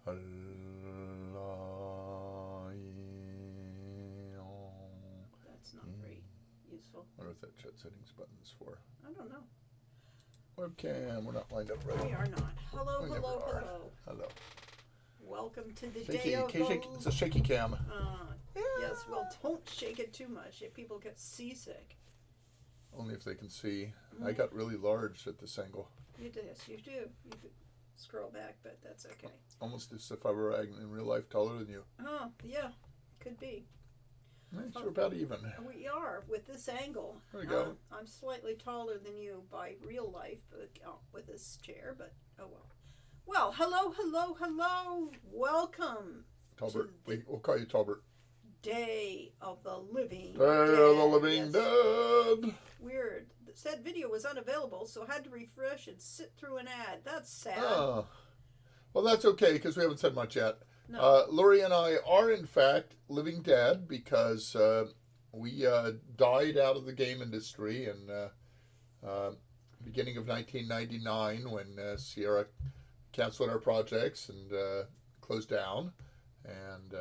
That's not very useful. I wonder what that chat settings button is for. I don't know. Webcam, we're not lined up right. We are not. Hello, We hello, never are. hello. Hello. Welcome to the Shaky, day of it's a shaky cam. Yes, well, don't shake it too much. If people get seasick. Only if they can see. I got really large at this angle. You do. Yes, you do. You could scroll back, but that's okay. Almost as if I were in real life taller than you. Oh, yeah. Could be. You're about even. We are with this angle. There we go. I'm slightly taller than you by real life with this chair, but oh well. Well, hello, hello, hello. Welcome. Talbert. We'll call you Talbert. Day of the Living Day of the Living Dead. Weird. Said video was unavailable, so I had to refresh and sit through an ad. That's sad. Oh. Well, that's okay, because we haven't said much yet. No. Lori and I are, in fact, living dead because we died out of the game industry in beginning of 1999 when Sierra canceled our projects and closed down. And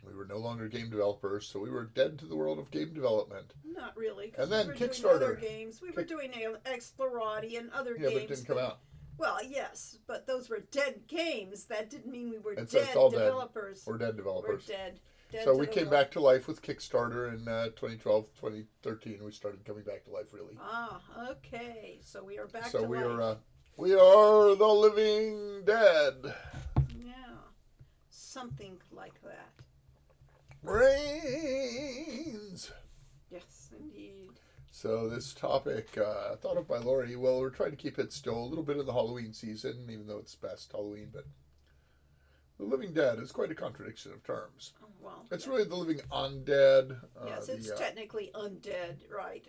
we were no longer game developers, so we were dead to the world of game development. Not really. And then we were Kickstarter. Doing other games. We were doing Explorati and other games. Yeah, but it didn't come out. Well, yes, but those were dead games. That didn't mean we were dead developers. We're dead developers. We're dead. So we came back to life with Kickstarter in 2012, 2013. We started coming back to life, really. Ah, okay. So we are back to life. So we are the living dead. Yeah, something like that. Brains. Yes, indeed. So this topic, thought of by Lori. Well, we're trying to keep it still a little bit in the Halloween season, even though it's past Halloween. But the living dead is quite a contradiction of terms. Oh, well, it's really the living undead. Yes, it's technically undead, right?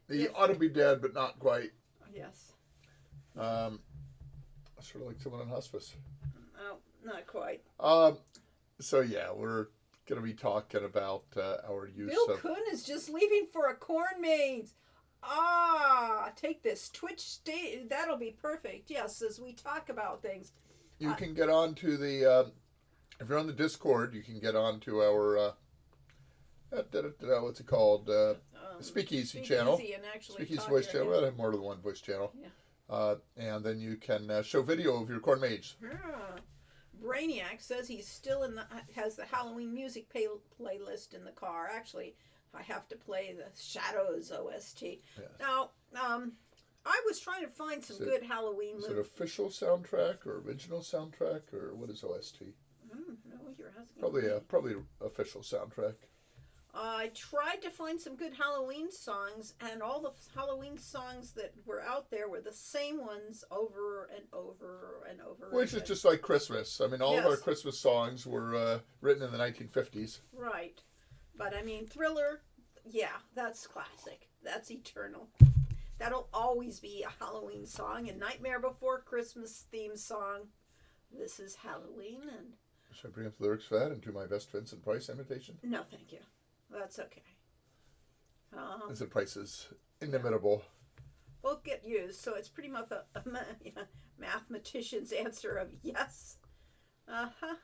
The ought to be dead, but not quite. Yes. Sort of like someone on hospice. No, not quite. So yeah, we're going to be talking about our use Bill Kuhn is just leaving for a corn maze. Take this Twitch state. That'll be perfect. Yes, as we talk about things. You can get on to the, if you're on the Discord, you can get on to our, what's it called? Speakeasy channel. Speakeasy voice channel. We'll have more than one voice channel. Yeah. And then you can show video of your corn mage. Yeah. Brainiac says he's still has the Halloween music playlist in the car. Actually, I have to play the Shadows OST. Yes. Now, I was trying to find some good Halloween movies. Is it official soundtrack or original soundtrack or what is OST? No, you're asking. Probably official soundtrack. I tried to find some good Halloween songs, and all the Halloween songs that were out there were the same ones over and over and over. Which is just like Christmas. I mean, all of our Christmas songs were written in the 1950s. Right. But, I mean, Thriller, yeah, that's classic. That's eternal. That'll always be a Halloween song. And Nightmare Before Christmas theme song. This is Halloween. And should I bring up the lyrics for that and do my best Vincent Price imitation? No, thank you. That's okay. Vincent Price is inimitable. Both get used, so it's pretty much a mathematician's answer of yes. Uh-huh.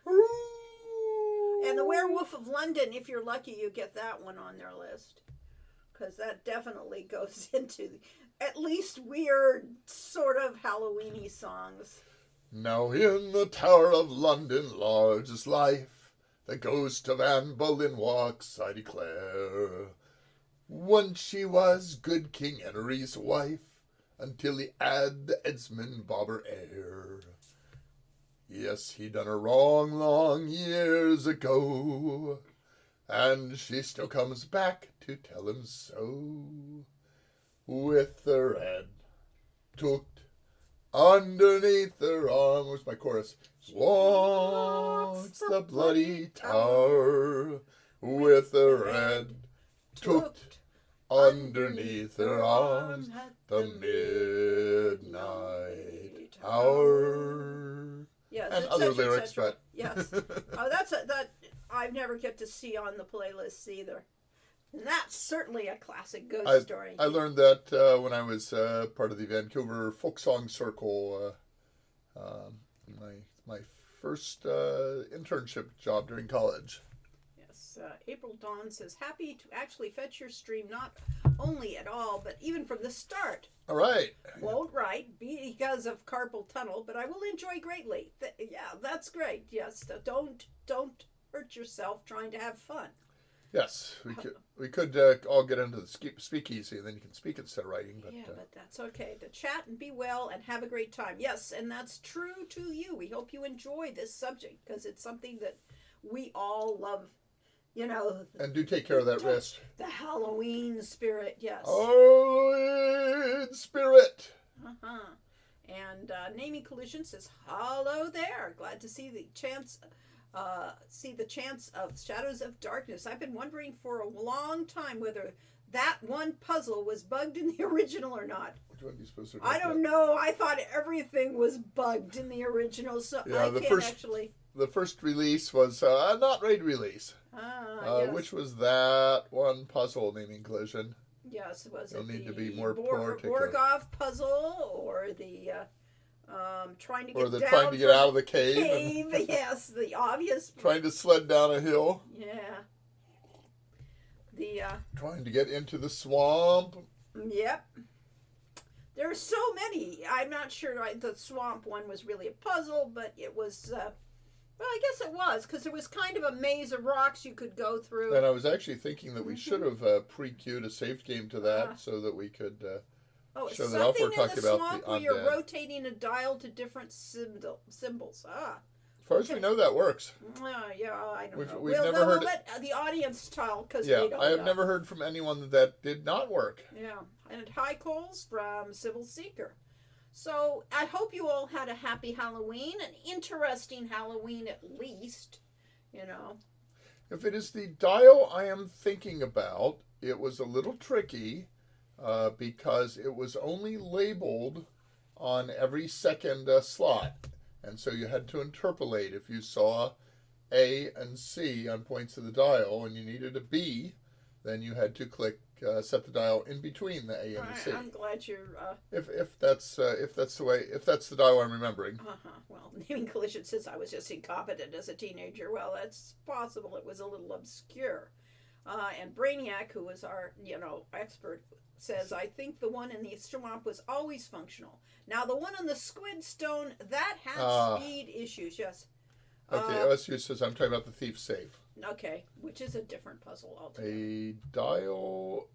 And the Werewolf of London, if you're lucky, you get that one on their list. Because that definitely goes into at least weird sort of Halloween-y songs. Now in the Tower of London, large as life, the ghost of Anne Boleyn walks, I declare. Once she was good King Henry's wife, until he had the Esmond Bobber heir. Yes, he done her wrong long years ago, and she still comes back to tell him so. With her head tucked underneath her arm. Where's my chorus? Walks the bloody tower with her head tucked underneath her arms. The midnight hour. Yes, and other lyrics, but yes. That I've never get to see on the playlists either. And that's certainly a classic ghost story. I learned that when I was part of the Vancouver Folk Song Circle. My first internship job during college. Yes, April Dawn says, happy to actually fetch your stream, not only at all, but even from the start. All right. Won't write because of carpal tunnel, but I will enjoy greatly. Yeah, that's great. Yes, don't hurt yourself trying to have fun. Yes, we could all get into the speakeasy, and then you can speak instead of writing. But, but that's okay. To chat and be well and have a great time. Yes, and that's true to you. We hope you enjoy this subject because it's something that we all love. You know. And do take care of that wrist. The Halloween spirit, yes. Halloween spirit. And Naming Collision says, hello there. Glad to see the chance of Shadows of Darkness. I've been wondering for a long time whether that one puzzle was bugged in the original or not. Which one are you supposed to do? I don't know. I thought everything was bugged in the original, so yeah, I can't actually. The first release was a not raid release. Yes. Which was that one puzzle, Naming Collision? Yes, was You'll it need the to be more particular. Borgov puzzle or the trying to get down trying to get out of the cave? Yes, the obvious. Trying to sled down a hill. Yeah. The trying to get into the swamp. Yep. There are so many. I'm not sure the swamp one was really a puzzle, but it was. Well, I guess it was, because there was kind of a maze of rocks you could go through. And I was actually thinking that we should have pre-queued a saved game to that so that we could show that off. We're talking about the undead. Where you're rotating a dial to different symbols. As far as we know, that works. Yeah, I don't know. We've never heard we'll let the audience tell, because yeah, we don't I have know. never heard from anyone that did not work. Yeah, and hi, Coles from Sybil Seeker. So I hope you all had a happy Halloween, an interesting Halloween at least, you know. If it is the dial I am thinking about, it was a little tricky because it was only labeled on every second slot. And so you had to interpolate. If you saw A and C on points of the dial and you needed a B, then you had to click set the dial in between the A and the C. I'm glad you're. If that's the dial I'm remembering. Well, Naming Collision says I was just incompetent as a teenager. Well, that's possible. It was a little obscure. And Brainiac, who was our expert, says I think the one in the swamp was always functional. Now the one on the Squid Stone that had speed issues. Yes. Okay, OSU says I'm talking about the thief's safe. Okay, which is a different puzzle altogether. A dial,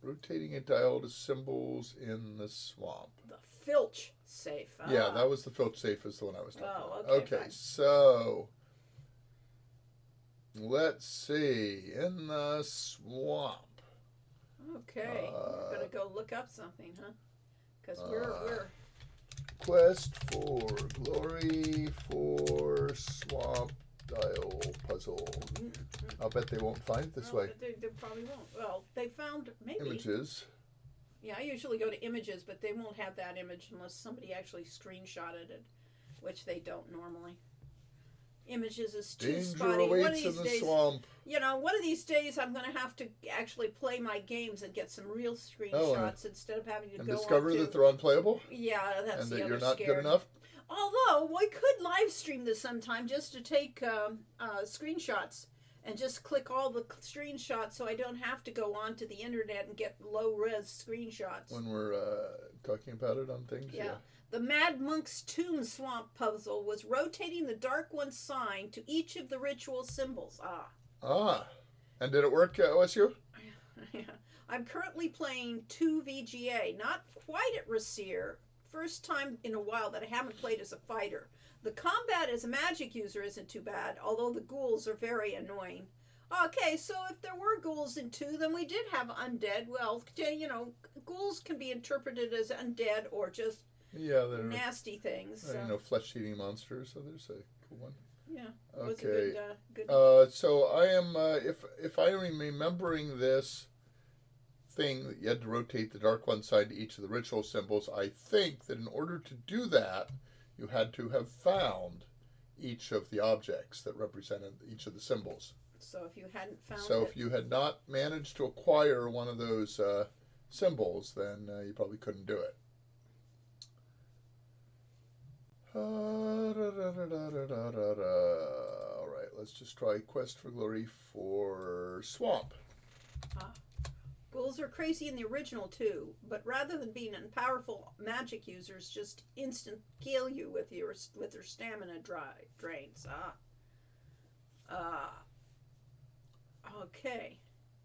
rotating a dial to symbols in the swamp. The Filch safe. Yeah, that was the Filch safe is the one I was talking about. Okay, fine. So let's see, in the swamp. Okay, we're gonna go look up something, huh? Because we're quest for glory for swamp dial puzzle. I'll bet they won't find it this way. They probably won't. Well, they found maybe images. Yeah, I usually go to images, but they won't have that image unless somebody actually screenshotted it, which they don't normally. Images is too Danger spotty. awaits One of these in the days, swamp. One of these days I'm going to have to actually play my games and get some real screenshots instead of having to go discover that they're unplayable. Yeah, that's and the that other you're not scare. good enough. Although we could live stream this sometime just to take screenshots and just click all the screenshots, so I don't have to go onto the internet and get low res screenshots. When we're talking about it on things, yeah. The Mad Monk's Tomb Swamp puzzle was rotating the Dark One sign to each of the ritual symbols. And did it work, OSU? Yeah. I'm currently playing 2 VGA, not quite at Rasir. First time in a while that I haven't played as a fighter. The combat as a magic user isn't too bad, although the ghouls are very annoying. Okay, so if there were ghouls in 2, then we did have undead. Well, ghouls can be interpreted as undead or just they're nasty things. Flesh-eating monsters, so there's a cool one. Yeah. Okay. Good. So I am, if I am remembering this thing that you had to rotate the Dark One side to each of the ritual symbols, I think that in order to do that, you had to have found each of the objects that represented each of the symbols. So if you hadn't found if you had not managed to acquire one of those symbols, then you probably couldn't do it. let's just try Quest for Glory for Swamp. Ghouls are crazy in the original too, but rather than being powerful magic users, just instant kill you with their stamina drains. Okay.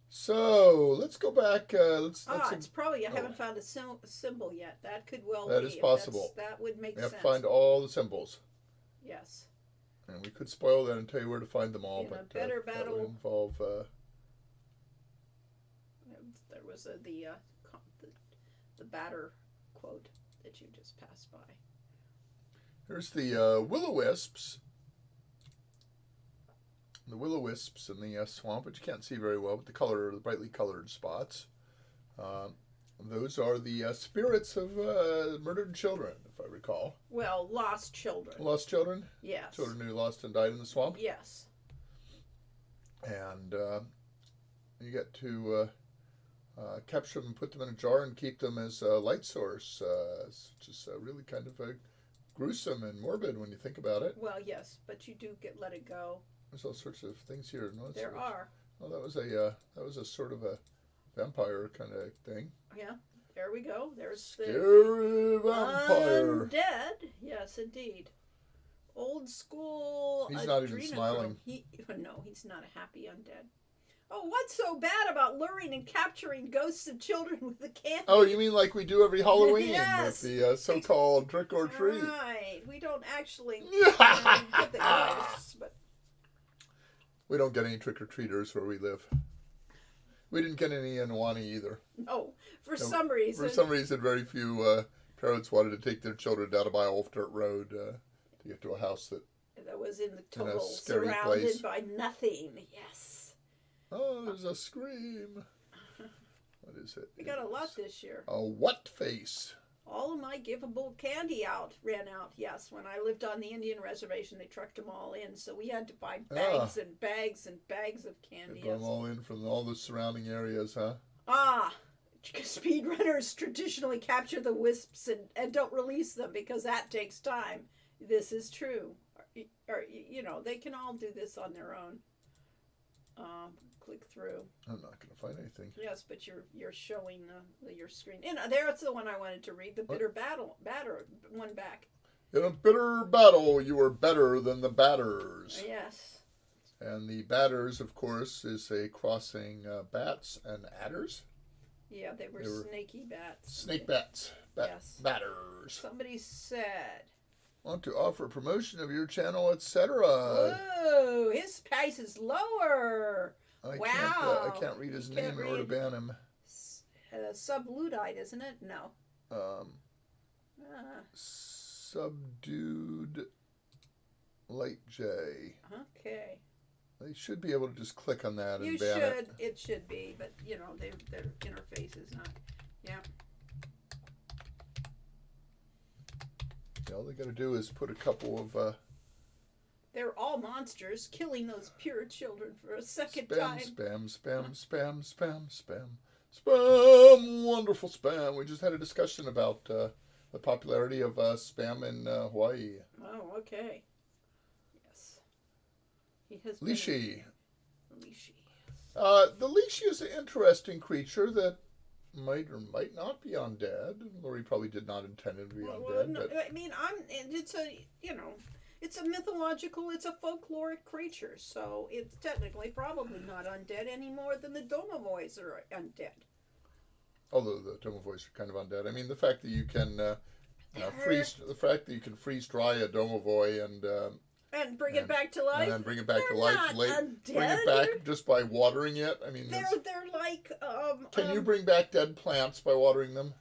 So let's go back. It's probably I haven't found a symbol yet. That could well be. That is possible. That would make We sense. have to find all the symbols. Yes. And we could spoil that and tell you where to find them all, In but a better that battle. would involve. There was the batter quote that you just passed by. Here's the will-o-wisps. The will-o-wisps in the swamp, which you can't see very well, but the brightly colored spots. Those are the spirits of murdered children, if I recall. Well, lost children. Lost children? Yes. Children who lost and died in the swamp? Yes. And you get to capture them, put them in a jar, and keep them as a light source, which is really kind of gruesome and morbid when you think about it. Well, yes, but you do let it go. There's all sorts of things here. No, There are. Oh, that was a sort of a vampire kind of thing. Yeah. There we go. There's the Scary vampire. undead. Yes, indeed. Old school. He's not even adrenochrome. smiling. No, he's not a happy undead. Oh, what's so bad about luring and capturing ghosts of children with the candy? Oh, you mean like we do every Halloween Yes. with the so-called trick or treat? Right. We don't actually get the ghosts, but We don't get any trick-or-treaters where we live. We didn't get any in Wani either. no, for some reason. For some reason, very few parents wanted to take their children down a mile dirt road to get to a house that was in the in a total scary surrounded place. by nothing. Yes. Oh, there's a scream. What is it? We got a lot this year. A what face? All of my giveable candy ran out. Yes, when I lived on the Indian reservation, they trucked them all in, so we had to buy bags and bags and bags of candy. They brought them all in from all the surrounding areas, huh? Speedrunners traditionally capture the wisps and don't release them because that takes time. This is true. Or they can all do this on their own. Click through. I'm not going to find anything. Yes, but you're showing your screen. And there's the one I wanted to read. The bitter batter one back. In a bitter battle, you were better than the batters. Yes. And the batters, of course, is a crossing bats and adders. Yeah, they were snaky bats. Snake bats. Yes. Batters. Somebody said. Want to offer promotion of your channel, etc. Whoa, his price is lower. I can't read his name in order to ban him. Subludite, isn't it? No. Subdued Light J. Okay. They should be able to just click on that and You ban should. it. It should be, but their interface is not. Yeah. All they got to do is put a couple of They're all monsters, killing those pure children for a second spam, time. spam, wonderful spam. We just had a discussion about the popularity of spam in Hawaii. Oh, okay. Yes. He has Lishi. Lishi. The Lishi is an interesting creature that might or might not be undead. Lori probably did not intend it to be undead. No, but I mean, it's a mythological, it's a folkloric creature, so it's technically probably not undead any more than the Domovoys are undead. although the Domovoys are kind of undead. I mean, the fact that you can freeze dry a Domovoy and bring it back to life. And then bring it back to life. Not undead. Bring it back just by watering it. I mean, they're like. Can you bring back dead plants by watering them?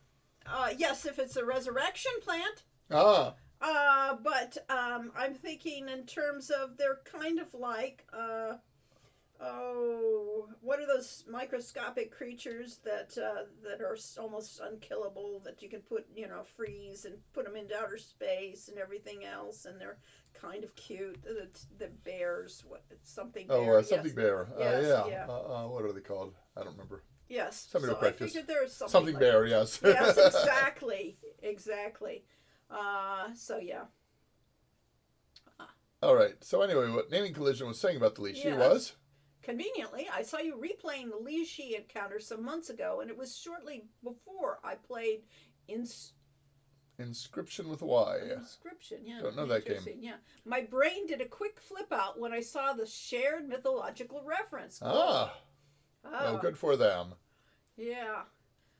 Yes, if it's a resurrection plant. But I'm thinking in terms of they're kind of like what are those microscopic creatures that are almost unkillable that you can freeze and put them into outer space and everything else, and they're kind of cute. The bears, something bear. Something bear. Yeah. What are they called? I don't remember. Yes. Something to practice. I figured there was Something like bear. Yes. Yes, exactly. So yeah. All right. So anyway, what Naming Collision was saying about the Lishi Yes. was Conveniently, I saw you replaying the Lishi encounter some months ago, and it was shortly before I played Inscription with a Y. Inscription. Yeah, Don't know that game. interesting, yeah, my brain did a quick flip out when I saw the shared mythological reference. Ah, Oh, well, good for them. yeah.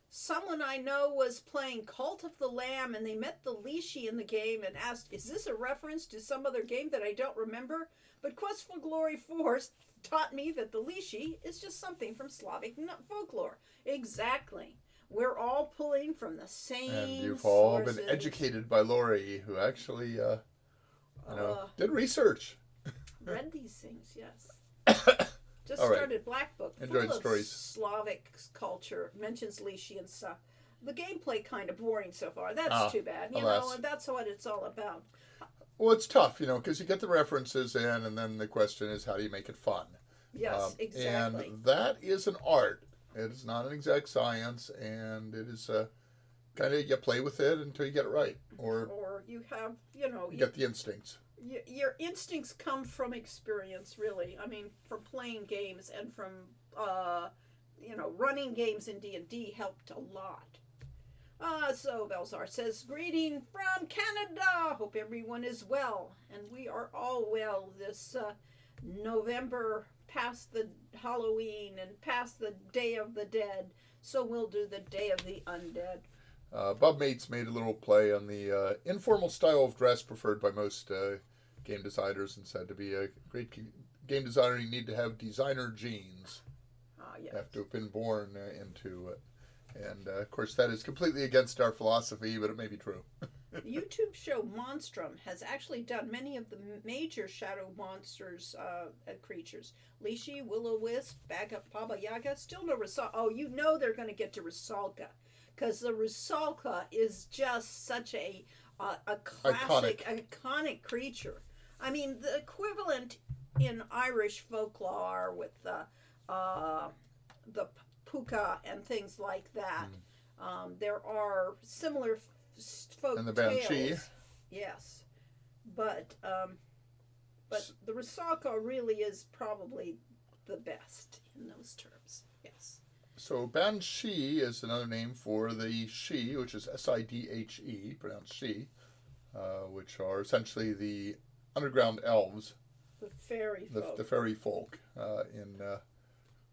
Someone I know was playing Cult of the Lamb, and they met the Lishi in the game and asked, "Is this a reference to some other game that I don't remember?" But Quest for Glory 4 taught me that the Lishi is just something from Slavic folklore. Exactly. We're all pulling from the same And you've all sources. been educated by Lori, who actually, did research. Read these things, yes. Just All right. started Black Book, Enjoyed full of stories. Slavic culture, mentions Lishi and stuff. The gameplay kind of boring so far. That's Ah, too bad. You alas. know, and that's what it's all about. Well, it's tough, because you get the references in, and then the question is, how do you make it fun? Yes, exactly. And that is an art. It is not an exact science, and it is kind of you play with it until you get it right, or Or you have, you get the instincts. your instincts come from experience, really. I mean, from playing games and from, running games in D&D helped a lot. So Belzar says, "Greeting from Canada. Hope everyone is well." And we are all well this November, past the Halloween and past the Day of the Dead. So we'll do the Day of the Undead. Bob Mates made a little play on the informal style of dress preferred by most game designers, and said to be a great game designer, you need to have designer genes. Yes. You have to have been born into it. And, of course, that is completely against our philosophy, but it may be true. The YouTube show Monstrum has actually done many of the major shadow monsters and creatures. Lishi, Will-O-Wisp, Baba Yaga, still no Rusalka. Oh, they're going to get to Rusalka. Because the Rusalka is just such a classic, iconic creature. I mean, the equivalent in Irish folklore with the puka and things like that. There are similar folk And the Banshee. tales. Yes, but the Rusalka really is probably the best in those terms. Yes. So Banshee is another name for the Sidhe, which is Sidhe, pronounced she, which are essentially the underground elves, The fairy folk. the fairy folk in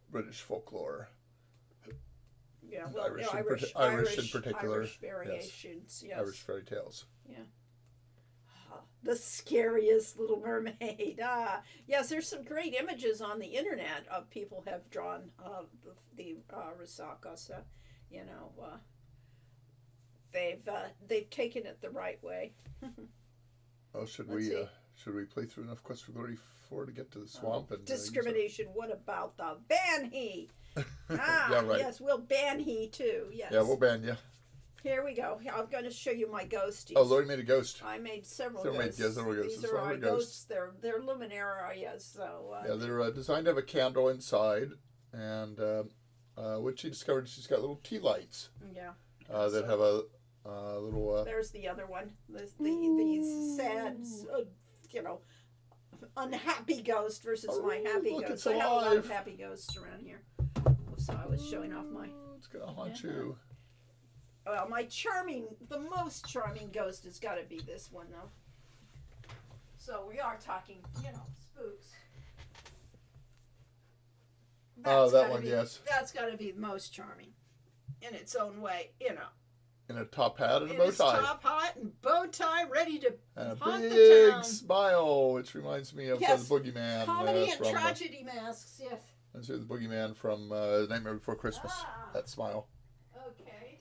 British folklore. Yeah, well, Irish in particular. Irish variations, yes. Irish fairy tales. The scariest Little Mermaid. Yes, there's some great images on the internet of people have drawn the Rusaka. So, they've taken it the right way. Oh, should Let's see. we play through enough Quest for Glory 4 to get to the swamp and Discrimination. What about the Banshee? Yeah, right. Yes, we'll ban he too. Yes. Yeah, we'll ban you. Here we go. I'm going to show you my ghosties. Oh, Lori made a ghost. I made several Several ghosts. several ghosts. These It's are one of our our ghosts. ghosts. They're Luminara, yes. So Yeah, they're designed to have a candle inside, and what she discovered, she's got little tea lights yeah. that have a little. There's the other one. These sad, unhappy ghost versus my happy look, ghost. it's I have a lot alive. of happy ghosts around here. So I was showing off my. It's gonna haunt you. Well, the most charming ghost has got to be this one, though. So we are talking, spooks. Oh, that gotta one, be- yes. That's got to be the most charming, in its own way, In a top hat and a In bow its tie. top hat and bow tie, ready to And a haunt the big town. smile, which reminds me of Yes, the Boogeyman. Comedy and from, tragedy masks, yes. That's the Boogeyman from Nightmare Before Christmas. Ah. That smile. Okay.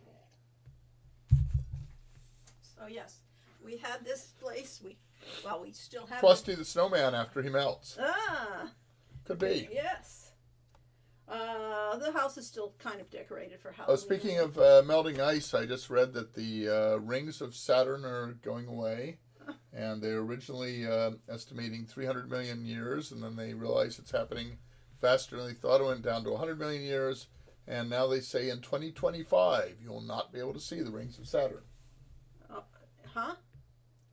So yes, we had this place. We still have. Frosty the Snowman after he melts. Could be. Yes. The house is still kind of decorated for Halloween. Oh, speaking of melting ice, I just read that the rings of Saturn are going away. And they were originally estimating 300 million years, and then they realized it's happening faster than they thought. It went down to 100 million years, and now they say in 2025 you will not be able to see the rings of Saturn. Huh?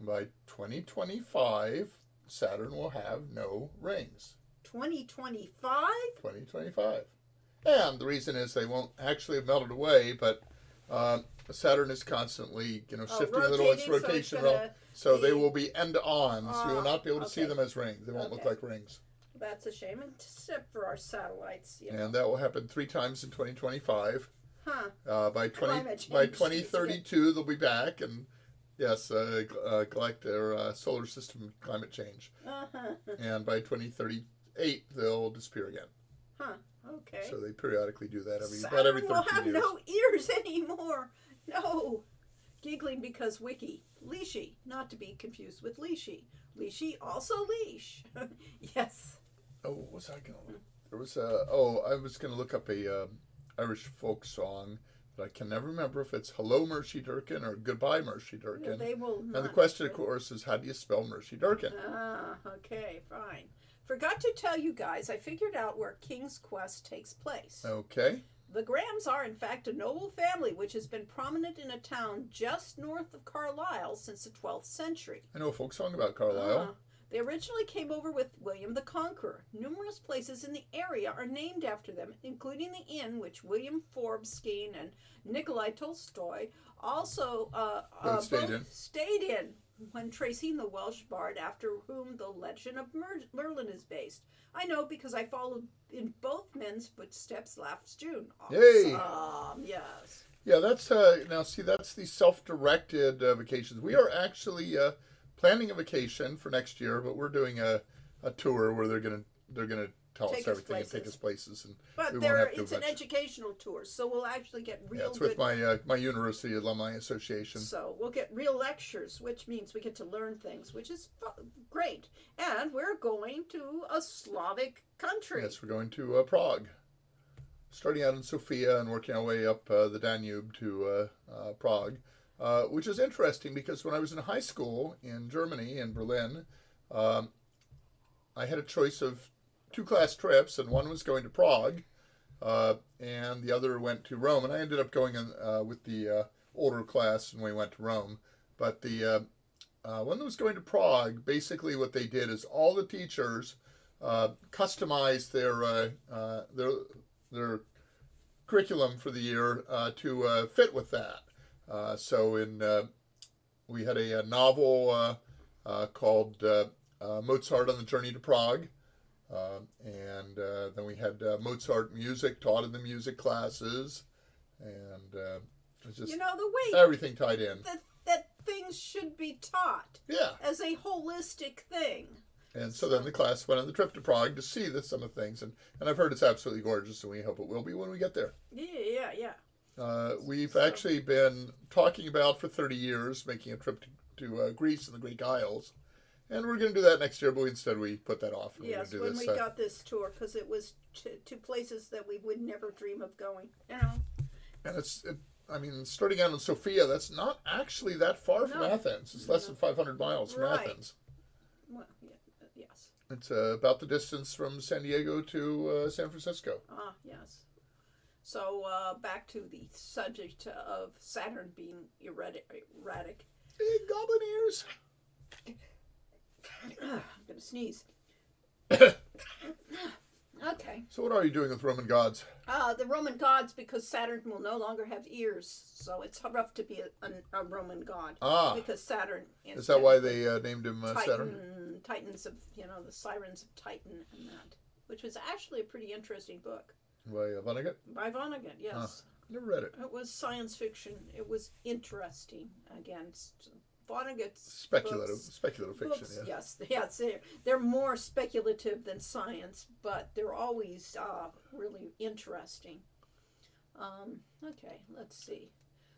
By 2025, Saturn will have no rings. 2025? 2025. And the reason is they won't actually have melted away, but Saturn is constantly, shifting a little its rotation, so they will be end-on, so you will not be able to see them as rings. They won't look like rings. That's a shame, except for our satellites. And that will happen 3 times in 2025. Huh. By 2032, they'll be back, and yes, galactic or solar system climate change. Uh-huh. And by 2038, they'll disappear again. Huh. Okay. So they periodically do that every 13 Saturn will have years. no ears anymore. No. Giggling because wiki. Leashy, not to be confused with leashy. Leashy, also leash. Yes. Oh, what was I going to look? There was I was going to look up a Irish folk song, but I can never remember if it's Hello Mercy Durkin or Goodbye Mercy Durkin. They will not. And the question, of course, is how do you spell Mercy Durkin? Ah, okay, fine. Forgot to tell you guys, I figured out where King's Quest takes place. Okay. The Grahams are, in fact, a noble family which has been prominent in a town just north of Carlisle since the 12th century. I know a folk song about Carlisle. They originally came over with William the Conqueror. Numerous places in the area are named after them, including the inn which William Forbes and Nikolai Tolstoy also both stayed in when tracing the Welsh bard after whom the legend of Merlin is based. I know because I followed in both men's footsteps last June. Yay! Awesome, yes. Yeah, that's now see that's the self-directed vacations. We are actually planning a vacation for next year, but we're doing a tour where they're gonna tell us everything and take us places, and but it's an educational tour, so we'll actually get real. Yeah, it's with my University Alumni Association. So we'll get real lectures, which means we get to learn things, which is great. And we're going to a Slavic country. Yes, we're going to Prague. Starting out in Sofia and working our way up the Danube to Prague, which is interesting because when I was in high school in Germany, in Berlin, I had a choice of 2 class trips, and one was going to Prague, and the other went to Rome. And I ended up going with the older class, and we went to Rome. But the one that was going to Prague, basically what they did is all the teachers customized their curriculum for the year to fit with that. So we had a novel called Mozart on the Journey to Prague. And then we had Mozart music taught in the music classes, and it's just the way everything tied in. That things should be taught. Yeah. As a holistic thing. And so then the class went on the trip to Prague to see some of the things, and I've heard it's absolutely gorgeous, and we hope it will be when we get there. Yeah. We've actually been talking about for 30 years making a trip to Greece and the Greek Isles. And we're going to do that next year, but instead we put that off. Yes, when we got this tour, because it was to places that we would never dream of going, And starting out in Sofia, that's not actually that far from Athens. It's less than 500 miles from Athens. Well, yes. It's about the distance from San Diego to San Francisco. Ah, yes. So back to the subject of Saturn being erratic. Big goblin ears. I'm going to sneeze. Okay. So what are you doing with Roman gods? The Roman gods, because Saturn will no longer have ears, so it's rough to be a Roman god. Ah. Because Saturn... Is that why they named him Saturn? Titans of, the Sirens of Titan and that, which was actually a pretty interesting book. By Vonnegut? By Vonnegut, yes. Huh. Never read it. It was science fiction. It was interesting. Again, Vonnegut's speculative fiction. Books, yes, they're more speculative than science, but they're always really interesting. Okay, let's see.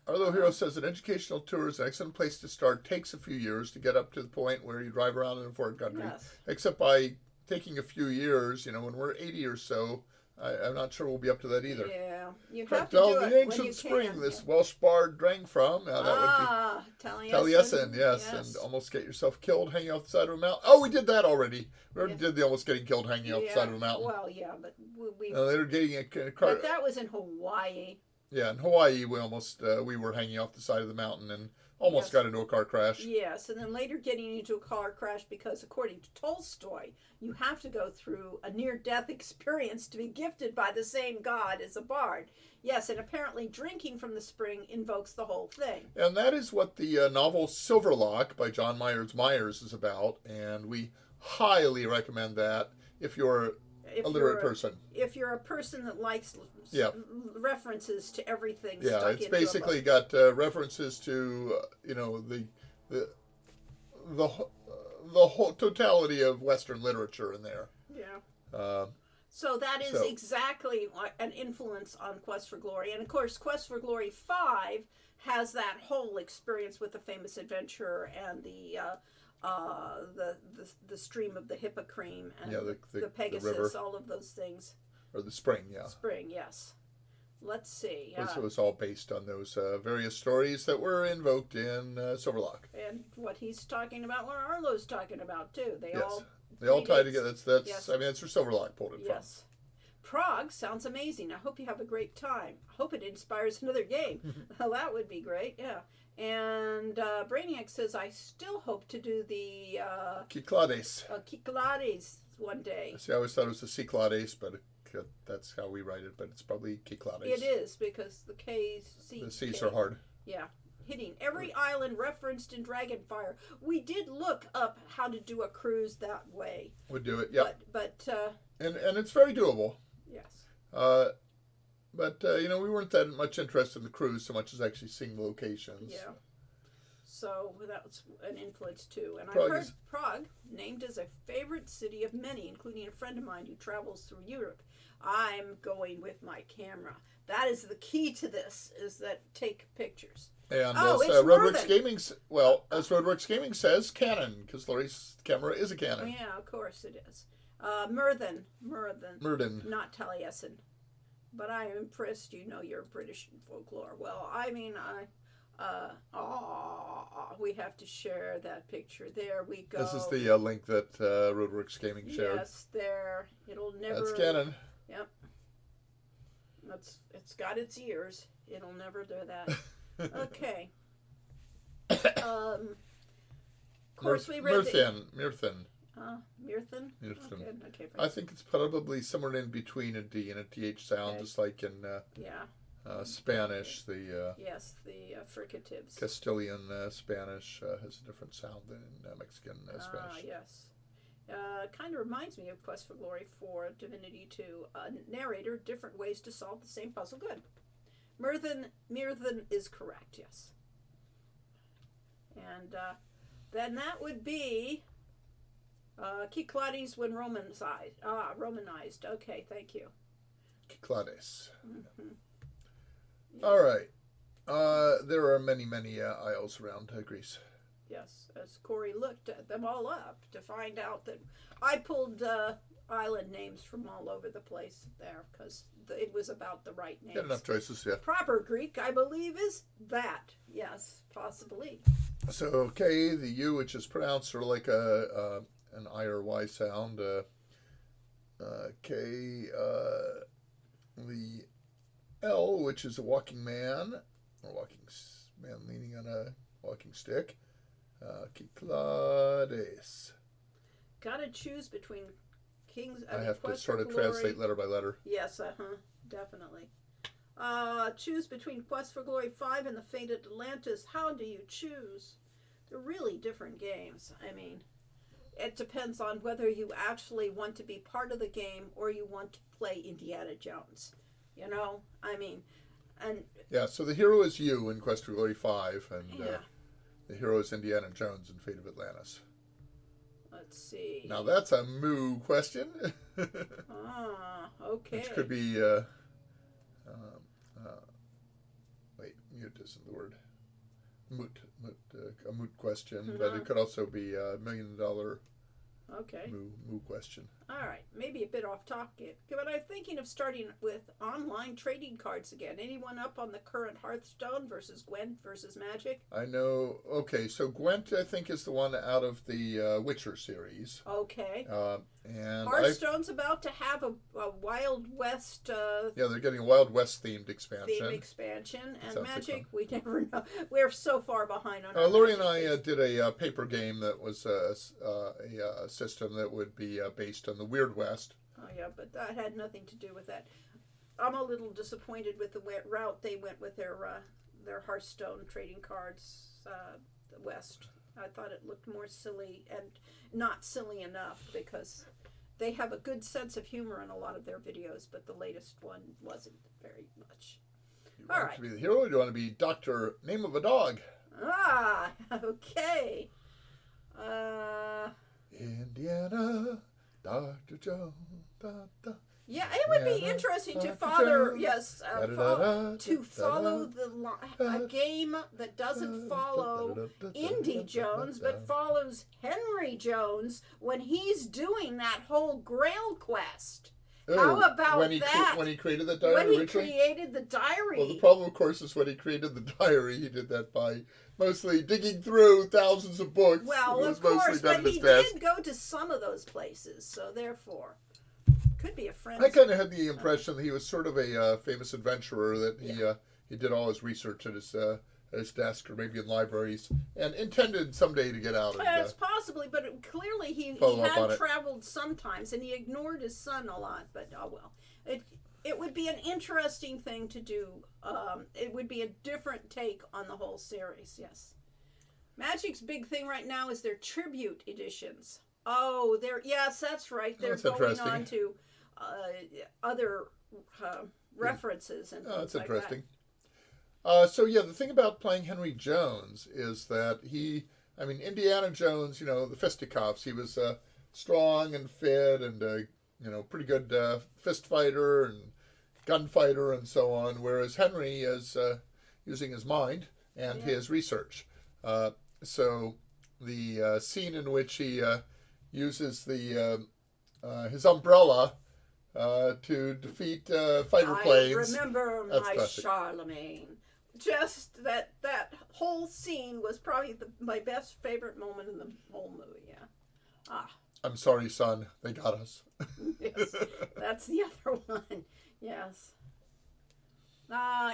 Our Little Hero says an educational tour is an excellent place to start. Takes a few years to get up to the point where you drive around in a foreign country. Yes. Except by taking a few years, when we're 80 or so, I'm not sure we'll be up to that either. Yeah, you have to do it the ancient spring this Welsh bard drank from. That would be Taliesin, yes, and almost get yourself killed hanging off the side of a mountain. Oh, we did that already. We already did the almost getting killed hanging off the side of a mountain. Well, yeah, but we they were getting a car. But that was in Hawaii. Yeah, in Hawaii, we were hanging off the side of the mountain, and Almost Yes. got into a car crash. Yes, and then later getting into a car crash because, according to Tolstoy, you have to go through a near-death experience to be gifted by the same god as a bard. Yes, and apparently drinking from the spring invokes the whole thing. And that is what the novel Silverlock by John Myers is about, and we highly recommend that if you're If a literate you're person. If you're a person that likes Yeah. references to everything Yeah, stuck it's into a basically book. got references to the whole totality of Western literature in there. Yeah. Uh, So that is So- exactly an influence on Quest for Glory. And of course, Quest for Glory 5 has that whole experience with the famous adventurer and the stream of the Hippocrene and Yeah, the Pegasus, river. all of those things. or the spring, yeah. Spring, yes. Let's see. It was all based on those various stories that were invoked in Silverlock. And what he's talking about, what Arlo's talking about too. Yes. They all tie predates- together. That's Yes. I mean, that's where Silverlock pulled it Yes. Prague sounds amazing. I hope you have a great time. I hope it inspires another game. Well, that would be great, yeah. And Brainiac says, I still hope to do the from. Cyclades. Cyclades one day. See, I always thought it was the Cyclades, but that's how we write it. But it's probably Cyclades. It is, because the K's... The C's are hard. Yeah. Hitting every island referenced in Dragonfire. We did look up how to do a cruise that way. Would do it. Yep. But And it's very doable. yes. But we weren't that much interested in the cruise so much as actually seeing the locations. Yeah. So that was an influence too. And Prague I've heard is- Prague named as a favorite city of many, including a friend of mine who travels through Europe. I'm going with my camera. That is the key to this, is that take pictures. And Oh, as it's Roadworks Merlin. Gaming, as Roadworks Gaming says, Canon, because Lori's camera is a Canon. Yeah, of course it is. Merthin, Murden. not Taliesin. But I am impressed. You know your British folklore. Well, I mean, we have to share that picture. There we go. This is the link that Roadworks Gaming shared. Yes, there. It'll never. That's Canon. Yep. It's got its ears. It'll never do that. Okay. Of course, we read Myrthin. Myrthin. Myrthin. Okay. I think it's probably somewhere in between a D and a TH sound, Okay. just like in Yeah. Spanish. The Yes, the fricatives. Castilian Spanish has a different sound than Mexican Spanish. Yes. Kind of reminds me of Quest for Glory 4, Divinity 2. Narrator, different ways to solve the same puzzle. Good. Myrthin is correct, yes. And then that would be Cyclades when Romanized. Romanized. Okay, thank you. Cyclades. Mm-hmm. All right. There are many isles around Greece. Yes, as Corey looked at them all up to find out that I pulled island names from all over the place there because it was about the right names. Got enough choices, yeah. Proper Greek, I believe, is that. Yes, possibly. So, okay, the U, which is pronounced sort of like an I or Y sound. K, the L, which is a walking man, or man leaning on a walking stick. Cyclades. Gotta choose between kings. I have to Quest sort for of Glory. translate letter by letter. Yes, definitely. Choose between Quest for Glory 5 and The Fated Atlantis. How do you choose? They're really different games. I mean, it depends on whether you actually want to be part of the game or you want to play Indiana Jones. You know, I mean, and Yeah, so the hero is you in Quest for Glory 5, and yeah. the hero is Indiana Jones in Fate of Atlantis. Let's see. Now that's a moo question. Okay. Which could be, wait, mute isn't the word. A moot question, but it could also be $1 million Okay. moo question. All right. Maybe a bit off topic, but I'm thinking of starting with online trading cards again. Anyone up on the current Hearthstone versus Gwent versus Magic? I know. Okay, so Gwent, I think, is the one out of the Witcher series. Okay. And Hearthstone's about to have a Wild West yeah, they're getting a Wild West themed expansion. And Sounds Magic, like we never know. We're so far behind on. Lori Magic and I things. did a paper game that was a system that would be based on the Weird West. Oh yeah, but that had nothing to do with that. I'm a little disappointed with the route they went with their Hearthstone trading cards. The West. I thought it looked more silly and not silly enough because they have a good sense of humor in a lot of their videos, but the latest one wasn't very much. You All want right. to be the hero, or do you want to be Doctor Name of a Dog? Ah, okay. Indiana, Dr. Jones. Yeah, it would be interesting to follow. Yes, to follow a game that doesn't follow Indy Jones, but follows Henry Jones when he's doing that whole Grail quest. How about when he that? When he created the diary When he originally? created the diary. Well, the problem, of course, is when he created the diary, he did that by mostly digging through thousands of books. Well, It was of course, mostly done but in he his desk. did go to some of those places, so therefore, could be a friend. I kind of had the impression that he was sort of a famous adventurer, that he did all his research at his desk or maybe in libraries, and intended someday to get out. It's possibly, but clearly he follow up on had it. traveled sometimes, and he ignored his son a lot. But oh well, it would be an interesting thing to do. It would be a different take on the whole series. Yes, Magic's big thing right now is their tribute editions. Oh, yes, that's right. They're That's going interesting. on to other references and things That's like interesting. So yeah, the thing about playing Henry Jones is that Indiana Jones, the fisticuffs, he was strong and fit and pretty good fist fighter and gunfighter and so on, whereas Henry is using his mind and his research. So the scene in which he uses his umbrella to defeat fighter planes. I remember That's my classic. Charlemagne. Just that whole scene was probably my best favorite moment in the whole movie. Yeah. I'm sorry, son. They got us. Yes, that's the other one. Yes.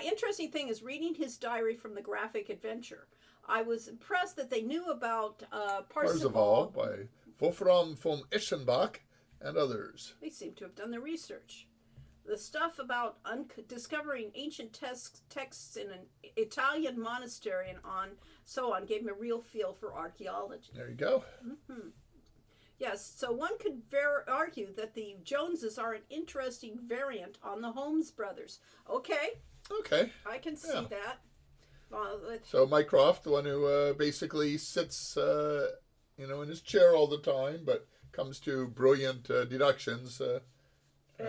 Interesting thing is reading his diary from the graphic adventure. I was impressed that they knew about Parzival Parzival. by Wolfram von Eschenbach and others. They seem to have done their research. The stuff about discovering ancient texts in an Italian monastery and so on gave me a real feel for archaeology. There you go. Mm-hmm. Yes, so one could argue that the Joneses are an interesting variant on the Holmes brothers. Okay, I can see that. So Mycroft, the one who basically sits, in his chair all the time, but comes to brilliant deductions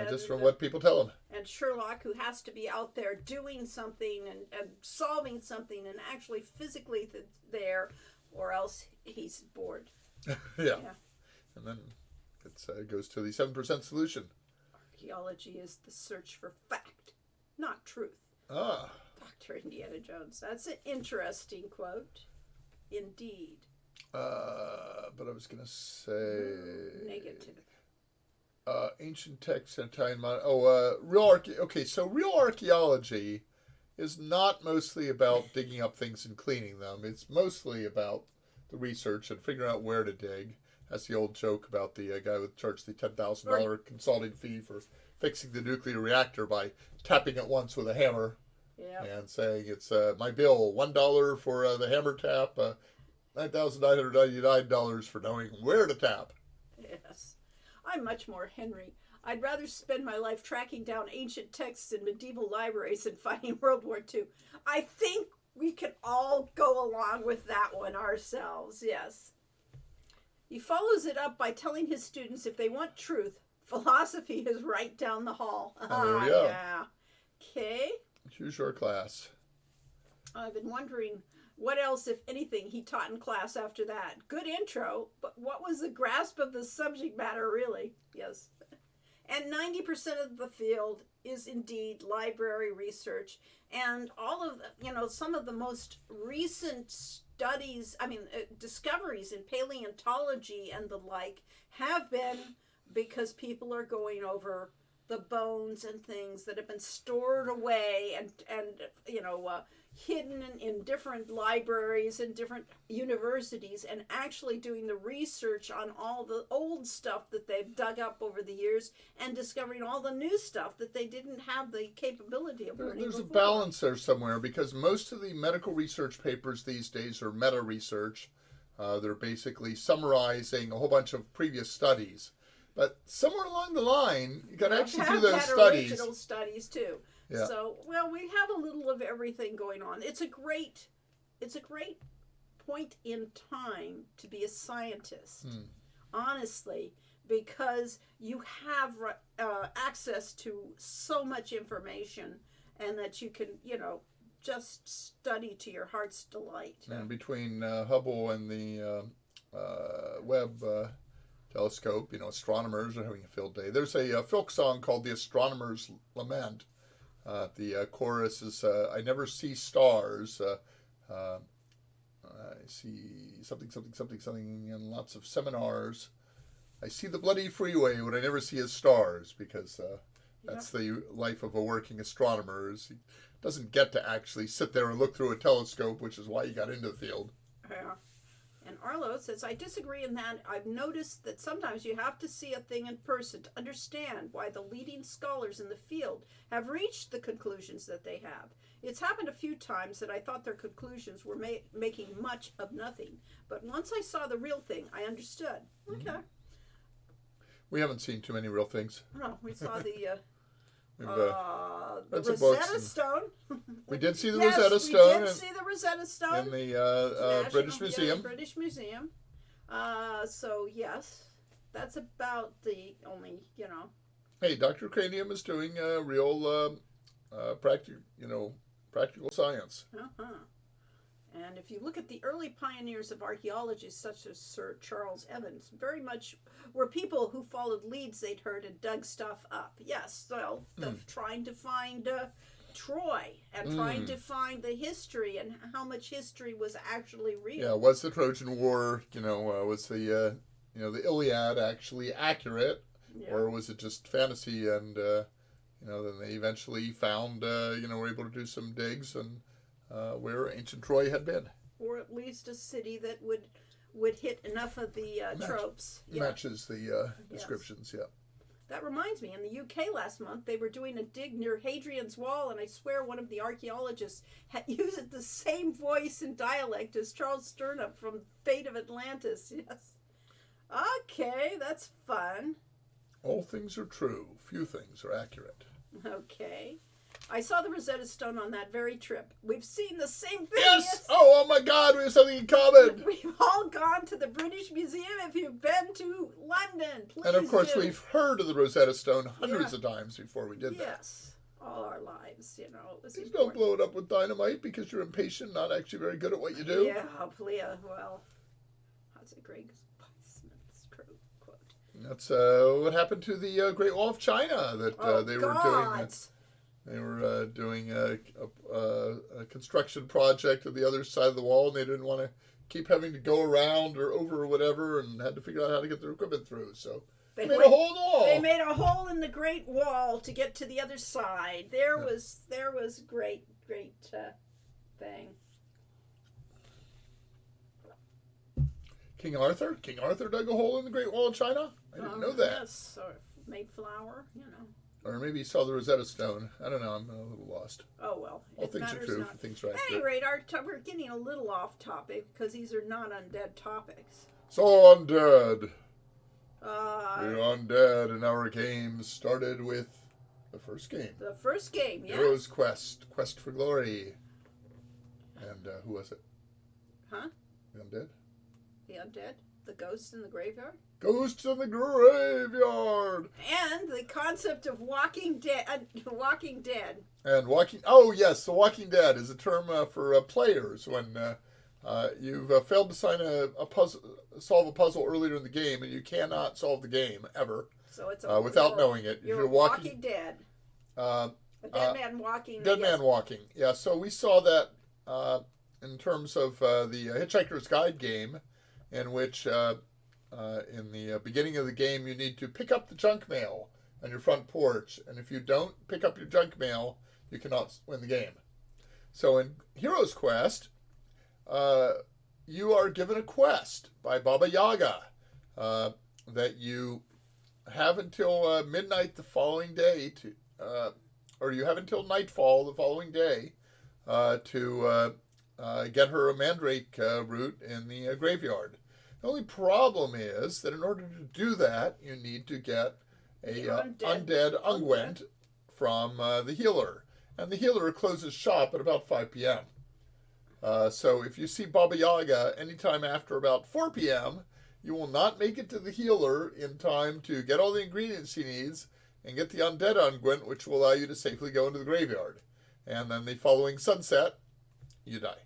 just from what people tell him. And Sherlock, who has to be out there doing something and solving something and actually physically there, or else he's bored. Yeah. And then it goes to the 7% solution. Archaeology is the search for fact, not truth. Ah. Dr. Indiana Jones. That's an interesting quote. Indeed. But I was going to say... Negative. Ancient texts and Italian... real archaeology is not mostly about digging up things and cleaning them. It's mostly about the research and figuring out where to dig. That's the old joke about the guy who charged the $10,000 consulting fee for fixing the nuclear reactor by tapping it once with a hammer. Yeah. And saying it's my bill, $1 for the hammer tap, $9,999 for knowing where to tap. Yes. I'm much more Henry. I'd rather spend my life tracking down ancient texts in medieval libraries than fighting World War II. I think we can all go along with that one ourselves, yes. He follows it up by telling his students if they want truth, philosophy is right down the hall. There we go. Yeah. Okay. Choose your class. I've been wondering What else, if anything, he taught in class after that? Good intro, but what was the grasp of the subject matter, really? Yes. And 90% of the field is indeed library research. And all of the, some of the most recent studies, discoveries in paleontology and the like have been because people are going over the bones and things that have been stored away and hidden in different libraries and different universities, and actually doing the research on all the old stuff that they've dug up over the years and discovering all the new stuff that they didn't have the capability of learning There's a before. balance there somewhere, because most of the medical research papers these days are meta-research. They're basically summarizing a whole bunch of previous studies. But somewhere along the line, you got to actually do those studies. Original studies too. Yeah. So, well, we have a little of everything going on. It's a great point in time to be a scientist, honestly, because you have access to so much information, and that you can, just study to your heart's delight. And between Hubble and the Webb telescope, astronomers are having a field day. There's a folk song called "The Astronomer's Lament." The chorus is, I never see stars. I see something, and lots of seminars. I see the bloody freeway. What I never see is stars, because that's the life of a working astronomer. He doesn't get to actually sit there and look through a telescope, which is why he got into the field. Yeah. And Arlo says, I disagree in that. I've noticed that sometimes you have to see a thing in person to understand why the leading scholars in the field have reached the conclusions that they have. It's happened a few times that I thought their conclusions were making much of nothing. But once I saw the real thing, I understood. Okay. We haven't seen too many real things. No, we saw the read some Rosetta Stone. We did see the Yes, Rosetta Stone. We did see the Rosetta Stone. In the British Museum. Yeah, British Museum. So, yes, that's about the only, Hey, Dr. Cranium is doing real practical science. Uh-huh. And if you look at the early pioneers of archaeology, such as Sir Charles Evans, very much were people who followed leads they'd heard and dug stuff up. Yes, well, trying to find Troy and trying to find the history and how much history was actually real. Yeah, was the Trojan War, was the Iliad actually accurate, or was it just fantasy? And then they eventually found, were able to do some digs and where ancient Troy had been. Or at least a city that would hit enough of the tropes. Matches the descriptions, yeah. That reminds me, in the UK last month, they were doing a dig near Hadrian's Wall, and I swear one of the archaeologists had used the same voice and dialect as Charles Sternup from Fate of Atlantis. Yes. Okay, that's fun. All things are true. Few things are accurate. Okay. I saw the Rosetta Stone on that very trip. We've seen the same thing. Yes! Oh my God, we have something in common! We've all gone to the British Museum. If you've been to London, please And of course, do. we've heard of the Rosetta Stone hundreds of times before we did that. Yes, all our lives, It was Please important. don't blow it up with dynamite because you're impatient, not actually very good at what you do. Yeah, hopefully, well, that's a Greg Smith's quote. That's what happened to the Great Wall of China that they were doing. They were doing a construction project at the other side of the wall, and they didn't want to keep having to go around or over or whatever, and had to figure out how to get their equipment through. So they made a hole in the wall. They made a hole in the Great Wall to get to the other side. There was great thing. King Arthur dug a hole in the Great Wall of China. I didn't know that. Yes, or made flour, Or maybe he saw the Rosetta Stone. I don't know. I'm a little lost. Oh, well. All things are true. Things are At any accurate. rate, we're getting a little off topic because these are not undead topics. So undead. We're undead, and our game started with the first game. The first game, yes. Heroes Quest for Glory. And who was it? Huh? The undead? The undead? The ghosts in the graveyard? Ghosts in the Graveyard. And the concept of Walking Dead. And Walking... Oh, yes, The Walking Dead is a term for players when You've failed to solve a puzzle earlier in the game, and you cannot solve the game ever. So it's without knowing it. You're walking dead. Uh, A dead man walking. Dead man walking. Yeah. So we saw that in terms of the Hitchhiker's Guide game, in which in the beginning of the game you need to pick up the junk mail on your front porch, and if you don't pick up your junk mail, you cannot win the game. So in Hero's Quest, you are given a quest by Baba Yaga that you have until midnight the following day or you have until nightfall the following day to get her a mandrake root in the graveyard. The only problem is that in order to do that, you need to get a undead unguent from the healer. And the healer closes shop at about 5 p.m. So if you see Baba Yaga anytime after about 4 p.m., you will not make it to the healer in time to get all the ingredients he needs and get the undead unguent, which will allow you to safely go into the graveyard. And then the following sunset, you die.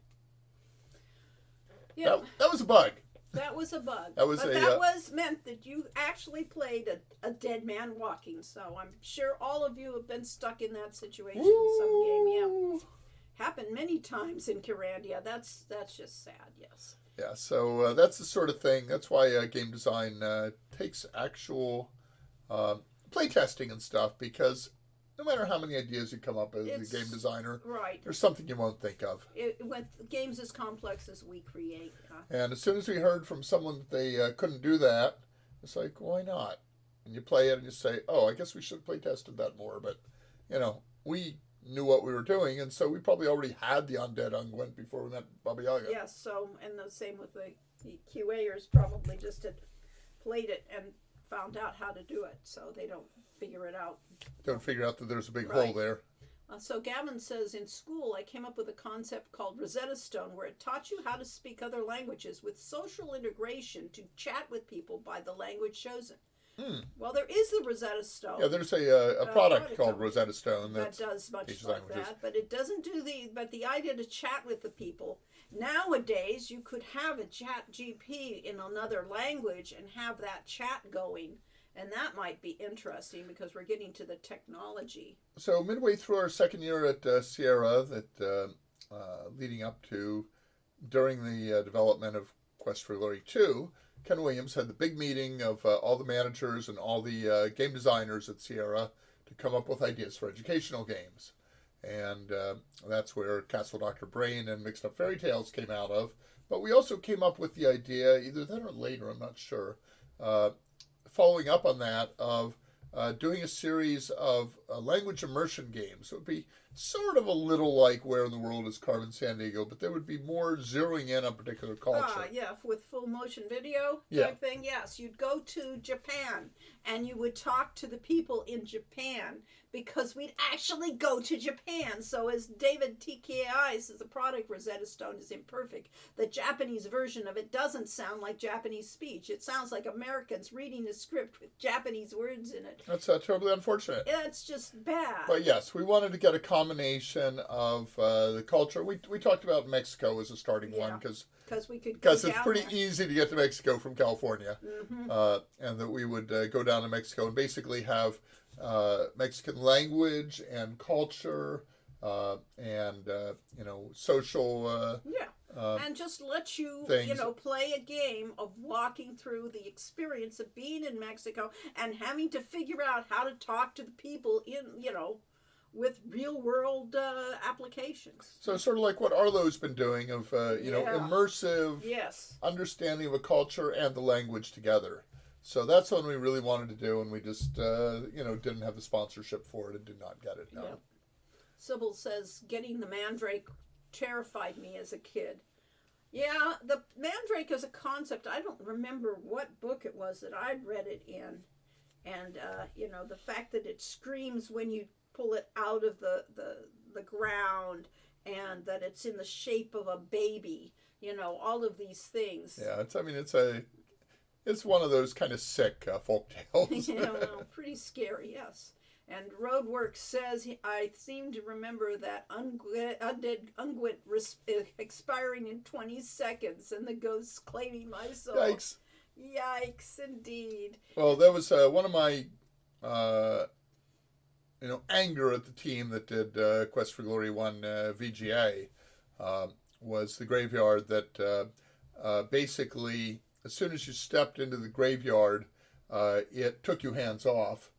Yeah. That was a bug. That was a bug. That was meant that you actually played a dead man walking. So I'm sure all of you have been stuck in that situation in some game. Yeah. Happened many times in Kyrandia. That's just sad, yes. Yeah, so that's the sort of thing. That's why game design takes actual playtesting and stuff, because no matter how many ideas you come up with as a game designer, right, there's something you won't think of. With games as complex as we create. And as soon as we heard from someone that they couldn't do that, it's like, why not? And you play it and you say, oh, I guess we should have play tested that more. But, we knew what we were doing, and so we probably already had the undead unguent before we met Baba Yaga. Yes, so, and the same with the QAers probably just had played it and found out how to do it, so they don't figure it out. Don't figure out that there's a big hole there. So Gavin says, in school I came up with a concept called Rosetta Stone, where it taught you how to speak other languages with social integration to chat with people by the language chosen. Well, there is the Rosetta Stone. Yeah, there's a product called Rosetta Stone that does much like that, but it doesn't do the idea to chat with the people. Nowadays, you could have a chat GP in another language and have that chat going, and that might be interesting because we're getting to the technology. So midway through our second year at Sierra, that leading up to during the development of Quest for Glory 2, Ken Williams had the big meeting of all the managers and all the game designers at Sierra to come up with ideas for educational games. And that's where Castle Dr. Brain and Mixed Up Fairy Tales came out of. But we also came up with the idea, either then or later, I'm not sure, following up on that, of doing a series of language immersion games. It would be sort of a little like Where in the World is Carmen Sandiego, but there would be more zeroing in on particular culture. Yeah, with full motion video type thing. Yes, you'd go to Japan and you would talk to the people in Japan, because we'd actually go to Japan. So as David TKI says, the product Rosetta Stone is imperfect. The Japanese version of it doesn't sound like Japanese speech. It sounds like Americans reading a script with Japanese words in it. That's terribly unfortunate. That's just bad. But yes, we wanted to get a combination of the culture. We talked about Mexico as a starting one, because it's pretty easy to get to Mexico from California. And that we would go down to Mexico and basically have Mexican language and culture and social and just let you things. Play a game of walking through the experience of being in Mexico and having to figure out how to talk to the people in with real world applications. So sort of like what Arlo's been doing of immersive understanding of a culture and the language together. So that's what we really wanted to do, and we just, didn't have the sponsorship for it and did not get it. No. Yeah. Sybil says, getting the mandrake terrified me as a kid. Yeah, the mandrake as a concept, I don't remember what book it was that I'd read it in. And, the fact that it screams when you pull it out of the ground, and that it's in the shape of a baby, all of these things. Yeah, it's one of those kind of sick folk tales. Pretty scary, yes. And Roadworks says, I seem to remember that undead Ungwit expiring in 20 seconds and the ghosts claiming my soul. Yikes. Yikes, indeed. Well, that was one of my, anger at the team that did Quest for Glory 1 VGA was the graveyard that basically, as soon as you stepped into the graveyard, it took you hands off.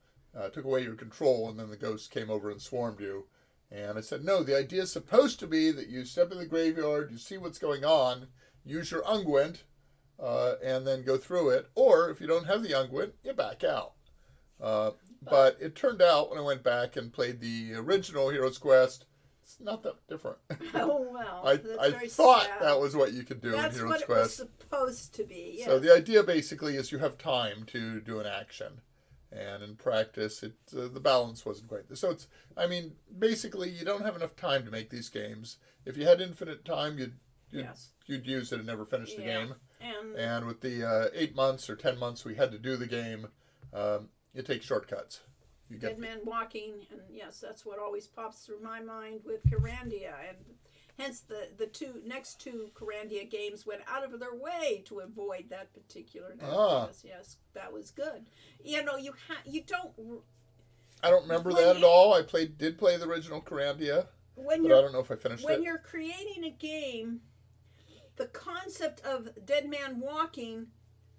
Took away your control, and then the ghost came over and swarmed you. And I said, no, the idea is supposed to be that you step in the graveyard, you see what's going on, use your unguent, and then go through it. Or, if you don't have the unguent, you back out. But it turned out, when I went back and played the original Heroes Quest, it's not that different. Oh, well. I thought that was what you could do in Heroes Quest. That's what it was supposed to be, yes. So the idea basically is you have time to do an action. And in practice, the balance wasn't quite there. So basically, you don't have enough time to make these games. If you had infinite time, you'd use it and never finish the game. And with the 8 months or 10 months we had to do the game, you take shortcuts. Dead Man Walking, and yes, that's what always pops through my mind with Carandia, and hence the next two Carandia games went out of their way to avoid that particular. Yes, that was good. You don't. I don't remember that at all. I did play the original Carandia, but I don't know if I finished it. When you're creating a game, the concept of Dead Man Walking,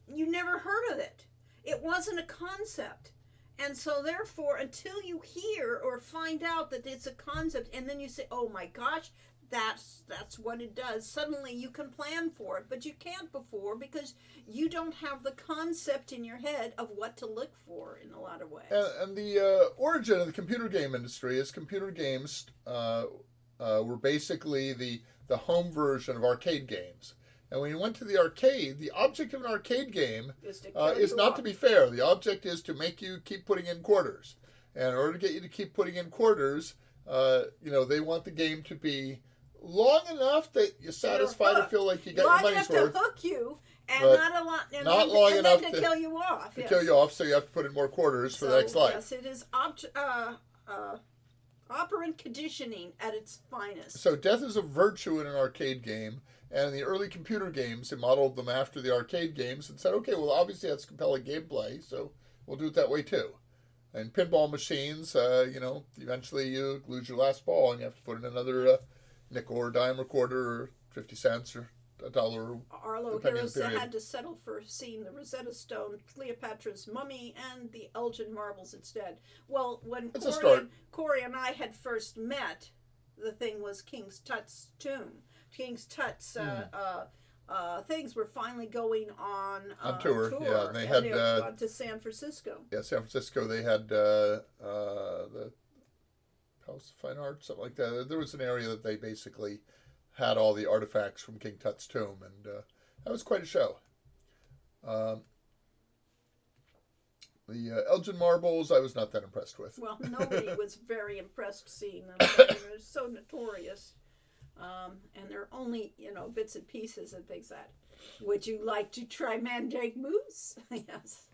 you never heard of it. It wasn't a concept. And so therefore, until you hear or find out that it's a concept, and then you say, oh my gosh, that's what it does, suddenly you can plan for it. But you can't before because you don't have the concept in your head of what to look for in a lot of ways. And the origin of the computer game industry is computer games were basically the home version of arcade games. And when you went to the arcade, the object of an arcade game is not to be fair. The object is to make you keep putting in quarters. And in order to get you to keep putting in quarters, they want the game to be long enough that you're satisfied and feel like you got your money's worth. Long enough to hook you, and not long enough to kill you off. To kill you off, so you have to put in more quarters for the next life. Yes, it is operant conditioning at its finest. So death is a virtue in an arcade game. And in the early computer games, they modeled them after the arcade games and said, okay, well, obviously that's compelling gameplay, so we'll do it that way too. And pinball machines, eventually you lose your last ball and you have to put in another nickel or dime or quarter or 50 cents or $1. Arlo Heroes had to settle for seeing the Rosetta Stone, Cleopatra's Mummy, and the Elgin Marbles instead. Well, when Corey and I had first met, the thing was King's Tut's tomb. King's Tut's things were finally going on tour. Yeah, and they had gone to San Francisco. Yeah, San Francisco. They had the House of Fine Arts, something like that. There was an area that they basically had all the artifacts from King Tut's tomb, and that was quite a show. The Elgin Marbles, I was not that impressed with. Well, nobody was very impressed seeing them. They're so notorious. And they're only, bits and pieces and things like that. Would you like to try Mandrake Mousse? Yes.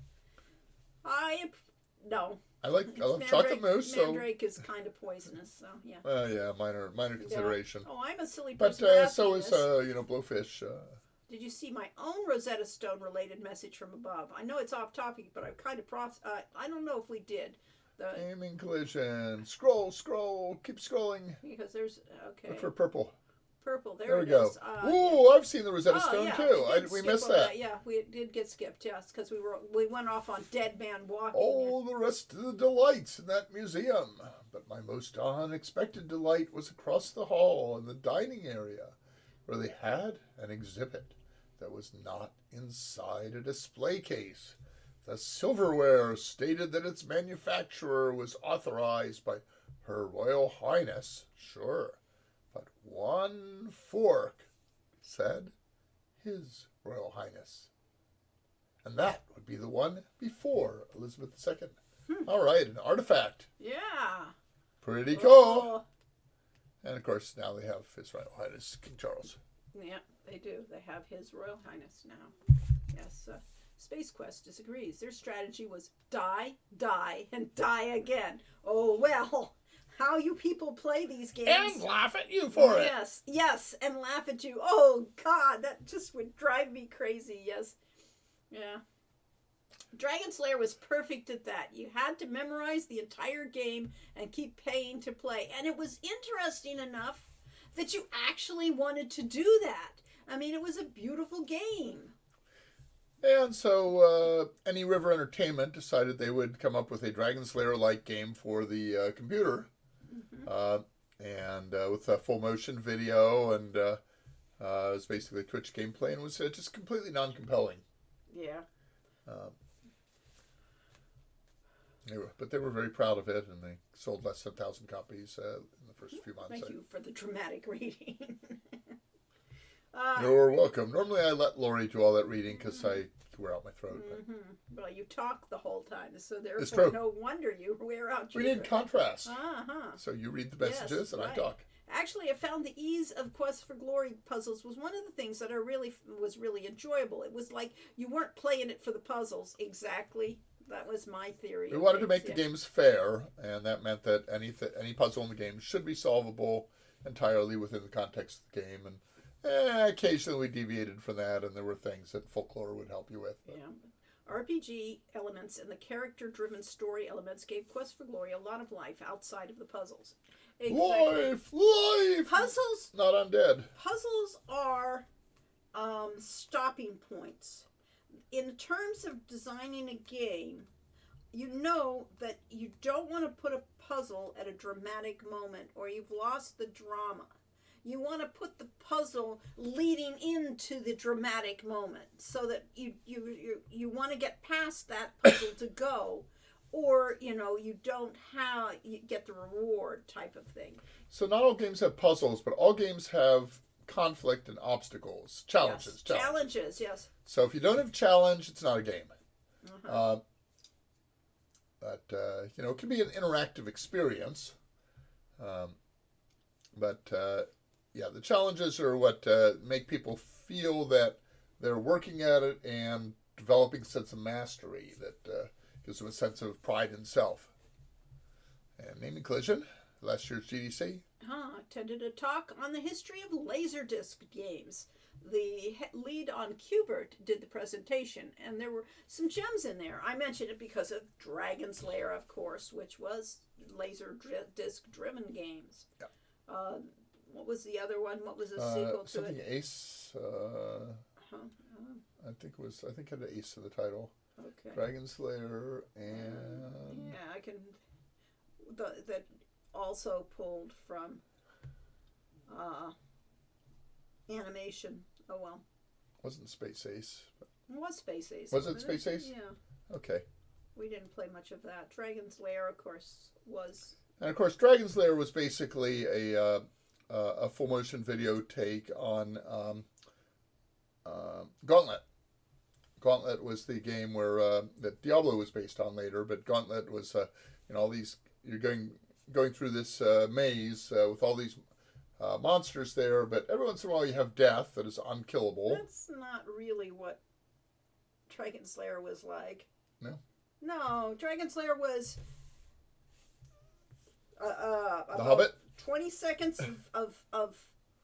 No. I love chocolate mousse. Mandrake is kind of poisonous, so yeah. Yeah, minor consideration. Oh, I'm a silly person. But so is Blowfish. Did you see my own Rosetta Stone related message from above? I know it's off topic, but I'm kind of I don't know if we did. Aiming collision. Scroll, keep scrolling. Because there's Look for purple. Purple. There we it go. is. I've seen the Rosetta Stone too. We missed that. Yeah, we did get skipped. Yes, because we went off on Dead Man Walking. Oh, the rest of the delights in that museum. But my most unexpected delight was across the hall in the dining area, where they had an exhibit that was not inside a display case. The silverware stated that its manufacturer was authorized by Her Royal Highness, sure, but one fork said His Royal Highness. And that would be the one before Elizabeth II. All right, an artifact. Yeah. Pretty cool. And of course, now they have His Royal Highness King Charles. Yeah, they do. They have His Royal Highness now. Yes. Space Quest disagrees. Their strategy was die, die, and die again. Oh, well, how you people play these games. And laugh at you for it. Yes, yes, and laugh at you. Oh, God, that just would drive me crazy, yes. Yeah. Dragon Slayer was perfect at that. You had to memorize the entire game and keep paying to play. And it was interesting enough that you actually wanted to do that. I mean, it was a beautiful game. And so Any River Entertainment decided they would come up with a Dragon Slayer-like game for the computer. And with a full motion video, and it was basically Twitch gameplay, and it was just completely non-compelling. Yeah. But they were very proud of it, and they sold less than 1,000 copies in the first few months. Thank you for the dramatic reading. You're welcome. Normally I let Lori do all that reading because I wear out my throat. Well, you talk the whole time, so It's therefore true. no wonder you wear out your We need contrast. Uh-huh. So you read the messages Yes, and right. I talk. Actually, I found the ease of Quest for Glory puzzles was one of the things that I was really enjoyable. It was like you weren't playing it for the puzzles. Exactly. That was my theory. We of wanted to things, make the yeah. games fair, and that meant that any puzzle in the game should be solvable entirely within the context of the game. And occasionally we deviated from that, and there were things that Folklore would help you with. But. Yeah. RPG elements and the character-driven story elements gave Quest for Glory a lot of life outside of the puzzles. Exactly. Life! Puzzles Not undead. Puzzles are stopping points. In terms of designing a game, you know that you don't want to put a puzzle at a dramatic moment or you've lost the drama. You want to put the puzzle leading into the dramatic moment so that you want to get past that puzzle to go, or you don't you get the reward type of thing. So not all games have puzzles, but all games have conflict and obstacles, challenges. Yes. Challenges, yes. So if you don't have challenge, it's not a game. Uh-huh. But it can be an interactive experience. The challenges are what make people feel that they're working at it and developing a sense of mastery that gives them a sense of pride in self. And Naming Collision, last year's GDC. Attended a talk on the history of Laserdisc games. The lead on Qbert did the presentation, and there were some gems in there. I mentioned it because of Dragon Slayer, of course, which was Laserdisc-driven games. Yeah. What was the other one? What was the sequel to something it? Ace. I think it had an Ace in the title. Okay. Dragon Slayer and Yeah, I can. That also pulled from animation. Oh well. wasn't Space Ace. It was Space Ace. Was it wasn't Space Ace? Yeah. Okay. We didn't play much of that. Dragon Slayer, of course, was. And of course, Dragon Slayer was basically a full motion video take on Gauntlet. Gauntlet was the game where that Diablo was based on later, but Gauntlet was all these you're going through this maze with all these monsters there, but every once in a while you have death that is unkillable. That's not really what Dragon Slayer was like. No. No, Dragon Slayer was. The Hobbit. 20 seconds of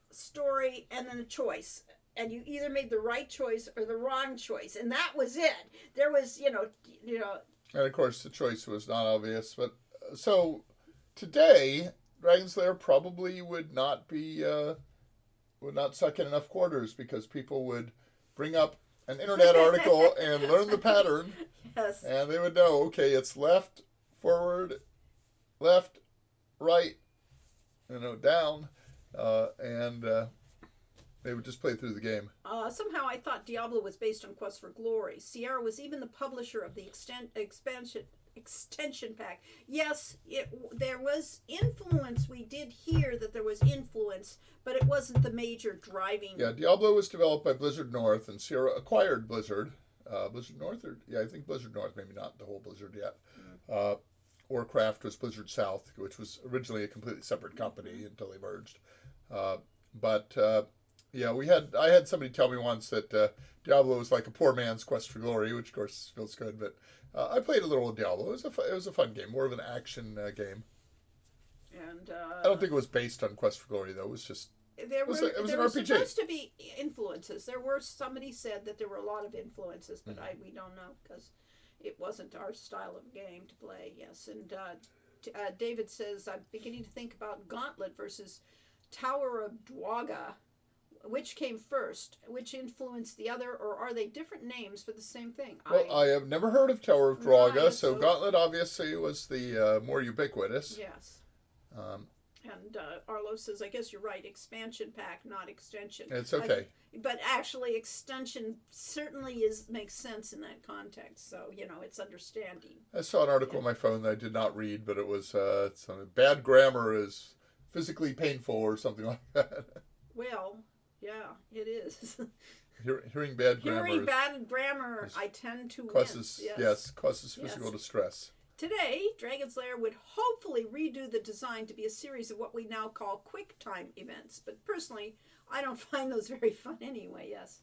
story and then a choice. And you either made the right choice or the wrong choice. And that was it. There was, And of course, the choice was not obvious. But so today, Dragon Slayer probably would not suck in enough quarters because people would bring up an internet article and learn the pattern. Yes. And they would know, okay, it's left, forward, left, right, down, and they would just play through the game. Somehow I thought Diablo was based on Quest for Glory. Sierra was even the publisher of the extension pack. Yes, there was influence. We did hear that there was influence, but it wasn't the major driving. Yeah, Diablo was developed by Blizzard North, and Sierra acquired Blizzard. Blizzard North? I think Blizzard North, maybe not the whole Blizzard yet. Warcraft was Blizzard South, which was originally a completely separate company until they merged. But Yeah, I had somebody tell me once that Diablo was like a poor man's Quest for Glory, which of course feels good. But I played a little of Diablo. It was a fun game, more of an action game. And I don't think it was based on Quest for Glory though. It was just there were it was there an were RPG. supposed to be influences. Somebody said that there were a lot of influences, but we don't know because it wasn't our style of game to play. Yes, and David says I'm beginning to think about Gauntlet versus Tower of Dwaga. Which came first? Which influenced the other, or are they different names for the same thing? Well, I have never heard of Tower of Draga, Right, so Gauntlet obviously was the more ubiquitous. Yes. Um, And Arlo says, I guess you're right, expansion pack, not extension. it's okay. But actually, extension certainly makes sense in that context. So, it's understanding. I saw an article on my phone that I did not read, but it was bad grammar is physically painful or something like that. Well, yeah, it is. Hearing bad grammar. Hearing bad grammar, I tend to causes wince. causes physical distress. Today, Dragon's Lair would hopefully redo the design to be a series of what we now call quick time events. But personally, I don't find those very fun anyway, yes.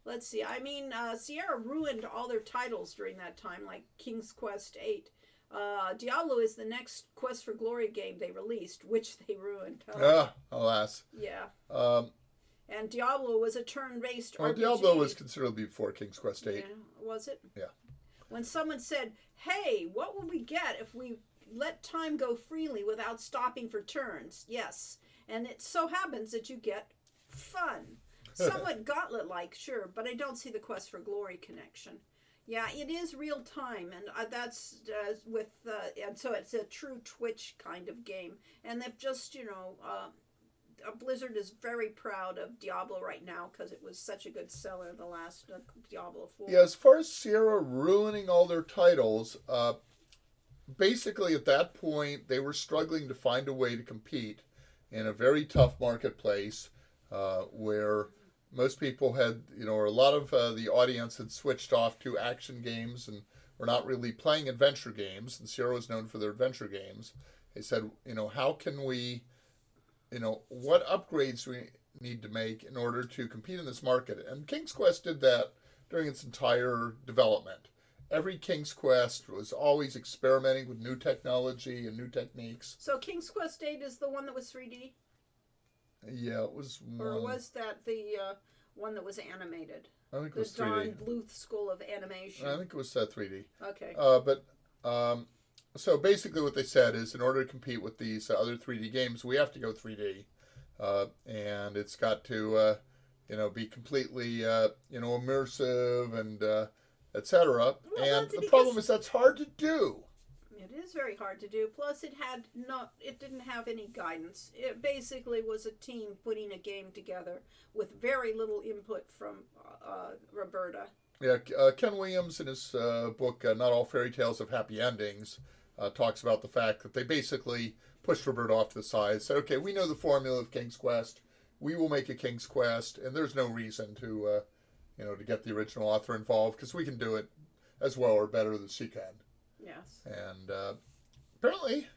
Let's see. I mean, Sierra ruined all their titles during that time, like King's Quest VIII. Diablo is the next Quest for Glory game they released, which they ruined. Alas. Yeah. Um, And Diablo was a turn-based well, RPG. Diablo was considerably before King's Quest VIII. Yeah, was it? Yeah. When someone said, hey, what will we get if we let time go freely without stopping for turns? Yes. And it so happens that you get fun. Somewhat Gauntlet-like, sure, but I don't see the Quest for Glory connection. Yeah, it is real time, and that's and so it's a true Twitch kind of game. And they've just, Blizzard is very proud of Diablo right now because it was such a good seller, the last Diablo 4. Yeah, as far as Sierra ruining all their titles, basically at that point they were struggling to find a way to compete in a very tough marketplace where most people had, or a lot of the audience had switched off to action games and were not really playing adventure games. And Sierra was known for their adventure games. They said, how can we, what upgrades we need to make in order to compete in this market? And King's Quest did that during its entire development. Every King's Quest was always experimenting with new technology and new techniques. So King's Quest VIII is the one that was 3D? Yeah, it was one. Or was that the one that was animated? I think it The was 3D. Don Bluth School of Animation. I think it was 3D. Okay. So basically what they said is in order to compete with these other 3D games, we have to go 3D. And it's got to, be completely, immersive and etc. Well, And that's the because- problem is that's hard to do. It is very hard to do. Plus, it didn't have any guidance. It basically was a team putting a game together with very little input from Roberta. Yeah, Ken Williams in his book, Not All Fairy Tales Have Happy Endings, talks about the fact that they basically pushed Roberta off to the side, said, okay, we know the formula of King's Quest. We will make a King's Quest, and there's no reason to, to get the original author involved because we can do it as well or better than she can. Yes. And apparently,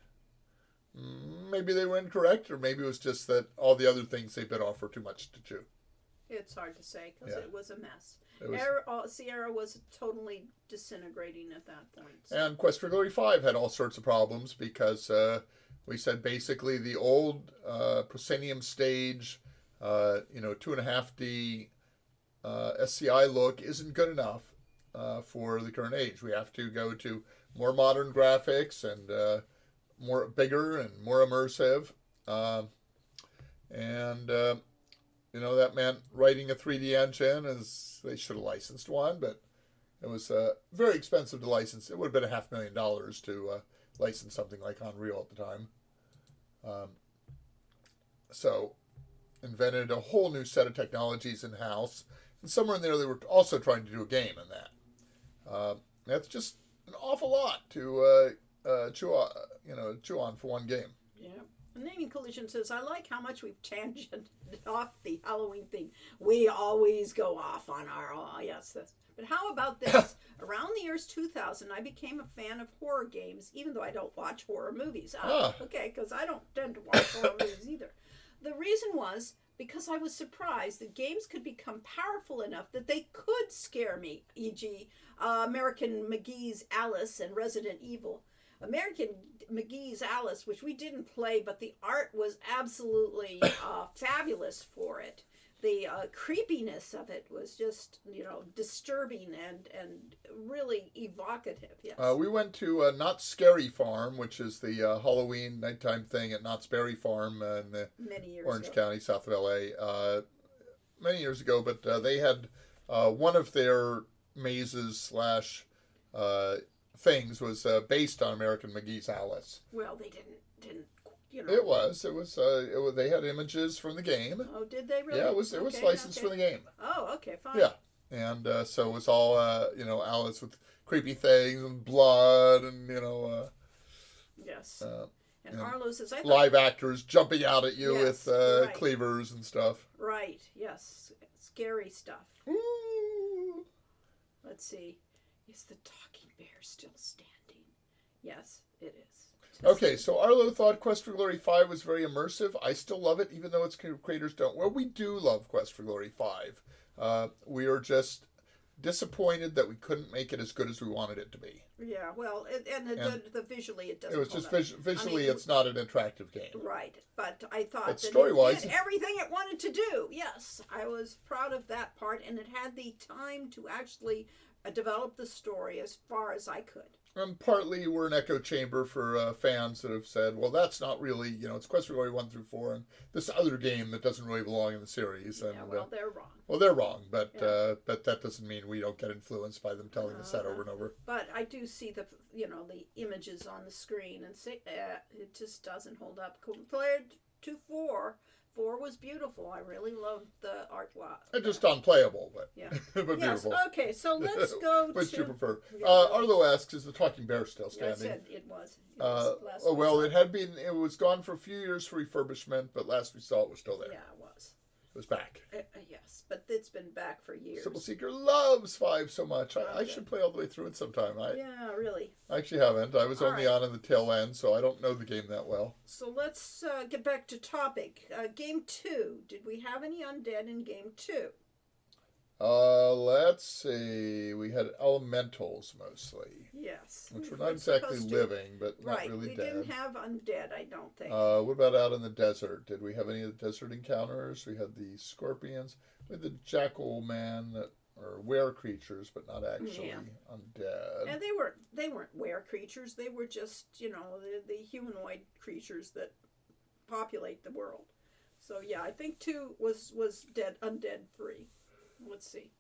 maybe they were incorrect, or maybe it was just that all the other things they bit off were too much to chew. It's hard to say because it was a mess. It was, Sierra was totally disintegrating at that point. So. and Quest for Glory 5 had all sorts of problems because we said basically the old proscenium stage, 2.5D SCI look isn't good enough for the current age. We have to go to more modern graphics and more bigger and more immersive. That meant writing a 3D engine, as they should have licensed one, but it was very expensive to license. It would have been $500,000 to license something like Unreal at the time. So invented a whole new set of technologies in-house, and somewhere in there they were also trying to do a game in that. That's just an awful lot to chew on for one game. Yeah. Naming Collision says, I like how much we've tangented off the Halloween thing. We always go off on our, But how about this? Around the years 2000, I became a fan of horror games, even though I don't watch horror movies. Okay, because I don't tend to watch horror movies either. The reason was because I was surprised that games could become powerful enough that they could scare me, e.g., American McGee's Alice and Resident Evil. American McGee's Alice, which we didn't play, but the art was absolutely fabulous for it. The creepiness of it was just, disturbing and really evocative. Yes. We went to Not Scary Farm, which is the Halloween nighttime thing at Knott's Berry Farm in the Many years Orange ago. County, south of LA, many years ago. But they had one of their mazes slash things was based on American McGee's Alice. Well, they didn't. It was. They had images from the game. Oh, did they really? Yeah, it was licensed for the game. Oh, okay, fine. Yeah, and so it was all Alice with creepy things and blood and Yes. And and Arlo says, I thought, live actors jumping out at you Yes, with right. cleavers and stuff. right, yes, scary stuff. Ooh. Let's see. Is the talking bear still standing? Yes, it is. Okay, so Arlo thought Quest for Glory 5 was very immersive. I still love it, even though its creators don't. Well, we do love Quest for Glory 5. We are just disappointed that we couldn't make it as good as we wanted it to be. Yeah, well, and the visually it doesn't. It was just hold up. visually, it's not an attractive game. Right, but I thought But that story-wise- it did everything it wanted to do. Yes, I was proud of that part, and it had the time to actually develop the story as far as I could. And partly we're an echo chamber for fans that have said, well, that's not really, it's Quest for Glory 1 through 4, and this other game that doesn't really belong in the series. And, Yeah, well, they're wrong. well, they're wrong, but Yeah. but that doesn't mean we don't get influenced by them telling us that over and over. But I do see the images on the screen and say it just doesn't hold up compared to 4. 4 was beautiful. I really loved the artwork. And just unplayable, but Yeah. but Yes. beautiful. Okay. So let's go Which do you to. prefer? Yeah. Arlo asks, is the talking bear still I standing? said it was. Last Oh, well, we it had been. It was gone for a few years for refurbishment, but last we saw it was still saw- there. Yeah, it was. It was back. Yes, but it's been back for years. Simple Seeker loves 5 so much. I Okay. should play all the way through it sometime. Yeah, really. I actually haven't. I was All only right. on in the tail end, so I don't know the game that well. So let's get back to topic. Game 2. Did we have any undead in game 2? Let's see. We had elementals mostly, Yes. which were We're not exactly supposed to- living, but not Right. really We dead. didn't have undead, I don't think. What about out in the desert? Did we have any of the desert encounters? We had the scorpions. We had the jackal man that are were creatures, but not actually Yeah. undead. And they weren't were creatures. They were just the humanoid creatures that populate the world. So yeah, I think 2 was undead free. Let's see.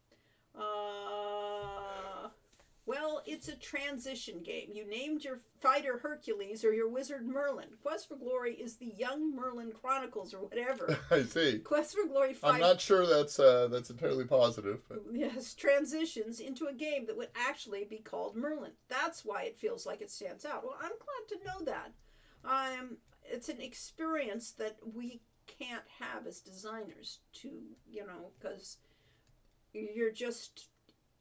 Well, it's a transition game. You named your fighter Hercules or your wizard Merlin. Quest for Glory is the Young Merlin Chronicles or whatever. I see. Quest for Glory 5 I'm not sure that's entirely positive. But yes, transitions into a game that would actually be called Merlin. That's why it feels like it stands out. Well, I'm glad to know that. It's an experience that we can't have as designers because you're just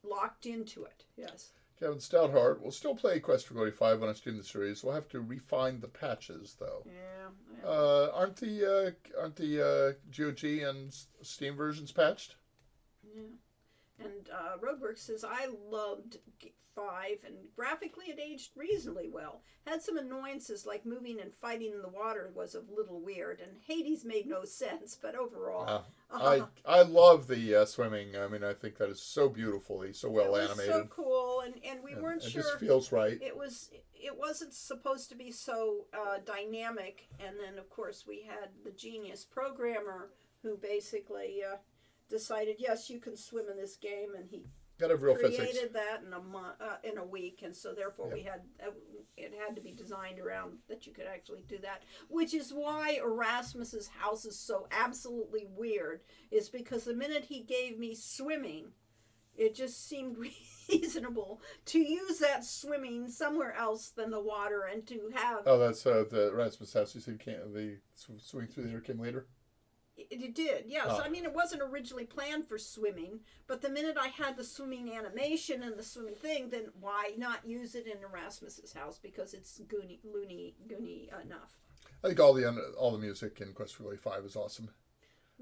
locked into it. Yes. Kevin Stouthart will still play Quest for Glory 5 when I stream the series. We'll have to refine the patches, though. Yeah. Aren't the GOG and Steam versions patched? Yeah. And Roadworks says, I loved 5, and graphically it aged reasonably well. Had some annoyances like moving and fighting in the water was a little weird, and Hades made no sense, but overall. I love the swimming. I mean, I think that is so beautifully, so well it was animated. so cool, and we weren't it sure. just feels right. It wasn't supposed to be so dynamic, and then of course we had the genius programmer who basically decided, yes, you can swim in this game, and he Got to have real created physics. that in a week, and so therefore Yeah. we had it had to be designed around that you could actually do that, which is why Erasmus's house is so absolutely weird. Is because the minute he gave me swimming, it just seemed reasonable to use that swimming somewhere else than the water, and to have Oh, that's the Erasmus house. You said the swimming through there came later. It did, yes. Oh. I mean, it wasn't originally planned for swimming, but the minute I had the swimming animation and the swimming thing, then why not use it in Erasmus's house, because it's goony enough. I think all the music in Quest for Glory 5 is awesome.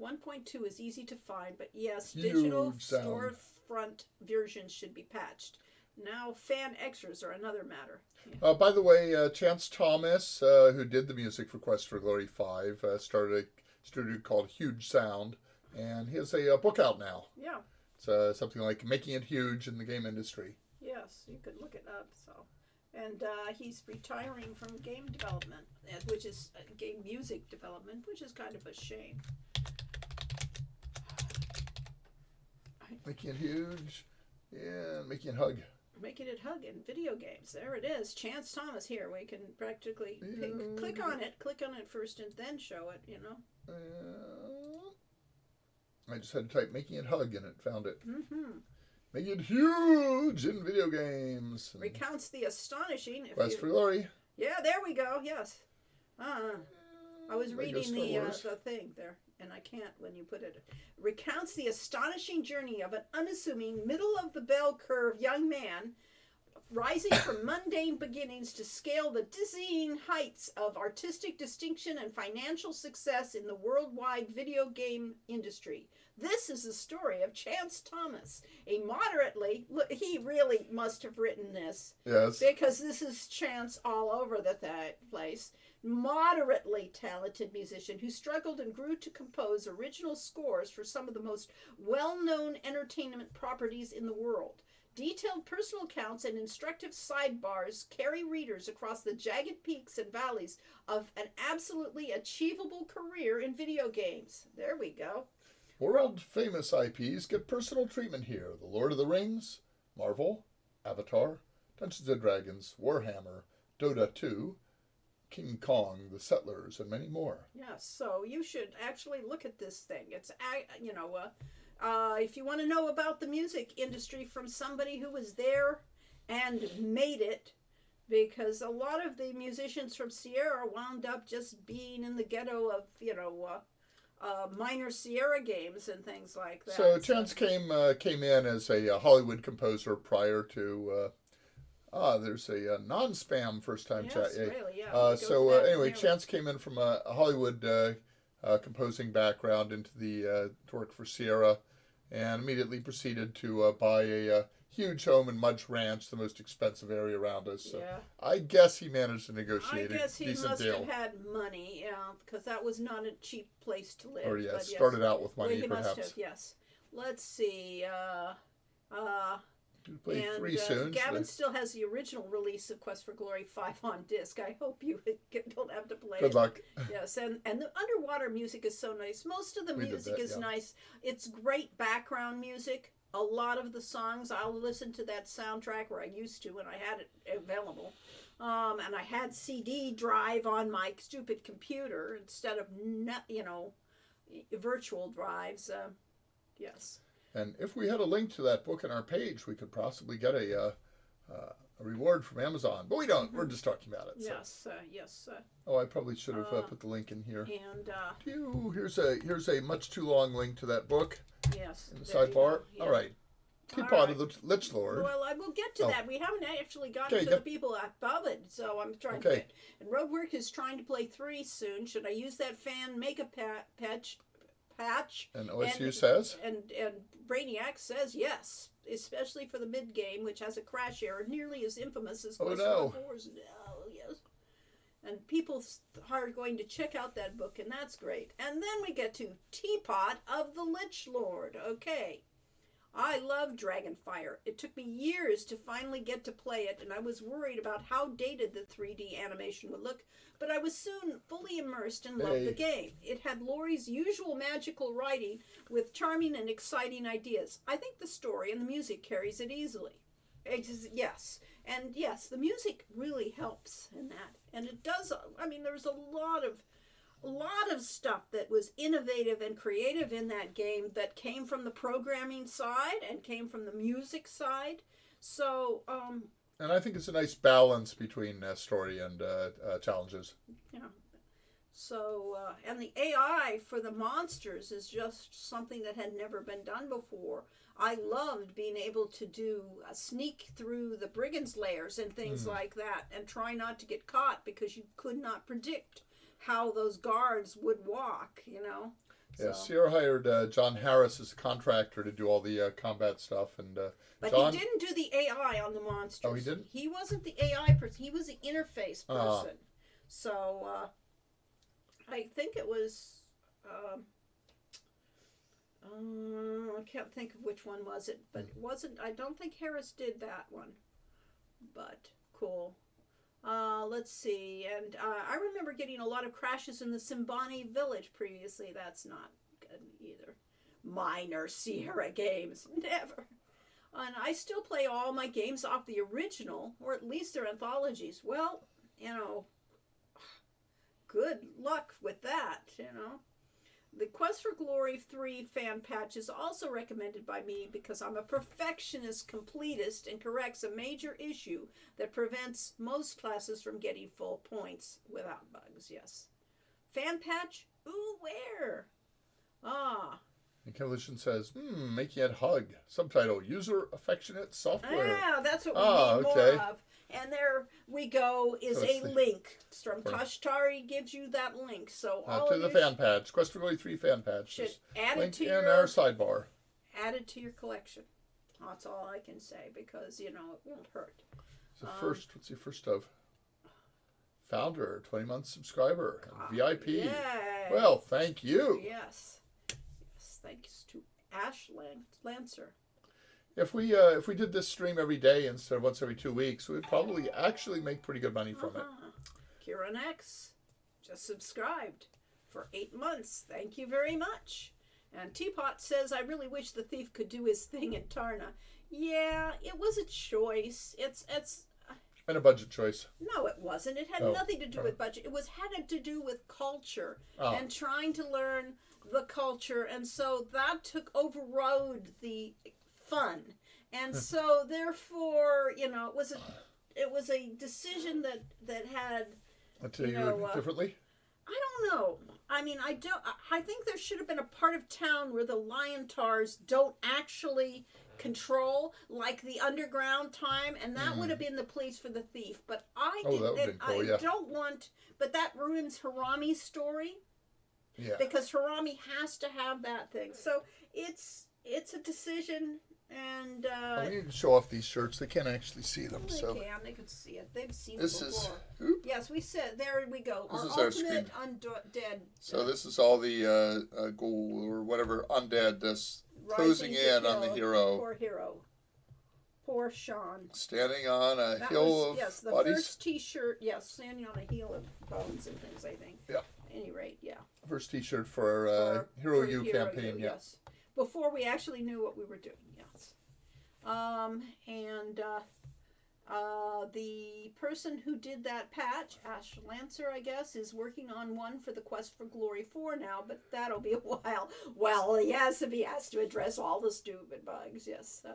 1.2 is easy to find, but yes, digital Huge sound. storefront versions should be patched. Now, fan extras are another matter. By the way, Chance Thomas, who did the music for Quest for Glory 5, started a studio called Huge Sound, and he has a book out now. Yeah, It's something like Making It Huge in the Game Industry. yes, you could look it up. So, and he's retiring from game development, which is game music development, which is kind of a shame. Making It Huge, yeah, Making It Hug. Making it hug in video games. There it is. Chance Thomas here. We can practically click on it first and then show it, you know. I just had to type Making It Hug and it found it. Mm-hmm. Making It Huge in video games. And Recounts the astonishing... Quest for Glory. Yeah, there we go. Yes. I was Lego reading Star Wars. the thing there, and I can't when you put it. Recounts the astonishing journey of an unassuming, middle-of-the-bell curve young man rising from mundane beginnings to scale the dizzying heights of artistic distinction and financial success in the worldwide video game industry. This is the story of Chance Thomas, a moderately... He really must have written this. Yes. Because this is Chance all over the place. Moderately talented musician who struggled and grew to compose original scores for some of the most well-known entertainment properties in the world. Detailed personal accounts and instructive sidebars carry readers across the jagged peaks and valleys of an absolutely achievable career in video games. There we go. World famous IPs get personal treatment here. The Lord of the Rings, Marvel, Avatar, Dungeons and Dragons, Warhammer, Dota 2, King Kong, The Settlers, and many more. Yes, so you should actually look at this thing. It's, if you want to know about the music industry from somebody who was there and made it, because a lot of the musicians from Sierra wound up just being in the ghetto of, minor Sierra games and things like that. So Chance came in as a Hollywood composer prior to... there's a non-spam first-time chat. Yes, really, yeah. Anyway, Chance came in from a Hollywood composing background into to work for Sierra, and immediately proceeded to buy a huge home in Mudge Ranch, the most expensive area around us. So yeah. I guess he managed to negotiate a decent deal. I guess he must have had money, because that was not a cheap place to live. Or yes, but started out with money, he perhaps. must have, yes. Let's see. We'll play 3 soon. Gavin still has the original release of Quest for Glory 5 on disc. I hope you don't have to play it. Good luck. Yes, and the underwater music is so nice. Most of the music is nice. It's great background music. A lot of the songs, I'll listen to that soundtrack, or I used to when I had it available. And I had CD drive on my stupid computer instead of, virtual drives. Yes. And if we had a link to that book on our page, we could possibly get a reward from Amazon. But we don't. We're just talking about it. So. Yes. Oh, I probably should have put the link in here. And here's a much too long link to that book. Yes. In the sidebar. Yeah. All right. Teapot of the Lich Lord. Well, I will get to that. We haven't actually gotten to the people above it, so I'm trying to get. And Roadwork is trying to play 3 soon. Should I use that fan make a patch? And OSU says? And Brainiac says yes, especially for the mid-game, which has a crash error nearly as infamous as Quest for 4's. Oh, yes. And people are going to check out that book, and that's great. And then we get to Teapot of the Lich Lord. Okay. I love Dragonfire. It took me years to finally get to play it, and I was worried about how dated the 3D animation would look, but I was soon fully immersed and loved the game. It had Laurie's usual magical writing with charming and exciting ideas. I think the story and the music carries it easily. Yes. And yes, the music really helps in that. And it does, there's a lot of stuff that was innovative and creative in that game that came from the programming side and came from the music side. So, and I think it's a nice balance between story and challenges. Yeah. So, and the AI for the monsters is just something that had never been done before. I loved being able to do a sneak through the brigands' lairs and things like that and try not to get caught because you could not predict how those guards would walk, Yeah, So. Sierra hired John Harris as a contractor to do all the combat stuff, and But John. he didn't do the AI on the monsters. Oh, he didn't? He wasn't the AI person. He was the interface person. So I think it was. I can't think of which one was it, but it wasn't. I don't think Harris did that one. But cool. Let's see. And I remember getting a lot of crashes in the Simbani village previously. That's not good either. Minor Sierra games. Never. And I still play all my games off the original, or at least their anthologies. Well, good luck with that. The Quest for Glory 3 fan patch is also recommended by me because I'm a perfectionist completist and corrects a major issue that prevents most classes from getting full points without bugs. Yes. Fan patch? Ooh, where? And Coalition says, making it hug. Subtitle, User Affectionate Software. Yeah, that's what we need okay. more of. And there we go is So a link. From Tashtari gives you that link. So all to of the you fan patch. Quest for Glory 3 fan patch. should add it Link to in your our sidebar. add it to your collection. That's all I can say because it won't hurt. What's your first of? Founder, 20-month subscriber, VIP. Yay. Well, thank you. Yes, thanks to Ash Lancer. If we did this stream every day instead of once every 2 weeks, we'd probably actually make pretty good money from it. Kieran X just subscribed for 8 months. Thank you very much. And Teapot says, I really wish the thief could do his thing in Tarna. Yeah, it was a choice. It's And a budget choice. No, it wasn't. It had nothing to do with budget. It had to do with culture and trying to learn the culture, and so that overrode the fun, and so therefore, it was a decision that had. I'll tell you differently. I don't know. I mean, I think there should have been a part of town where the lion tars don't actually control, like the underground time, and that would have been the place for the thief. But don't want. But that ruins Harami's story. Yeah. Because Harami has to have that thing. So it's a decision, and we need to show off these shirts. They can't actually see them. They can see it. They've seen this it before. Yes, we said there we go. This our is our ultimate screen. undead. So this is all the ghoul or whatever undead that's closing in on the hero. Poor hero. Poor Sean. Standing on a hill of the bodies. First T-shirt. Yes, standing on a hill of bones and things. I think. Yeah. At any rate, yeah. First T-shirt for our Hero U campaign. Yes. Before we actually knew what we were doing. Yes. The person who did that patch, Ash Lancer, I guess, is working on one for the Quest for Glory 4 now, but that'll be a while. Well, yes, if he has to address all the stupid bugs, yes.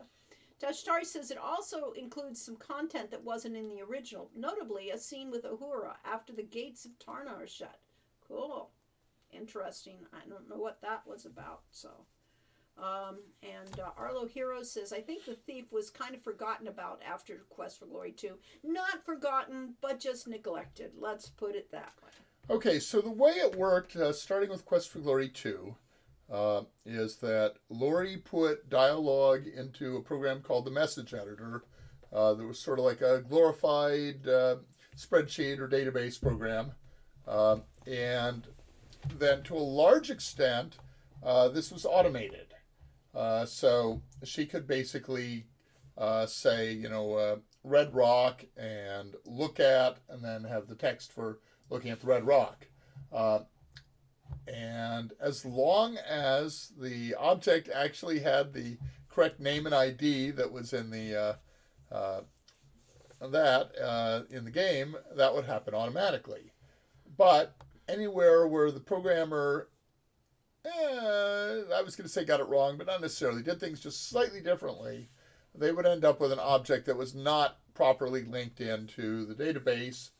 Tashtari says it also includes some content that wasn't in the original, notably a scene with Uhura after the gates of Tarna are shut. Cool. Interesting. I don't know what that was about, so... Arlo Hero says, I think the thief was kind of forgotten about after Quest for Glory 2. Not forgotten, but just neglected. Let's put it that way. Okay, so the way it worked, starting with Quest for Glory 2, is that Lori put dialogue into a program called the Message Editor that was sort of like a glorified spreadsheet or database program. And then to a large extent, this was automated. So she could basically say, red rock and look at, and then have the text for looking at the red rock. And as long as the object actually had the correct name and ID that was in the in the game, that would happen automatically. But anywhere where the programmer I was going to say got it wrong, but not necessarily, did things just slightly differently, they would end up with an object that was not properly linked into the database,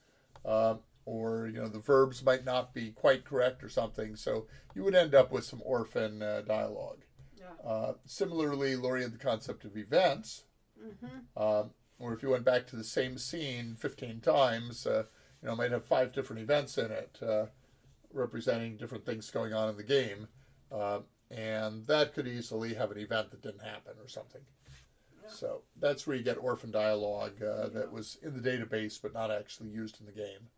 or the verbs might not be quite correct or something, so you would end up with some orphan dialogue. Yeah. Similarly, Lori had the concept of events, or if you went back to the same scene 15 times, might have 5 different events in it, representing different things going on in the game. And that could easily have an event that didn't happen or something. Yeah. So that's where you get orphan dialogue that was in the database but not actually used in the game.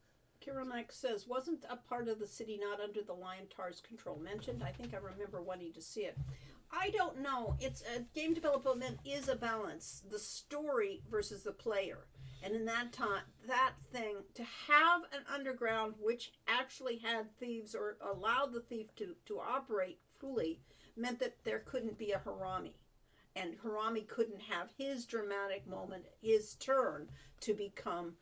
Kirinek says, wasn't a part of the city not under the Lion Tar's control mentioned? I think I remember wanting to see it. I don't know. It's game development is a balance, the story versus the player. And in that time, that thing, to have an underground which actually had thieves or allowed the thief to operate fully meant that there couldn't be a Harami. And Harami couldn't have his dramatic moment, his turn to become,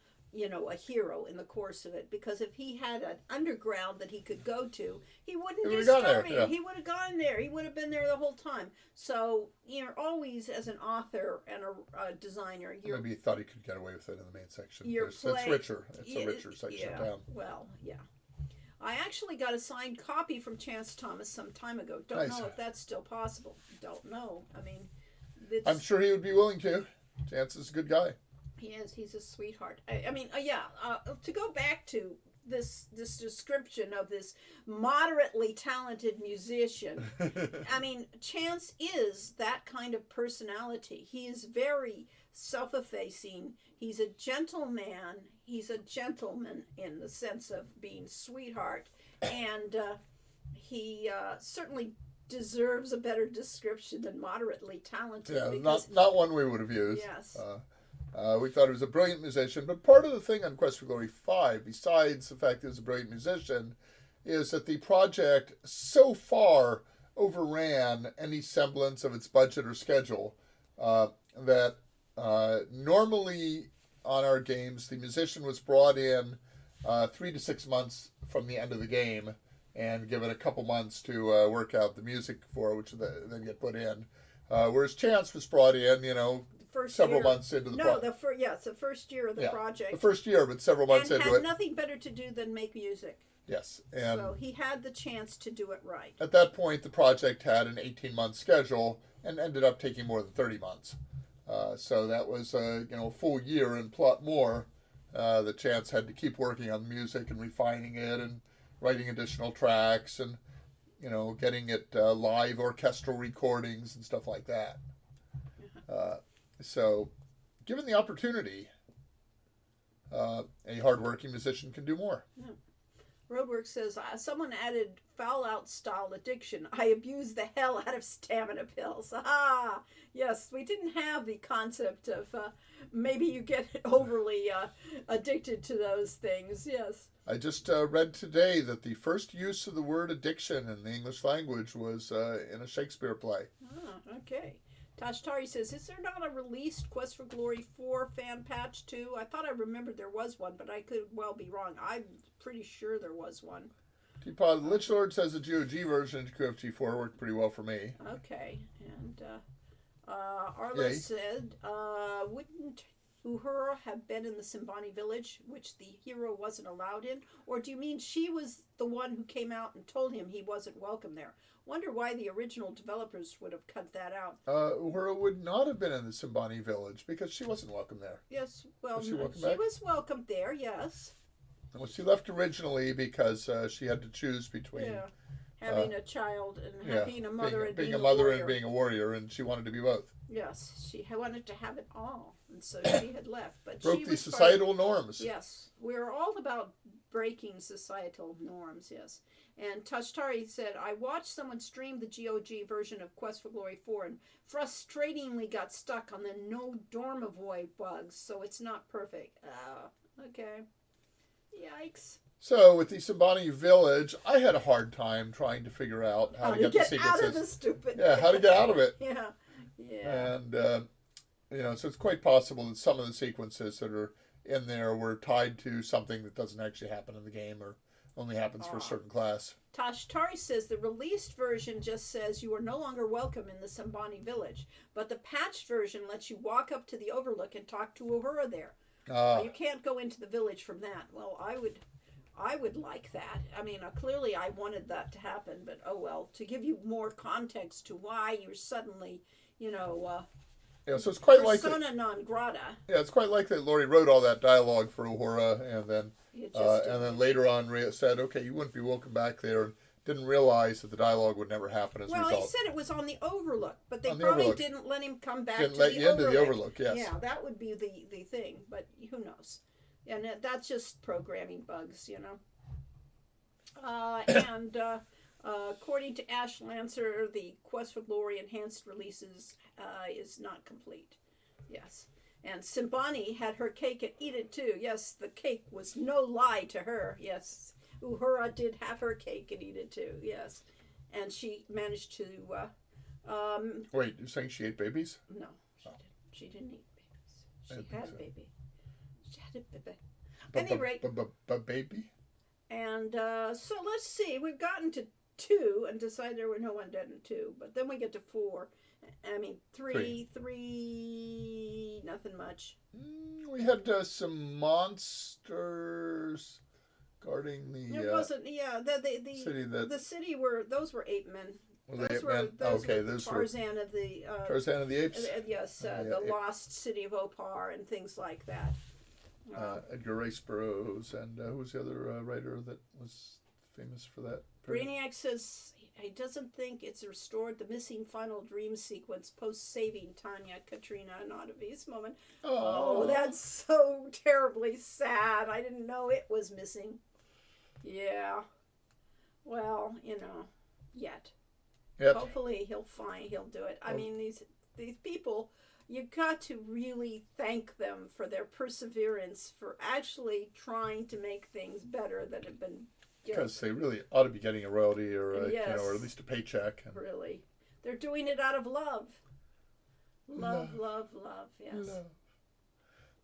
a hero in the course of it. Because if he had an underground that he could go to, he wouldn't be starving. Yeah. He would have gone there. He would have been there the whole time. So, always as an author and a designer, Maybe he thought he could get away with it in the main section. It's richer. It's a richer section down. Well, yeah. I actually got a signed copy from Chance Thomas some time ago. Don't Nice. know if that's still possible. Don't know. I mean, I'm sure he would be willing to. Chance is a good guy. He is. He's a sweetheart. To go back to this description of this moderately talented musician, I mean, Chance is that kind of personality. He is very self-effacing. He's a gentleman. He's a gentleman in the sense of being sweetheart, and he certainly deserves a better description than moderately talented. Yeah, because, not one we would have used. Yes. We thought he was a brilliant musician, but part of the thing on Quest for Glory 5, besides the fact that he was a brilliant musician, is that the project so far overran any semblance of its budget or schedule that normally on our games, the musician was brought in 3 to 6 months from the end of the game and given a couple months to work out the music for which then get put in. Whereas Chance was brought in, several months into the project. It's the first year of the project. The first year, but several months into it. And had nothing better to do than make music. Yes. And so he had the chance to do it right. At that point, the project had an 18-month schedule and ended up taking more than 30 months. So that was a full year and plot more. The Chance had to keep working on the music and refining it and writing additional tracks and getting it live orchestral recordings and stuff like that. So, given the opportunity, a hardworking musician can do more. Yeah. Roadwork says, someone added Fallout-style addiction. I abused the hell out of stamina pills. Ah, yes, we didn't have the concept of maybe you get overly addicted to those things, yes. I just read today that the first use of the word addiction in the English language was in a Shakespeare play. Ah, okay. Tashtari says, is there not a released Quest for Glory 4 fan patch too? I thought I remembered there was one, but I could well be wrong. I'm pretty sure there was one. Teapot Lich Lord says the GOG version of QFG4 worked pretty well for me. Okay. And Arla said, wouldn't Uhura have been in the Simbani village, which the hero wasn't allowed in? Or do you mean she was the one who came out and told him he wasn't welcome there? Wonder why the original developers would have cut that out. Uhura would not have been in the Simbani village because she wasn't welcome there. Yes, well, she was welcomed there, yes. Well, she left originally because she had to choose between having a child and being a mother and being a mother warrior. and being a warrior, and she wanted to be both. Yes, she wanted to have it all, and so she had left. But broke she the was societal norms. Yes, we're all about breaking societal norms. Yes, and Tashtari said, I watched someone stream the GOG version of Quest for Glory 4 and frustratingly got stuck on the no Dormavoid bugs, so it's not perfect. Okay. Yikes. So with the Simbani village, I had a hard time trying to figure out how to get the sequences. Out of the stupid. Yeah, how to get out of it. Yeah. And so it's quite possible that some of the sequences that are in there were tied to something that doesn't actually happen in the game or only happens for a certain class. Tashtari says the released version just says you are no longer welcome in the Simbani village, but the patched version lets you walk up to the overlook and talk to Uhura there. You can't go into the village from that. Well, I would like that. I mean, clearly I wanted that to happen, but oh well. To give you more context to why you're suddenly, so it's quite likely. Persona non grata. Yeah, it's quite likely that Laurie wrote all that dialogue for Uhura, and then later on said, "Okay, you wouldn't be welcome back there," and didn't realize that the dialogue would never happen as a Well, result. he said it was on the Overlook, but they On the probably Overlook. didn't let him come back Didn't to let the you into Overlook. the Overlook, yes. Yeah, that would be the thing, but who knows? And that's just programming bugs, you know. According to Ash Lancer, the Quest for Glory enhanced releases is not complete. Yes. And Simbani had her cake and eat it too. Yes, the cake was no lie to her. Yes. Uhura did have her cake and eat it too. Yes. And she managed to. Wait, you're saying she ate babies? No, she didn't eat babies. She I think had so. a baby. She had a baby. At any rate. Baby? And so let's see. We've gotten to 2 and decided there were no one dead in 2. But then we get to 4. I mean, 3, nothing much. We had some monsters guarding the It wasn't, yeah, the city that... the city were, those were ape men. Were they ape men? Okay, those were Tarzan of the... Tarzan of the Apes? Yes, Yeah, the lost city of Opar and things like that. Edgar Rice Burroughs, and who was the other writer that was famous for that? Brainiac says he doesn't think it's restored the missing final dream sequence post-saving Tanya, Katrina, and Ottavi's moment. Oh, that's so terribly sad. I didn't know it was missing. Yeah. Well, yet. Hopefully he'll do it. I mean, these people, you got to really thank them for their perseverance, for actually trying to make things better that have been... Because they really ought to be getting a royalty or yes. or at least a paycheck. And really. They're doing it out of love. Love, yes. Love.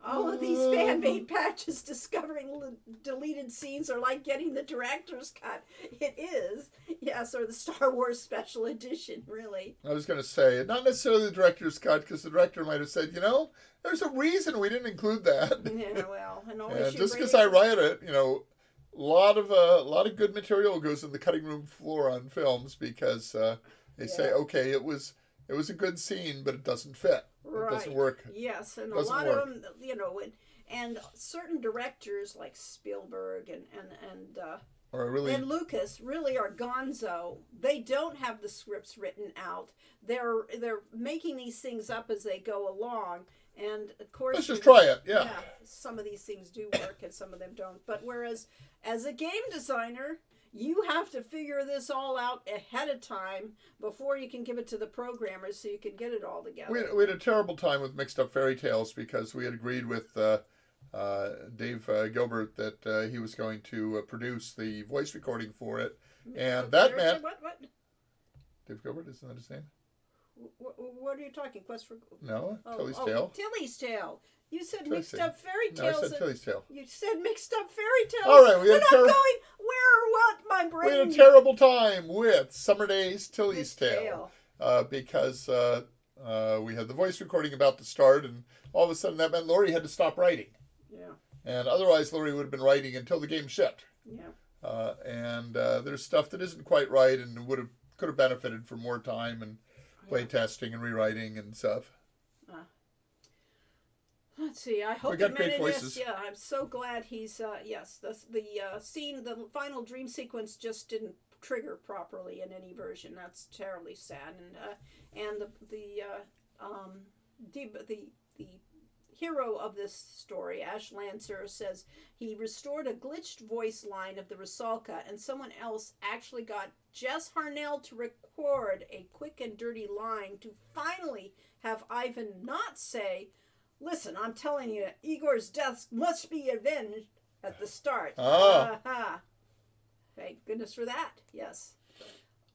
All of these fan-made patches discovering deleted scenes are like getting the director's cut. It is. Yes, or the Star Wars Special Edition, really. I was going to say, not necessarily the director's cut, because the director might have said, there's a reason we didn't include that. Yeah, well, and just because I write it, a lot of good material goes in the cutting room floor on films because they say, okay, it was a good scene, but it doesn't fit. Right. It doesn't work. Yes, and a lot of them, and certain directors like Spielberg and Lucas really are gonzo. They don't have the scripts written out. They're making these things up as they go along. And of course, let's just try it. Yeah. Some of these things do work and some of them don't. But whereas as a game designer, you have to figure this all out ahead of time before you can give it to the programmers so you can get it all together. We had a terrible time with Mixed Up Fairy Tales because we had agreed with Dave Gilbert that he was going to produce the voice recording for it. And that meant... What? Dave Gilbert, isn't that his name? What are you talking? Quest for... No, Tilly's Tale. Tilly's Tale. You said Mixed Up Fairy Tales. No, I said Tilly's Tale. You said Mixed Up Fairy Tales. All right, we had my brain... We had a terrible time with Summer Days, Tilly's Tale. Because we had the voice recording about to start, and all of a sudden that meant Laurie had to stop writing. Yeah. And otherwise Laurie would have been writing until the game shipped. Yeah. And there's stuff that isn't quite right and could have benefited from more time and play testing and rewriting and stuff. Let's see. I hope we got great voices. Yeah, I'm so glad he's. Yes, the scene, the final dream sequence just didn't trigger properly in any version. That's terribly sad. And the hero of this story, Ash Lancer, says he restored a glitched voice line of the Rusalka, and someone else actually got Jess Harnell to record a quick and dirty line to finally have Ivan not say, "Listen, I'm telling you, Igor's death must be avenged" at the start. Thank goodness for that. Yes.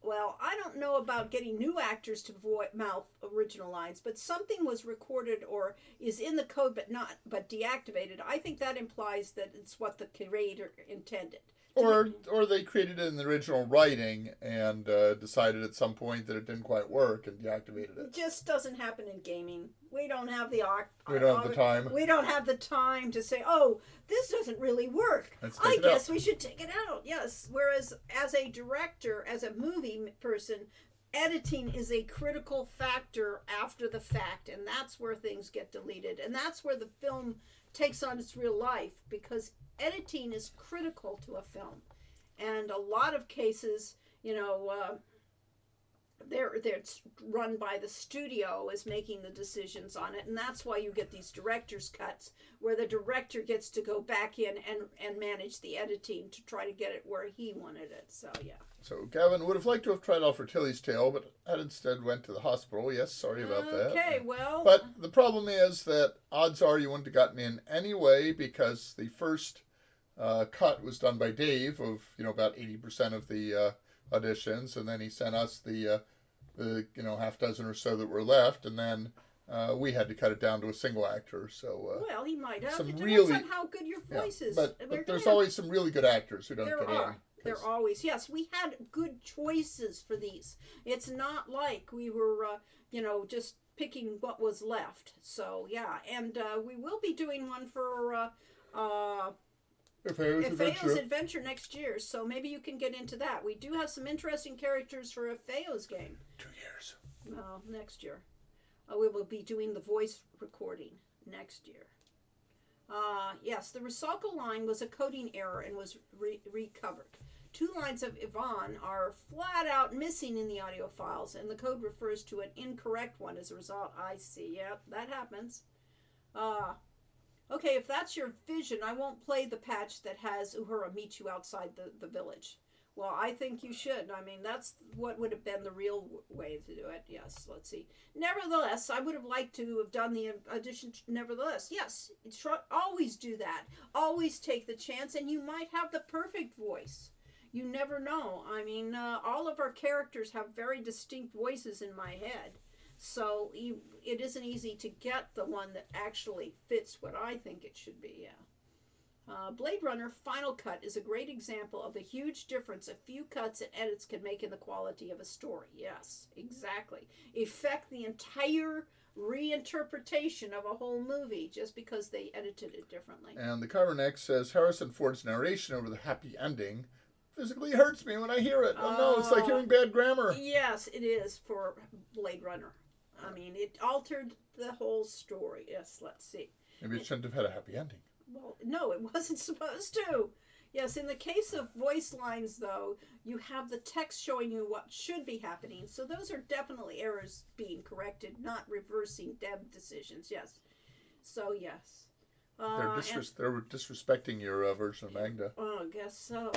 Well, I don't know about getting new actors to mouth original lines, but something was recorded or is in the code but deactivated. I think that implies that it's what the creator intended. Or they created it in the original writing and decided at some point that it didn't quite work and deactivated it. It just doesn't happen in gaming. We don't have the time. We don't have the time to say, "Oh, this doesn't really work. I guess we should take it out." Yes. Whereas as a director, as a movie person, editing is a critical factor after the fact, and that's where things get deleted, and that's where the film takes on its real life, because editing is critical to a film. And a lot of cases, you know, it's run by the studio is making the decisions on it, and that's why you get these director's cuts where the director gets to go back in and manage the editing to try to get it where he wanted it. So yeah. So Gavin would have liked to have tried out for Tilly's Tale, but instead went to the hospital. Yes, sorry about that. Okay, well. But the problem is that odds are you wouldn't have gotten in anyway, because the first cut was done by Dave of about 80% of the auditions, and then he sent us the half dozen or so that were left, and then we had to cut it down to a single actor. So well, he might have. some It depends really on how good your voice is. but there's always some really good actors who don't There get are. in. There always, yes. We had good choices for these. It's not like we were, just picking what was left. So yeah, and we will be doing one for Efeo's Adventure next year. So maybe you can get into that. We do have some interesting characters for Efeo's game. 2 years. No, next year. We will be doing the voice recording next year. Yes, the Rusalka line was a coding error and was recovered. 2 lines of Yvonne are flat out missing in the audio files, and the code refers to an incorrect one as a result. I see. Yep, that happens. Okay, if that's your vision, I won't play the patch that has Uhura meet you outside the village. Well, I think you should. I mean, that's what would have been the real way to do it. Yes, let's see. Nevertheless, I would have liked to have done the audition. Nevertheless, yes, always do that. Always take the chance, and you might have the perfect voice. You never know. I mean, all of our characters have very distinct voices in my head. So it isn't easy to get the one that actually fits what I think it should be, yeah. Blade Runner Final Cut is a great example of the huge difference a few cuts and edits can make in the quality of a story. Yes, exactly. Affect the entire reinterpretation of a whole movie just because they edited it differently. And the cover next says, Harrison Ford's narration over the happy ending physically hurts me when I hear it. Oh no, it's like hearing bad grammar. Yes, it is for Blade Runner. I mean, it altered the whole story. Yes, let's see. Maybe it shouldn't have had a happy ending. Well, no, it wasn't supposed to. Yes, in the case of voice lines, though, you have the text showing you what should be happening. So those are definitely errors being corrected, not reversing dev decisions. Yes. So, yes. They're disrespecting your version of Magda. Oh, I guess so.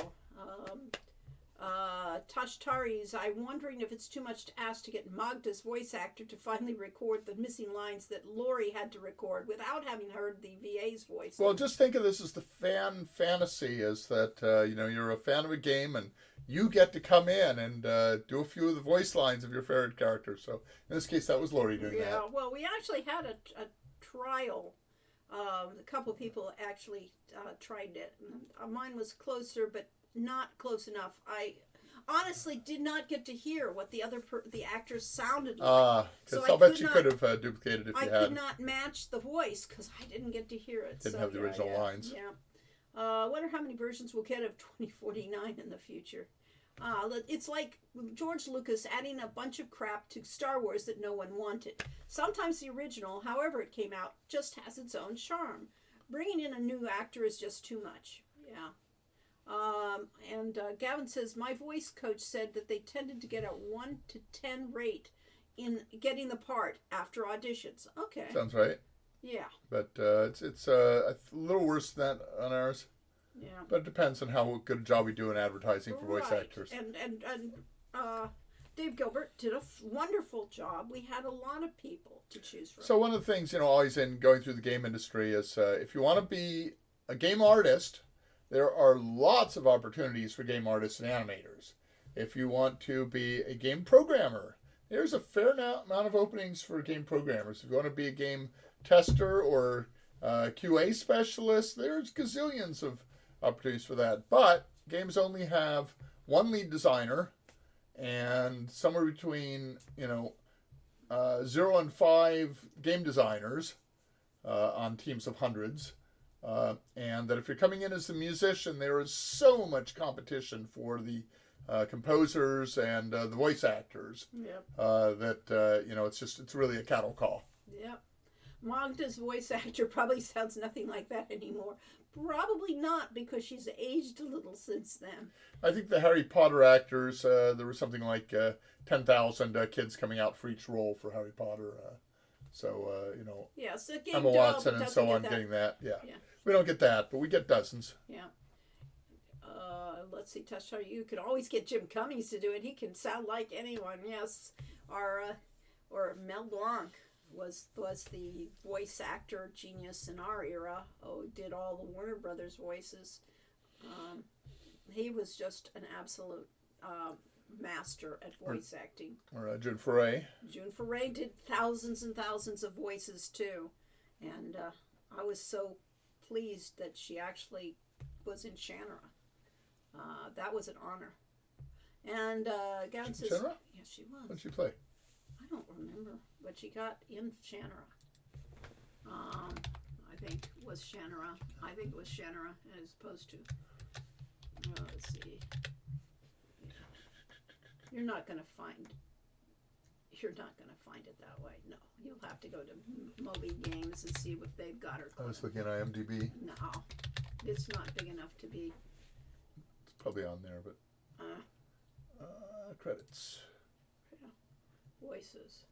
Tashtari's, I'm wondering if it's too much to ask to get Magda's voice actor to finally record the missing lines that Laurie had to record without having heard the VA's voice. Well, just think of this as the fan fantasy, is that, you're a fan of a game and you get to come in and do a few of the voice lines of your favorite character. So in this case, that was Laurie doing that. Yeah, well, we actually had a trial. A couple of people actually tried it. Mine was closer, but not close enough. I honestly did not get to hear what the actors sounded like. Because I'll bet you could have duplicated if you had. I could not match the voice because I didn't get to hear it. Didn't have the original lines. Yeah. I wonder how many versions we'll get of 2049 in the future. It's like George Lucas adding a bunch of crap to Star Wars that no one wanted. Sometimes the original, however it came out, just has its own charm. Bringing in a new actor is just too much. Yeah. And Gavin says, my voice coach said that they tended to get a 1 to 10 rate in getting the part after auditions. Okay. Sounds right. Yeah. But it's a little worse than that on ours. Yeah. But it depends on how good a job we do in advertising for voice actors. And Dave Gilbert did a wonderful job. We had a lot of people to choose from. So one of the things, always in going through the game industry is if you want to be a game artist, there are lots of opportunities for game artists and animators. If you want to be a game programmer, there's a fair amount of openings for game programmers. If you want to be a game tester or QA specialist, there's gazillions of opportunities for that. But games only have one lead designer and somewhere between 0 and 5 game designers on teams of hundreds. And that if you're coming in as a musician, there is so much competition for the composers and the voice actors. Yep. It's really a cattle call. Yep. Magda's voice actor probably sounds nothing like that anymore. Probably not, because she's aged a little since then. I think the Harry Potter actors, there was something like 10,000 kids coming out for each role for Harry Potter. You know, Yeah, so game Emma Watson development and so doesn't on get that. getting that. Yeah. Yeah. We don't get that, but we get dozens. Yeah. Let's see, Touch. You could always get Jim Cummings to do it. He can sound like anyone. Yes. Or Mel Blanc was the voice actor genius in our era. Oh, did all the Warner Brothers voices. He was just an absolute master at voice acting. Or June Foray. June Foray did thousands and thousands of voices too, and I was so pleased that she actually was in Shannara. That was an honor. And Gavin says, Shannara? yes, she was. What did she play? I don't remember, but she got in Shannara. I think it was Shannara. As opposed to. Let's see. You're not gonna find it that way. No, you'll have to go to Moby Games and see what they've got her. I was looking at IMDb. No, it's not big enough to be. It's probably on there, but credits. Yeah. Voices.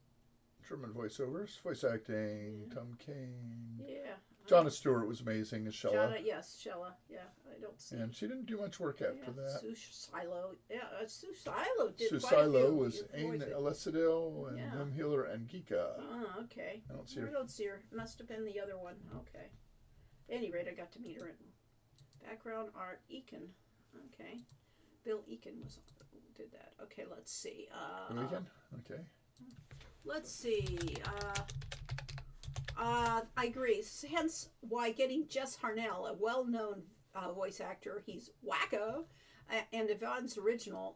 German voiceovers, voice acting, Tom Kane. Yeah. Jonna Stewart was amazing as Shella. Yes, Shella. Yeah, I don't see. And she didn't do much work after that. Sue Silo. Yeah, Sue Silo did Sue quite a Silo few was Ain voices. Alessidil and Yeah. Nim Healer and Gika. Oh, okay. I don't see her. Must have been the other one. Okay. At any rate, I got to meet her in background art. Eakin. Okay. Bill Eakin did that. Okay, let's see. The Weekend? Okay. Let's see. I agree. Hence why getting Jess Harnell, a well-known voice actor, he's wacko, and Yvonne's original,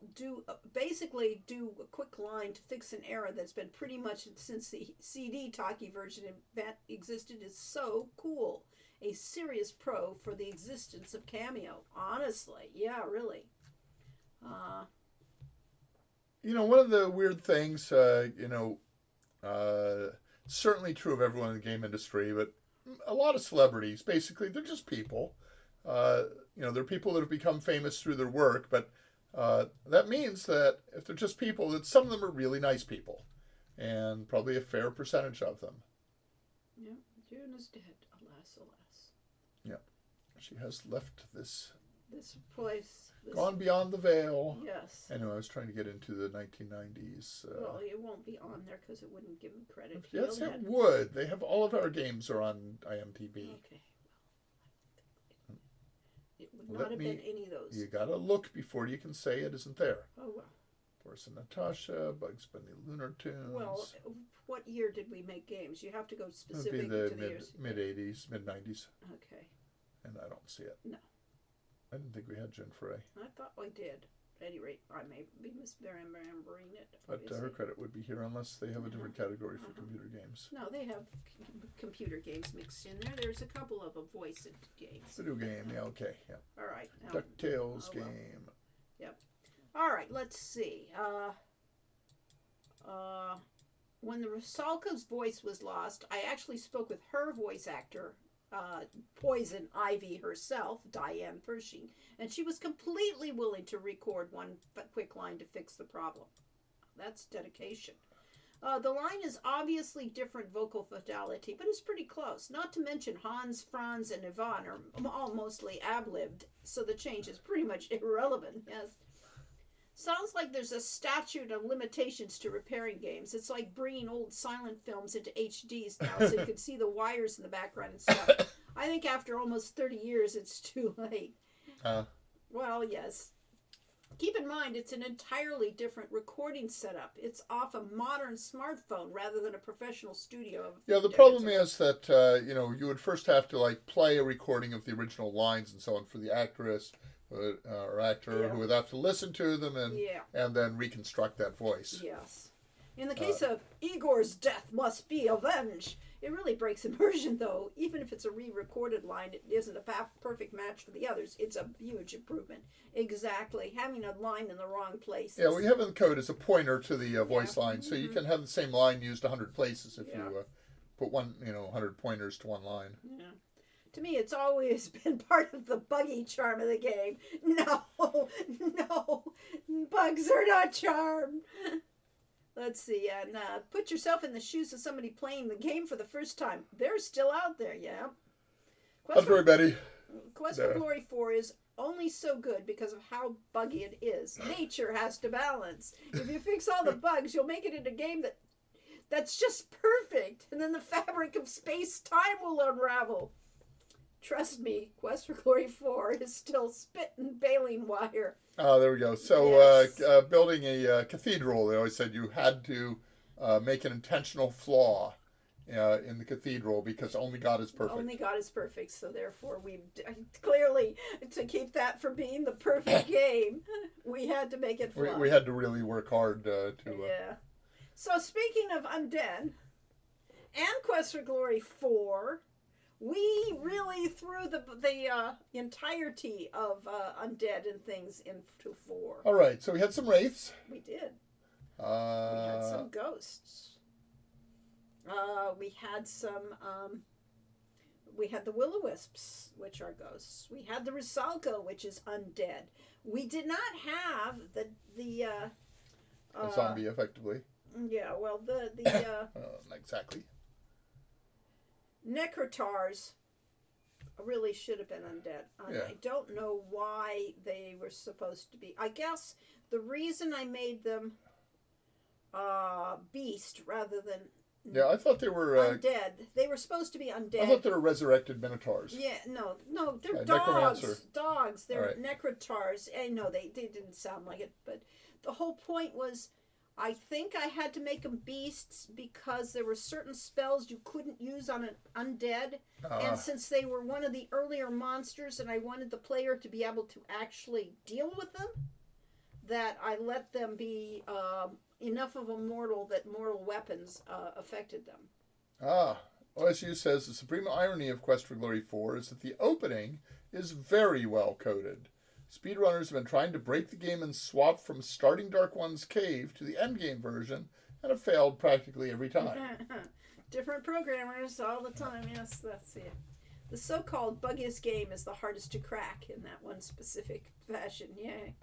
basically do a quick line to fix an error that's been pretty much since the CD talkie version existed is so cool. A serious pro for the existence of Cameo. Honestly, yeah, really. One of the weird things, certainly true of everyone in the game industry, but a lot of celebrities, basically, they're just people. They're people that have become famous through their work, but that means that if they're just people, that some of them are really nice people, and probably a fair percentage of them. Yeah, June is dead, alas, alas. Yeah, she has left this place. Gone beyond the veil. Yes. Anyway, I was trying to get into the 1990s. Well, it won't be on there because it wouldn't give him credit. Yes, it would. They have all of our games are on IMDb. Okay. It would not have been any of those. You gotta look before you can say it isn't there. Oh, well. Boris and Natasha, Bugs Bunny, Lunar Tunes. Well, what year did we make games? You have to go specific It would be to the years. mid-80s, mid-90s. Okay. And I don't see it. No. I didn't think we had Jen Foray. I thought we did. At any rate, I may be misremembering it. But her credit would be here unless they have a different category for computer games. No, they have computer games mixed in there. There's a couple of voice games. Video game, yeah, okay, yeah. All right. DuckTales game. Yep. All right, let's see. When the Rusalka's voice was lost, I actually spoke with her voice actor, Poison Ivy herself, Diane Pershing, and she was completely willing to record one quick line to fix the problem. That's dedication. The line is obviously different vocal fidelity, but it's pretty close. Not to mention Hans, Franz, and Yvonne are all mostly ad-libbed, so the change is pretty much irrelevant. Yes. Sounds like there's a statute of limitations to repairing games. It's like bringing old silent films into HDs now so you can see the wires in the background and stuff. I think after almost 30 years, it's too late. Well, yes. Keep in mind, it's an entirely different recording setup. It's off a modern smartphone rather than a professional studio. Yeah, the problem is that, you would first have to, play a recording of the original lines and so on for the actress or actor who would have to listen to them and then reconstruct that voice. Yes. In the case of Igor's death must be avenged, it really breaks immersion, though. Even if it's a re-recorded line, it isn't a perfect match for the others. It's a huge improvement. Exactly. Having a line in the wrong place. Yeah, we have in the code as a pointer to the voice line, so you can have the same line used 100 places if you put 100 pointers to one line. Yeah. To me, it's always been part of the buggy charm of the game. No, no, bugs are not charmed. Let's see, and put yourself in the shoes of somebody playing the game for the first time. They're still out there, yeah. That's very Betty. Quest for Glory 4 is only so good because of how buggy it is. Nature has to balance. If you fix all the bugs, you'll make it into a game that's just perfect, and then the fabric of space-time will unravel. Trust me, Quest for Glory 4 is still spit and baling wire. Oh, there we go. So, Yes. building a cathedral, they always said you had to make an intentional flaw in the cathedral because only God is perfect. Only God is perfect, so therefore we clearly, to keep that from being the perfect game, we had to make it fun. We had to really work hard to... Yeah. So speaking of undead and Quest for Glory 4, we really threw the entirety of undead and things into 4. All right, so we had some wraiths. We did. We had some ghosts. We had some. We had the will-o-wisps, which are ghosts. We had the Rusalka, which is undead. We did not have the a zombie, effectively. Yeah, well, the Not exactly. Necrotars really should have been undead. Yeah. I don't know why they were supposed to be. I guess the reason I made them beast rather than Yeah, I thought they were... undead. They were supposed to be undead. I thought they were resurrected minotaurs. Yeah, no, they're necromancer. dogs. Dogs. They're Right. necrotars. I know they didn't sound like it, but the whole point was, I think I had to make them beasts because there were certain spells you couldn't use on an undead, and since they were one of the earlier monsters, and I wanted the player to be able to actually deal with them, that I let them be enough of a mortal that mortal weapons affected them. OSU says the supreme irony of Quest for Glory 4 is that the opening is very well coded. Speedrunners have been trying to break the game and swap from starting Dark One's cave to the endgame version and have failed practically every time. Different programmers all the time, yes, that's it. The so-called buggiest game is the hardest to crack in that one specific fashion, yay.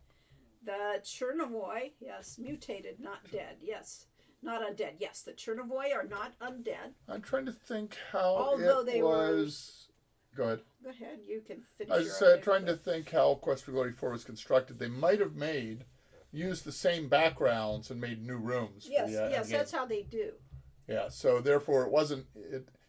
The Chernavoy, yes, mutated, not dead, yes. Not undead, yes, the Chernavoy are not undead. I'm trying to think how Although it they was... Go ahead. Go ahead, you can finish I your was update, trying to but- think how Quest for Glory 4 was constructed. They might have used the same backgrounds and made new rooms. Yes, for the, yes, endgame. that's how they do. Yeah, so therefore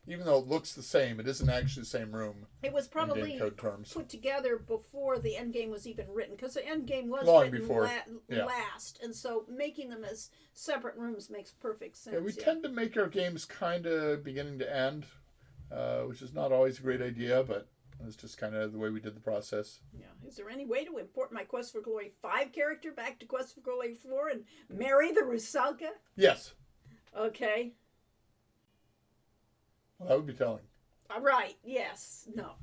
even though it looks the same, it isn't actually the same room. It was probably in-game code terms. put together before the endgame was even written, because the endgame was Long written before, yeah. last, and so making them as separate rooms makes perfect sense. Yeah, we tend to make our games kind of beginning to end, which is not always a great idea, but it's just kind of the way we did the process. Yeah. Is there any way to import my Quest for Glory 5 character back to Quest for Glory 4 and marry the Rusalka? Yes. Okay. Well, that would be telling. All right. Yes. No.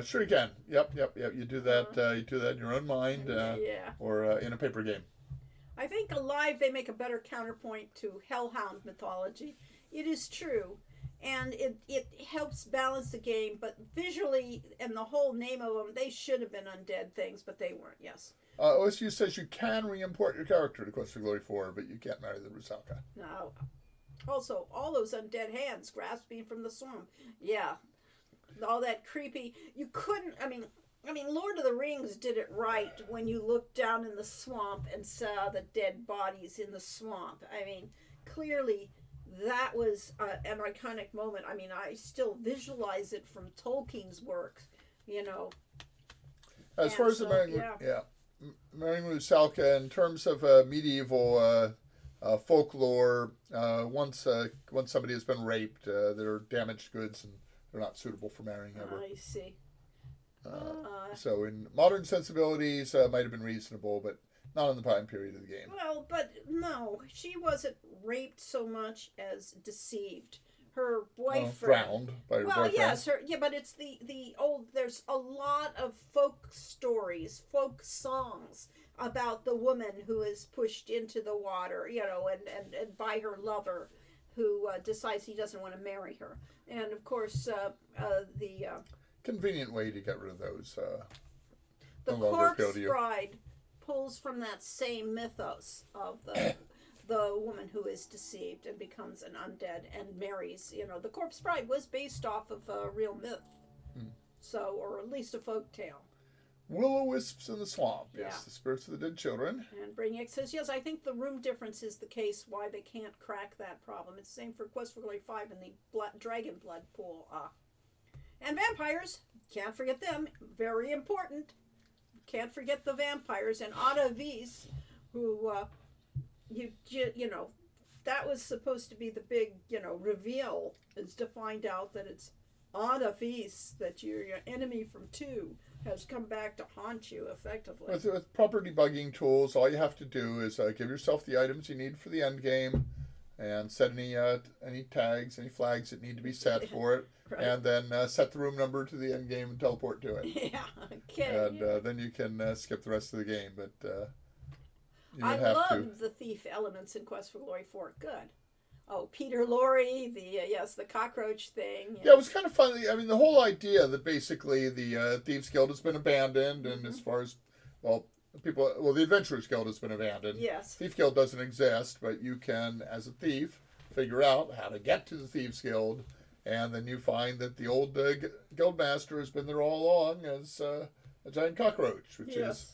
Sure you can. Yep. You do that. You do that in your own mind, Yeah. or in a paper game. I think Alive they make a better counterpoint to Hellhound mythology. It is true, and it helps balance the game, but visually and the whole name of them, they should have been undead things, but they weren't, yes. OSU says you can re-import your character to Quest for Glory 4, but you can't marry the Rusalka. Now, also, all those undead hands grasping from the swamp. Yeah. All that creepy, you couldn't, I mean, Lord of the Rings did it right when you looked down in the swamp and saw the dead bodies in the swamp. I mean, clearly that was an iconic moment. I mean, I still visualize it from Tolkien's work, you know. As far as the marrying Rusalka, in terms of medieval folklore, once somebody has been raped, they're damaged goods and they're not suitable for marrying ever. I see. So in modern sensibilities, might have been reasonable, but not in the time period of the game. Well, but no, she wasn't raped so much as deceived. Her boyfriend Drowned by her boyfriend. yes, but it's the old. There's a lot of folk stories, folk songs about the woman who is pushed into the water, you know, and by her lover, who decides he doesn't want to marry her. And of course, the Convenient way to get rid of those. the no longer corpse appeal to you. bride pulls from that same mythos of the woman who is deceived and becomes an undead and marries. You know, the corpse bride was based off of a real myth, so, or at least a folk tale. Will-o-wisps in the swamp. Yes, Yeah. the spirits of the dead children. And Brainiac says, yes, I think the room difference is the case why they can't crack that problem. It's the same for Quest for Glory 5 in the Dragon Blood pool. And vampires, can't forget them. Very important. Can't forget the vampires. And Ada Vis, who, you know, that was supposed to be the big, reveal, is to find out that it's Ada Vis, that your enemy from 2 has come back to haunt you effectively. With proper debugging tools, all you have to do is give yourself the items you need for the end game, and set any tags, any flags that need to be set for it, Right. and then set the room number to the end game and teleport to it. Yeah, okay. And then you can skip the rest of the game. But you I would have love to. the thief elements in Quest for Glory 4. Good. Oh, Peter Lorre, the cockroach thing. Yeah, it was kind of fun. I mean, the whole idea that basically the Thieves Guild has been abandoned, and as far as, the Adventurers Guild has been abandoned. Yes. Thief Guild doesn't exist, but you can, as a thief, figure out how to get to the Thieves Guild, and then you find that the old guild master has been there all along as a giant cockroach, which Yes. is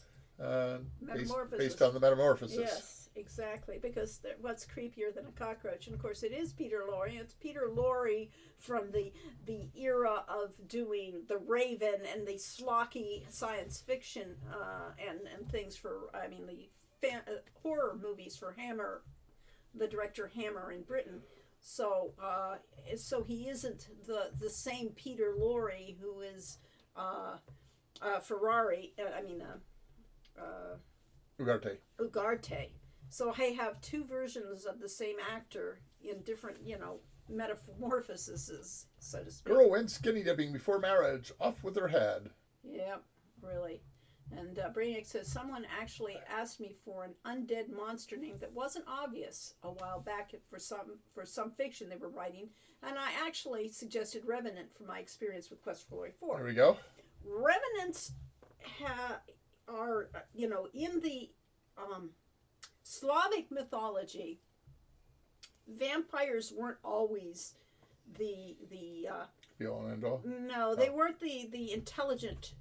Metamorphosis. based on the Metamorphosis. Yes, exactly. Because what's creepier than a cockroach? And of course, it is Peter Lorre. It's Peter Lorre from the era of doing The Raven and the schlocky science fiction and things for, the horror movies for Hammer, the director Hammer in Britain. So he isn't the same Peter Lorre who is Ferrari. Ugarte. So I have two versions of the same actor in different, metamorphoses, so to speak. Girl went skinny dipping before marriage. Off with her head. Yep, really. And Brainiac says, someone actually asked me for an undead monster name that wasn't obvious a while back for some fiction they were writing, and I actually suggested Revenant from my experience with Quest for Glory 4. There we go. Revenants are, in the Slavic mythology, vampires weren't always the Be all and end all. no, they weren't the intelligent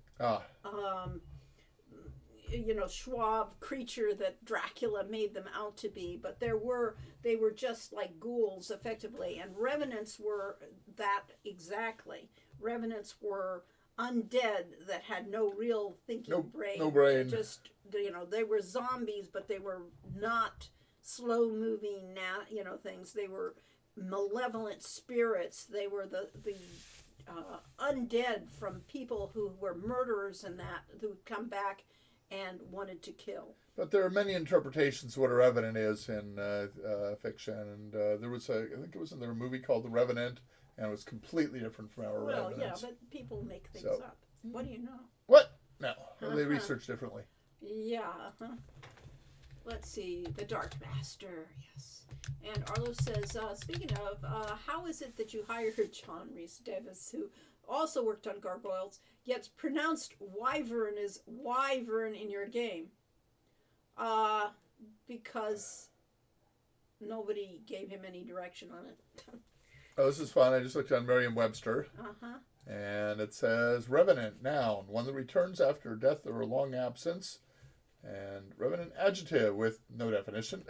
Schwab creature that Dracula made them out to be, but they were just like ghouls effectively, and revenants were that exactly. Revenants were undead that had no real thinking brain. No brain. Just they were zombies, but they were not slow moving things. They were malevolent spirits. They were the undead from people who were murderers and that who come back and wanted to kill. But there are many interpretations of what a revenant is in fiction, and there was I think it was in their movie called The Revenant, and it was completely different from our Well, revenants. yeah, but people make things So- up. What do you know? What? No, they Uh-huh. research differently. Yeah. Uh-huh. Let's see. The Dark Master. Yes. And Arlo says, speaking of, how is it that you hired John Rhys Davis, who also worked on Gargoyles, yet pronounced Wyvern as Wyvern in your game? Because nobody gave him any direction on it. Oh, this is fun. I just looked on Merriam-Webster, Uh-huh. and it says Revenant, noun, one that returns after death or a long absence, and Revenant, adjective with no definition.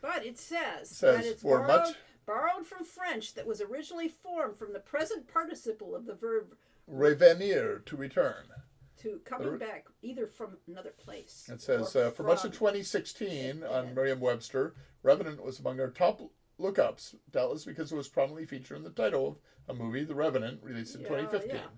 But it says, Says, that it's for much- borrowed from French that was originally formed from the present participle of the verb Revenir, to return. to coming back either from another place. It says, or for much of from- 2016 on Yeah. Merriam-Webster, Revenant was among our top lookups, doubtless because it was prominently featured in the title of a movie, The Revenant, released in 2015. yeah.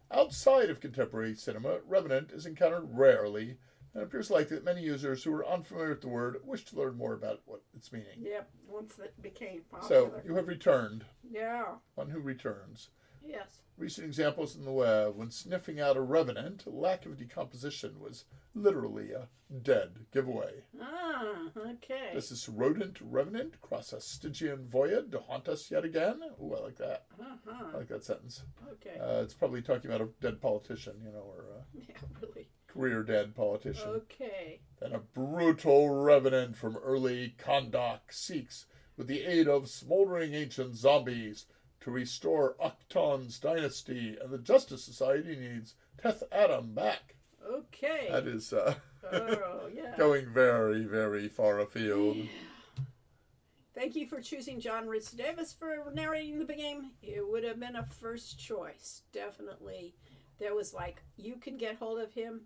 Outside of contemporary cinema, Revenant is encountered rarely, and it appears likely that many users who are unfamiliar with the word wish to learn more about what its meaning. Yep, once it became So, popular. you have returned, Yeah. one who returns. Yes. Recent examples in the web. When sniffing out a revenant, lack of decomposition was literally a dead giveaway. Ah, okay. Does this rodent revenant cross a Stygian void to haunt us yet again? Ooh, I like that. Uh-huh. I like that sentence. Okay. It's probably talking about a dead politician, or a Yeah, really. career dead politician. Okay. Then a brutal revenant from early Kahndaq seeks, with the aid of smoldering ancient zombies, to restore Akton's dynasty, and the Justice Society needs Teth Adam back. Okay. That is Oh, yeah. going very, very far afield. Thank you for choosing John Rhys Davis for narrating the game. It would have been a first choice, definitely. There was like, you can get hold of him.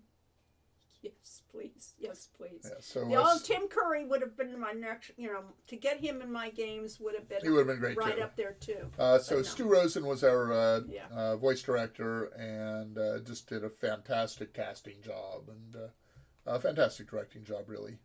Yes, please. Yes, please. Yeah, so Tim Curry would have been my next, to get him in my games would have been, he would have been great right too. up there too. So no. Stu Rosen was our Yeah. voice director, and just did a fantastic casting job and a fantastic directing job, really.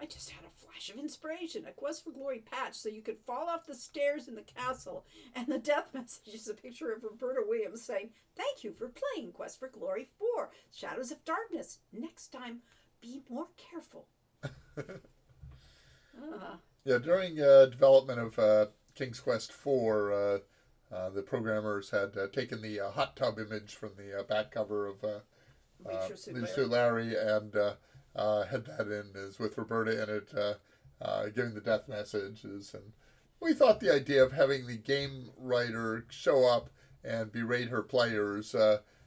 I just had a flash of inspiration. A Quest for Glory patch so you could fall off the stairs in the castle, and the death message is a picture of Roberta Williams saying, "Thank you for playing Quest for Glory 4, Shadows of Darkness. Next time, be more careful." Yeah, during development of King's Quest 4, the programmers had taken the hot tub image from the back cover of Leisure Suit Larry and had that in as with Roberta in it, giving the death messages. And we thought the idea of having the game writer show up and berate her players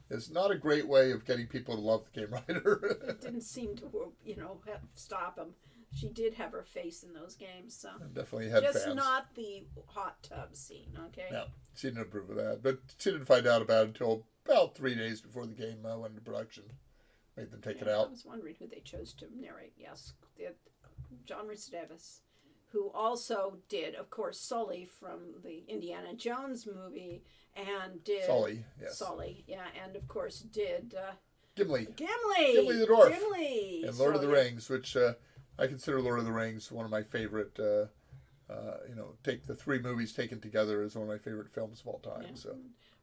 is not a great way of getting people to love the game writer. It didn't seem to, stop him. She did have her face in those games, so Definitely had just fans. not the hot tub scene, okay? No, she didn't approve of that. But she didn't find out about it until about 3 days before the game went into production. Made them take it I out. was wondering who they chose to narrate. Yes, John Rhys Davis, who also did, of course, Sully from the Indiana Jones movie, and did Sully, yes. Sully, yeah, and of course did Gimli. Gimli the dwarf. Gimli. And Lord of the yeah. Rings, which I consider Lord of the Rings one of my favorite. Take the 3 movies taken together as one of my favorite films of all time. Yeah. So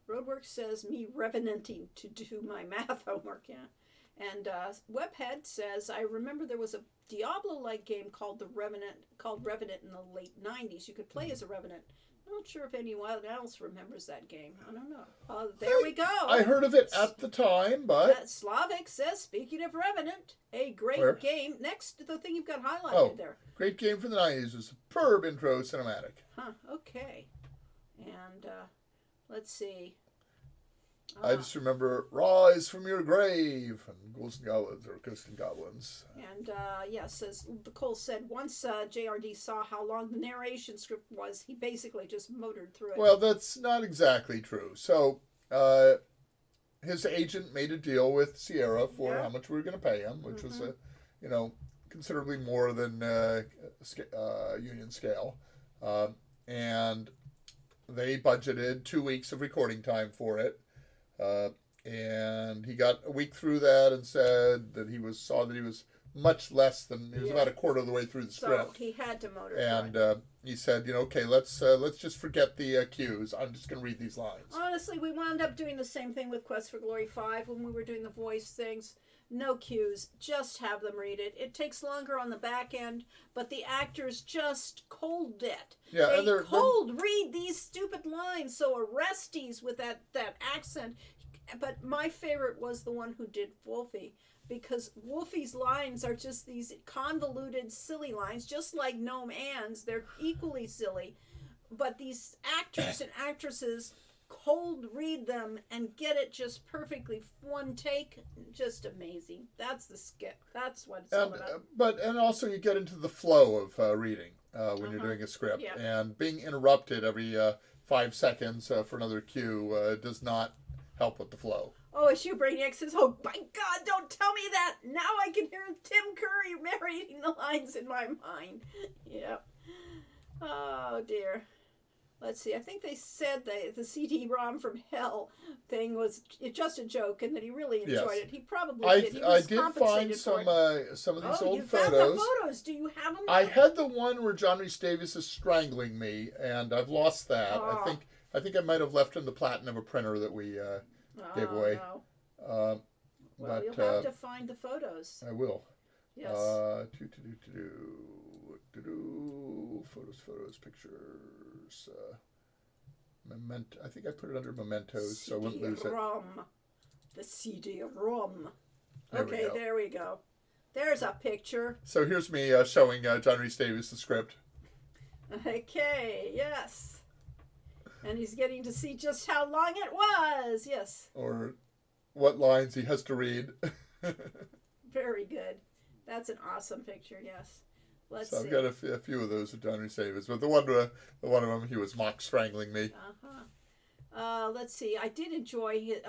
Roadwork says me revenanting to do my math homework. Yeah. And Webhead says, I remember there was a Diablo-like game called Revenant in the late 90s. You could play as a Revenant. I'm not sure if anyone else remembers that game. I don't know. There we go. I heard of it at the time, but Slavic says, speaking of Revenant, a great Where? game. Next to the thing you've got highlighted there. Great game from the 90s. A superb intro cinematic. Huh, okay. And let's see. I just remember Rise from Your Grave and Ghouls and Goblins, or Ghosts and Goblins. And says Cole said once JRD saw how long the narration script was, he basically just motored through it. Well, that's not exactly true. So, his agent made a deal with Sierra for how much we were going to pay him, which was considerably more than union scale, and they budgeted 2 weeks of recording time for it. And he got a week through that and said that he was much less than, he was about a quarter of the way through the script. So he had to motor and through it. He said, okay, let's just forget the cues. I'm just going to read these lines. Honestly, we wound up doing the same thing with Quest for Glory 5 when we were doing the voice things. No cues, just have them read it. It takes longer on the back end, but the actors just cold it. Yeah, they and they're read these stupid lines, so Orestes with that accent. But my favorite was the one who did Wolfie, because Wolfie's lines are just these convoluted, silly lines, just like Gnome Ann's. They're equally silly, but these actors and actresses cold read them and get it just perfectly, one take. Just amazing. That's the skit. That's what it's all about. And also you get into the flow of reading when you're doing a script, and being interrupted every 5 seconds for another cue does not help with the flow. Oh, issue Brainiac says, "Oh my God, don't tell me that! Now I can hear Tim Curry narrating the lines in my mind." Yep. Oh dear. Let's see. I think they said the CD-ROM from Hell thing was just a joke, and that he really enjoyed it. He probably did. He was I did find some of these old you photos. found the photos. Do you have them? I had the one where John Rhys Davis is strangling me, and I've lost that. I think I think I might have left in the platinum a printer that we gave away. No. Um, Well, but you'll have to find the photos. I will. Yes. Photos, pictures. Memento. I think I put it under mementos, so I wouldn't lose it. CD-ROM. The CD-ROM. There we Okay, go. there we go. There's a picture. So here's me showing John Rhys Davies the script. Okay, yes. And he's getting to see just how long it was. Yes. Or what lines he has to read. Very good. That's an awesome picture, yes. Let's So see. I've got a few of those of John Rhys Davies, but the one of them he was mock strangling me. Let's see. I did enjoy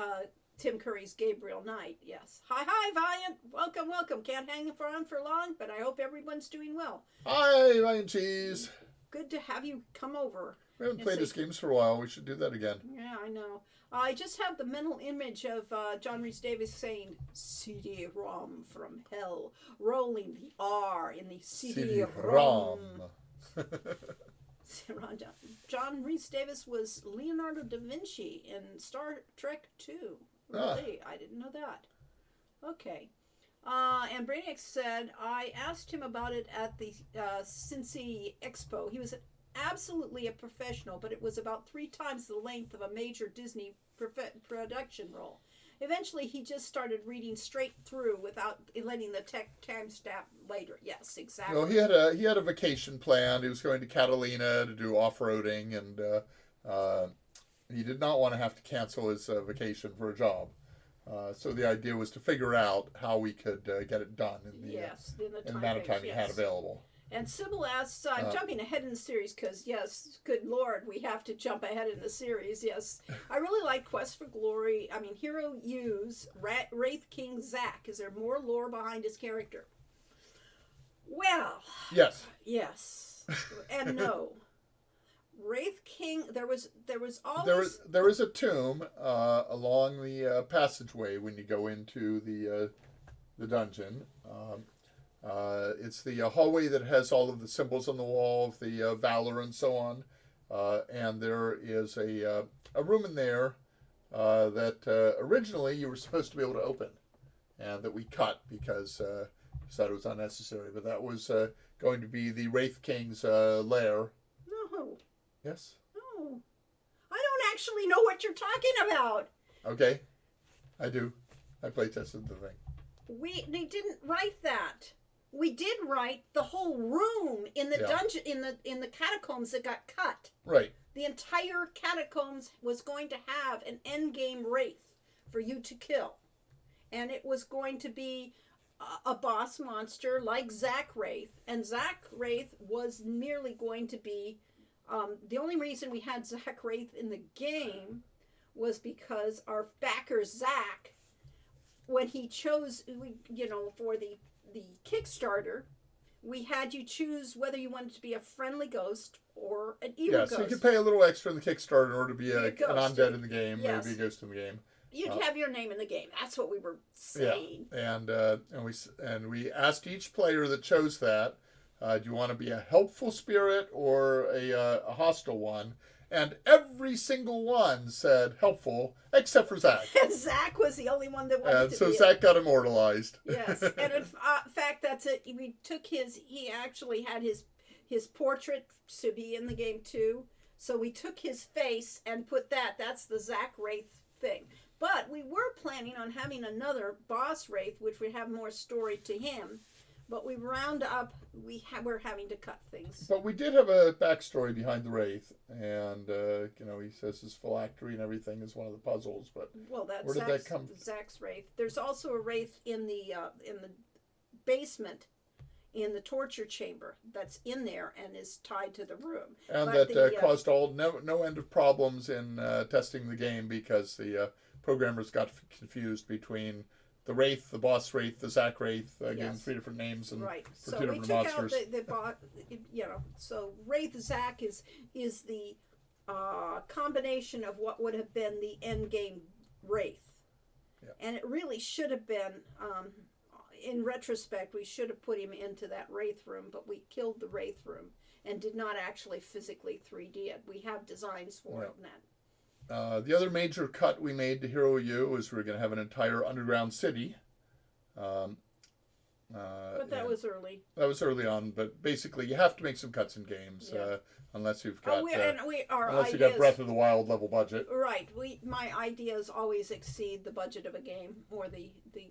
Tim Curry's Gabriel Knight. Yes. Hi, Valiant. Welcome. Can't hang on for long, but I hope everyone's doing well. Hi, Ryan Cheese. Good to have you come over. We haven't Yes, played I- his games for a while. We should do that again. Yeah, I know. I just have the mental image of John Rhys Davies saying CD-ROM from hell, rolling the R in the CD-ROM. John Rhys Davies was Leonardo da Vinci in Star Trek 2. Really? I didn't know that. Okay. And Brainiac said, I asked him about it at the Cincy Expo. He was absolutely a professional, but it was about 3 times the length of a major Disney production role. Eventually, he just started reading straight through without letting the time stamp later. Yes, exactly. Well, he had a vacation planned. He was going to Catalina to do off-roading, and he did not want to have to cancel his vacation for a job. So the idea was to figure out how we could get it done in the, in the amount of time he had available. And Sybil asks, I'm jumping ahead in the series because, yes, good Lord, we have to jump ahead in the series, yes. I really like Quest for Glory. I mean, Hero U's Wraith King Zack. Is there more lore behind his character? Well. Yes. Yes. And no. Wraith King, there was always... There is a tomb along the passageway when you go into the dungeon. It's the hallway that has all of the symbols on the wall of the valor and so on. And there is a room in there that originally you were supposed to be able to open, and that we cut because we thought it was unnecessary. But that was going to be the Wraith King's lair. No. Yes. No. I don't actually know what you're talking about. Okay. I do. I play tested the thing. They didn't write that. We did write the whole room in the dungeon in the catacombs that got cut. Right. The entire catacombs was going to have an endgame wraith for you to kill, and it was going to be a boss monster like Zack Wraith, and Zack Wraith was merely going to be the only reason we had Zack Wraith in the game was because our backer Zack, when he chose, for the Kickstarter, we had you choose whether you wanted to be a friendly ghost or an evil ghost. Yeah, so you could pay a little extra in the Kickstarter in order to be an ghost, undead in the game, yes. or be a ghost in the game. You'd have your name in the game. That's what we were saying. Yeah, and we asked each player that chose that, do you want to be a helpful spirit or a hostile one? And every single one said helpful, except for Zack. And Zack was the only one that wanted to be. And so Zack got immortalized. Yes, and in fact, that's it. We took he actually had his portrait to be in the game too. So we took his face and put that. That's the Zack Wraith thing. But we were planning on having another boss Wraith, which would have more story to him. But we round up, we're having to cut things. But we did have a backstory behind the Wraith, and he says his phylactery and everything is one of the puzzles. But that's where did that come? Zack's Wraith. There's also a Wraith in the basement, in the torture chamber that's in there and is tied to the room. And but that caused no end of problems in testing the game because the programmers got confused between the Wraith, the boss Wraith, the Zack Wraith, given 3 different names and right. for So 2 we different took monsters. out the boss, so Wraith Zack is the combination of what would have been the endgame Wraith. Yeah. And it really should have been, in retrospect, we should have put him into that Wraith room, but we killed the Wraith room and did not actually physically 3D it. We have designs for it and that. The other major cut we made to Hero U is we're going to have an entire underground city. Um, But that was early. That was early on, but basically you have to make some cuts in games unless you've got unless you've got Breath of the Wild level budget. Right. My ideas always exceed the budget of a game or the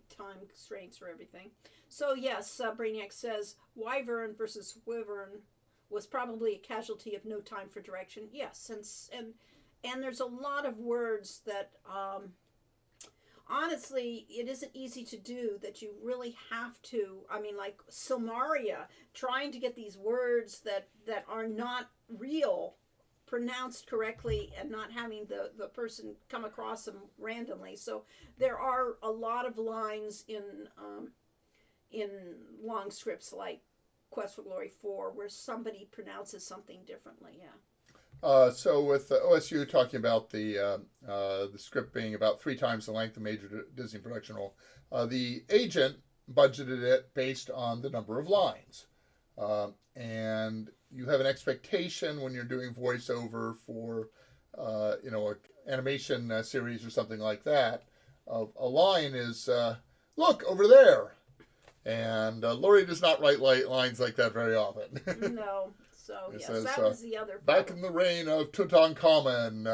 time constraints for everything. So yes, Brainiac says Wyvern versus Wyvern was probably a casualty of no time for direction. Yes, and there's a lot of words that honestly, it isn't easy to do, that you really have to, I mean, like Silmaria, trying to get these words that are not real pronounced correctly and not having the person come across them randomly. So there are a lot of lines in long scripts like Quest for Glory 4 where somebody pronounces something differently, yeah. So with OSU talking about the script being about 3 times the length of major Disney production role, the agent budgeted it based on the number of lines, and you have an expectation when you're doing voiceover for an animation series or something like that. Of a line is look over there, and Laurie does not write lines like that very often. No. So yes, says, that was the other problem. Back in the reign of Tutankhamun,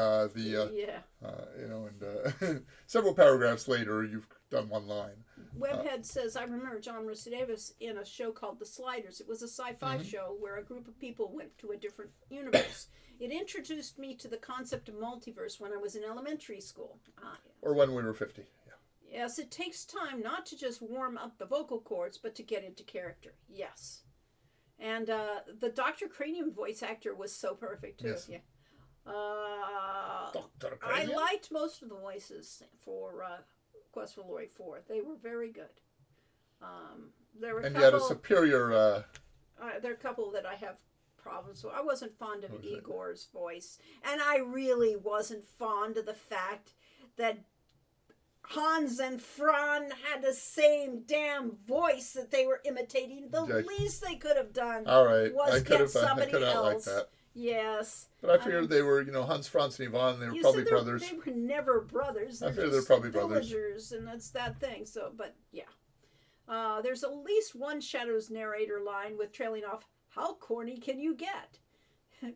and several paragraphs later, you've done one line. Webhead says, I remember John Rhys Davis in a show called The Sliders. It was a sci-fi show where a group of people went to a different universe. It introduced me to the concept of multiverse when I was in elementary school. Yes. Or when we were 50. Yeah. Yes, it takes time not to just warm up the vocal cords, but to get into character. Yes. And the Dr. Cranium voice actor was so perfect, too. Yes. Yeah. Dr. I Cranium? liked most of the voices for Quest for Glory 4. They were very good. There were and you had a superior... there are a couple that I have problems with. I wasn't fond of Igor's voice. And I really wasn't fond of the fact that Hans and Fran had the same damn voice that they were imitating. The least they could have done was get somebody else. Like that. Yes. But I figured they were, Hans, Franz, and Yvonne, they were probably brothers. They were never brothers. I figured they're probably villagers, and that's that thing. So, but yeah. There's at least one Shadows narrator line with trailing off, how corny can you get?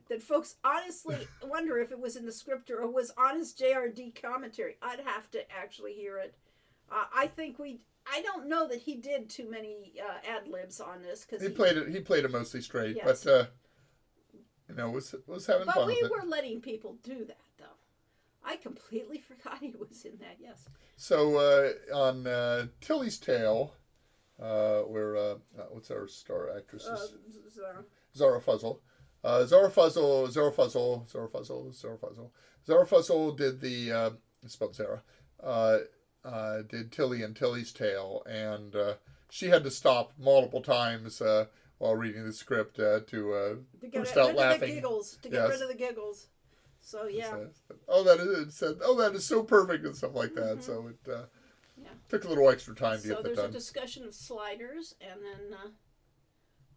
That folks honestly wonder if it was in the script or was honest JRD commentary. I'd have to actually hear it. I don't know that he did too many ad libs on this because he played it mostly straight, yes. But was having fun. But with we it. were letting people do that though. I completely forgot he was in that. Yes. So on Tilly's Tale, where what's our star actress? Zara Fuzzle. Zara Fuzzle did the spelled Zara. Did Tilly and Tilly's Tale, and she had to stop multiple times while reading the script to burst out laughing. To get rid of the giggles. So yeah. That is so perfect and stuff like that. So it took a little extra time to get that done. So there's a discussion of Sliders, and then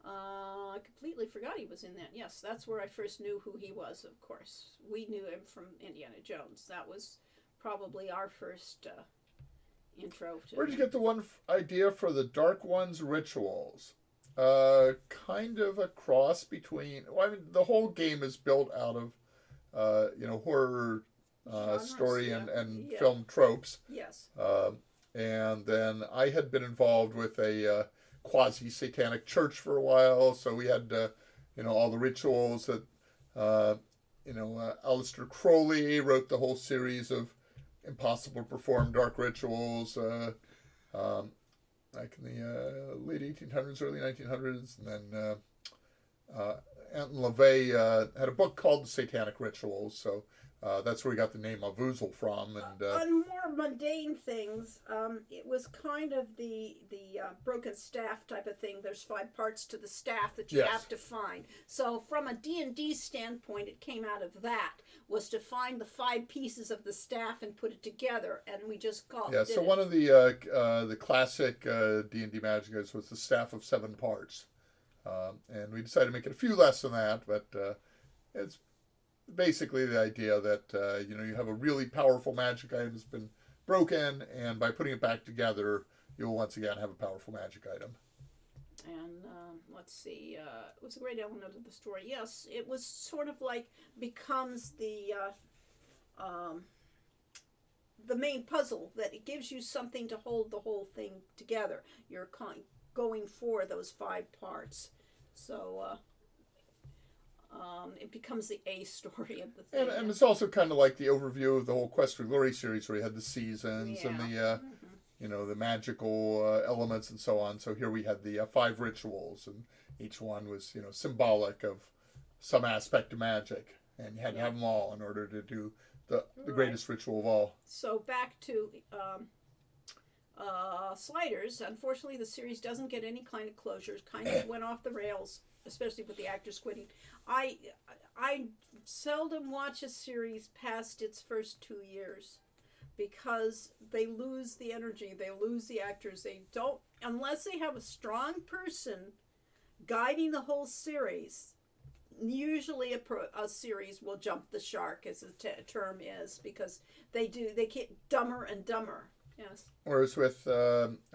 I completely forgot he was in that. Yes, that's where I first knew who he was. Of course, we knew him from Indiana Jones. That was probably our first intro to. Where'd you get the one idea for the Dark One's rituals? Kind of a cross between. Well, I mean, the whole game is built out of, horror story and film tropes. Yes. And then I had been involved with a quasi-satanic church for a while, so we had, all the rituals that, Aleister Crowley wrote the whole series of impossible to perform dark rituals, like in the late 1800s, early 1900s, and then Anton LaVey had a book called The Satanic Rituals, so that's where we got the name Mavoozle from. And on more mundane things, it was kind of the broken staff type of thing. There's 5 parts to the staff that you have to find. So from a D&D standpoint, it came out of that, was to find the 5 pieces of the staff and put it together, and we just called it. So one of the classic D&D magic was the staff of 7 parts. And we decided to make it a few less than that, but it's basically the idea that you have a really powerful magic item that's been broken, and by putting it back together, you'll once again have a powerful magic item. And let's see, it was a great element of the story. Yes, it was sort of like becomes the main puzzle, that it gives you something to hold the whole thing together. You're going for those 5 parts. So it becomes the A story of the thing. And it's also kind of like the overview of the whole Quest for Glory series, where you had the seasons and the magical elements and so on. So here we had the 5 rituals, and each one was symbolic of some aspect of magic, and you had to have them all in order to do the greatest ritual of all. So back to Sliders. Unfortunately, the series doesn't get any kind of closure. Kind of went off the rails, especially with the actors quitting. I seldom watch a series past its first 2 years, because they lose the energy, they lose the actors. They don't, unless they have a strong person guiding the whole series. Usually a series will jump the shark, as the term is, because they get dumber and dumber. Yes. Whereas with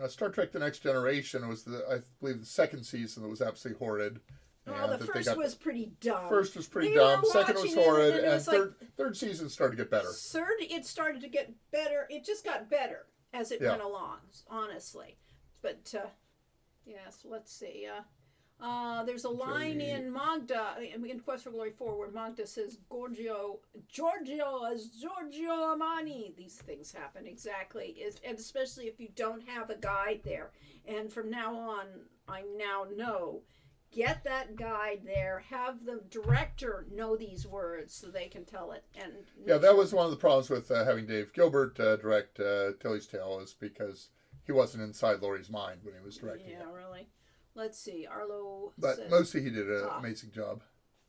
Star Trek: The Next Generation, was I believe the second season that was absolutely horrid. Oh, the first was pretty dumb. First was pretty dumb. Second was horrid, and third season started to get better. Third, it started to get better. It just got better as it went along, honestly. But yes, let's see. There's a line in Magda, in Quest for Glory 4, where Magda says, Giorgio as Giorgio Armani. These things happen, exactly. And especially if you don't have a guide there. And from now on, I now know, get that guide there, have the director know these words so they can tell it. And that was one of the problems with having Dave Gilbert direct Tilly's Tale, is because he wasn't inside Laurie's mind when he was directing it. Yeah, really. Let's see, Arlo But says, mostly he did an amazing job.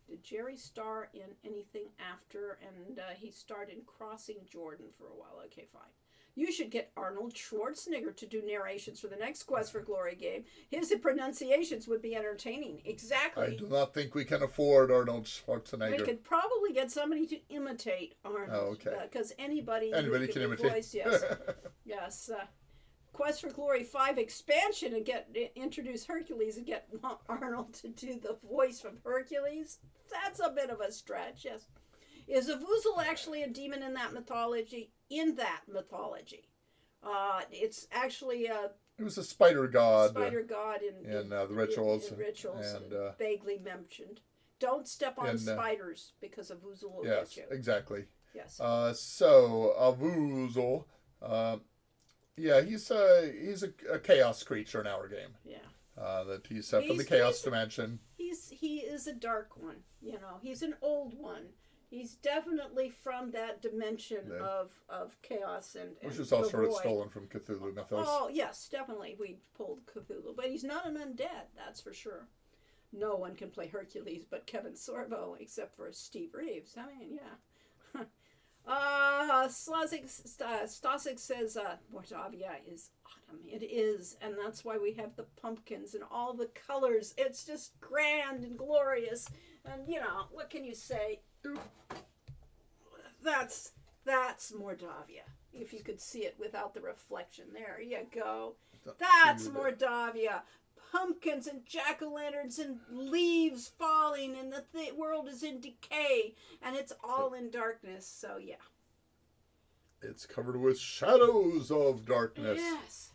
Did Jerry star in anything after? And he starred in Crossing Jordan for a while. Okay, fine. You should get Arnold Schwarzenegger to do narrations for the next Quest for Glory game. His pronunciations would be entertaining. Exactly. I do not think we can afford Arnold Schwarzenegger. We could probably get somebody to imitate Arnold. Oh, okay. Because anybody can imitate. Voice, yes. Yes. Quest for Glory 5 expansion and introduce Hercules and get Arnold to do the voice from Hercules. That's a bit of a stretch, yes. Is Avuzal actually a demon in that mythology? It's actually it was a spider god. Spider god in the rituals. In rituals, and vaguely mentioned. Don't step on spiders, because Avuzal will get you. Yes, exactly. Yes. So Avuzal. He's a chaos creature in our game. Yeah. That he's from the chaos dimension. He is a dark one. He's an old one. He's definitely from that dimension of chaos and which is all sort of stolen from Cthulhu mythos. Oh yes, definitely we pulled Cthulhu, but he's not an undead. That's for sure. No one can play Hercules but Kevin Sorbo, except for Steve Reeves. I mean, yeah. Stasik says, Mordavia is autumn. It is, and that's why we have the pumpkins and all the colors. It's just grand and glorious. And, what can you say? That's Mordavia. If you could see it without the reflection. There you go. That's Mordavia. Pumpkins and jack-o'-lanterns and leaves falling, and the world is in decay, and it's all in darkness. So yeah, it's covered with shadows of darkness. Yes.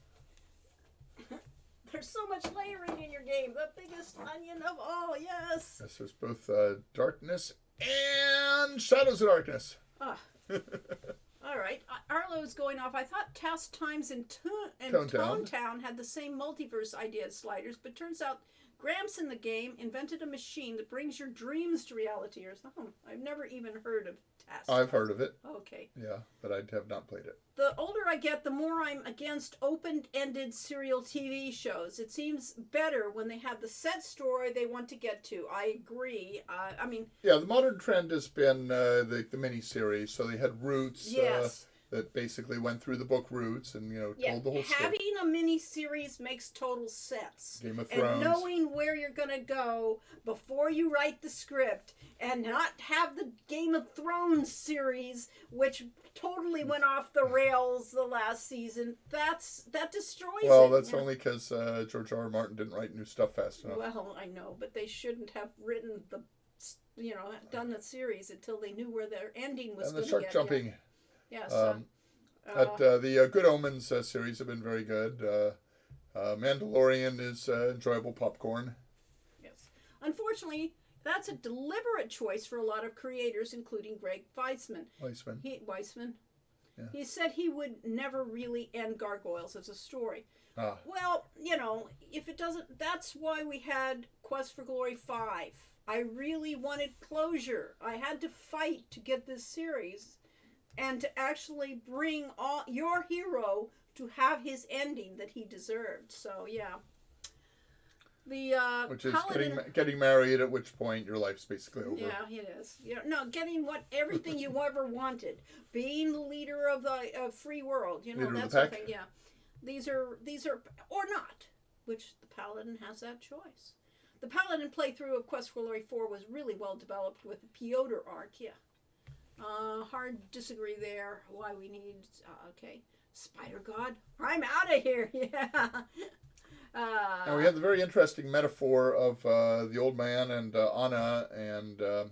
There's so much layering in your game. The biggest onion of all. Yes. Yes, there's both darkness and shadows of darkness. All right, Arlo's going off. I thought Task Times and Tone Town had the same multiverse idea as Sliders, but turns out Gramps in the game invented a machine that brings your dreams to reality or something. I've never even heard of Task. I've heard of it. Okay. Yeah, but I have not played it. The older I get, the more I'm against open-ended serial TV shows. It seems better when they have the set story they want to get to. I agree. Yeah, the modern trend has been the miniseries. So they had Roots. Yes. that basically went through the book routes and told the whole story. Having a mini series makes total sense. Game of And Thrones. knowing where you're going to go before you write the script, and not have the Game of Thrones series, which totally went off the rails the last season, that destroys it. Well, that's only because George R. R. Martin didn't write new stuff fast enough. Well, I know, but they shouldn't have written done the series until they knew where their ending was And going the to shark get. jumping. Yes. The Good Omens series have been very good. Mandalorian is enjoyable popcorn. Yes. Unfortunately, that's a deliberate choice for a lot of creators, including Greg Weisman. Weisman. Yeah. He said he would never really end Gargoyles as a story. Ah. Well, if it doesn't, that's why we had Quest for Glory 5. I really wanted closure. I had to fight to get this series and to actually bring your hero to have his ending that he deserved. So, yeah. Which is Paladin, getting married, at which point your life's basically over. yeah, it is. Getting everything you ever wanted, being the leader of the free world. Leader that of the sort of pack. thing. Yeah, these are or not, which the Paladin has that choice. The Paladin playthrough of Quest for Glory 4 was really well developed with the Piotr arc. Yeah, hard to disagree there. Why we need okay, Spider God. I'm out of here. Yeah. And we had the very interesting metaphor of the old man and Anna, and I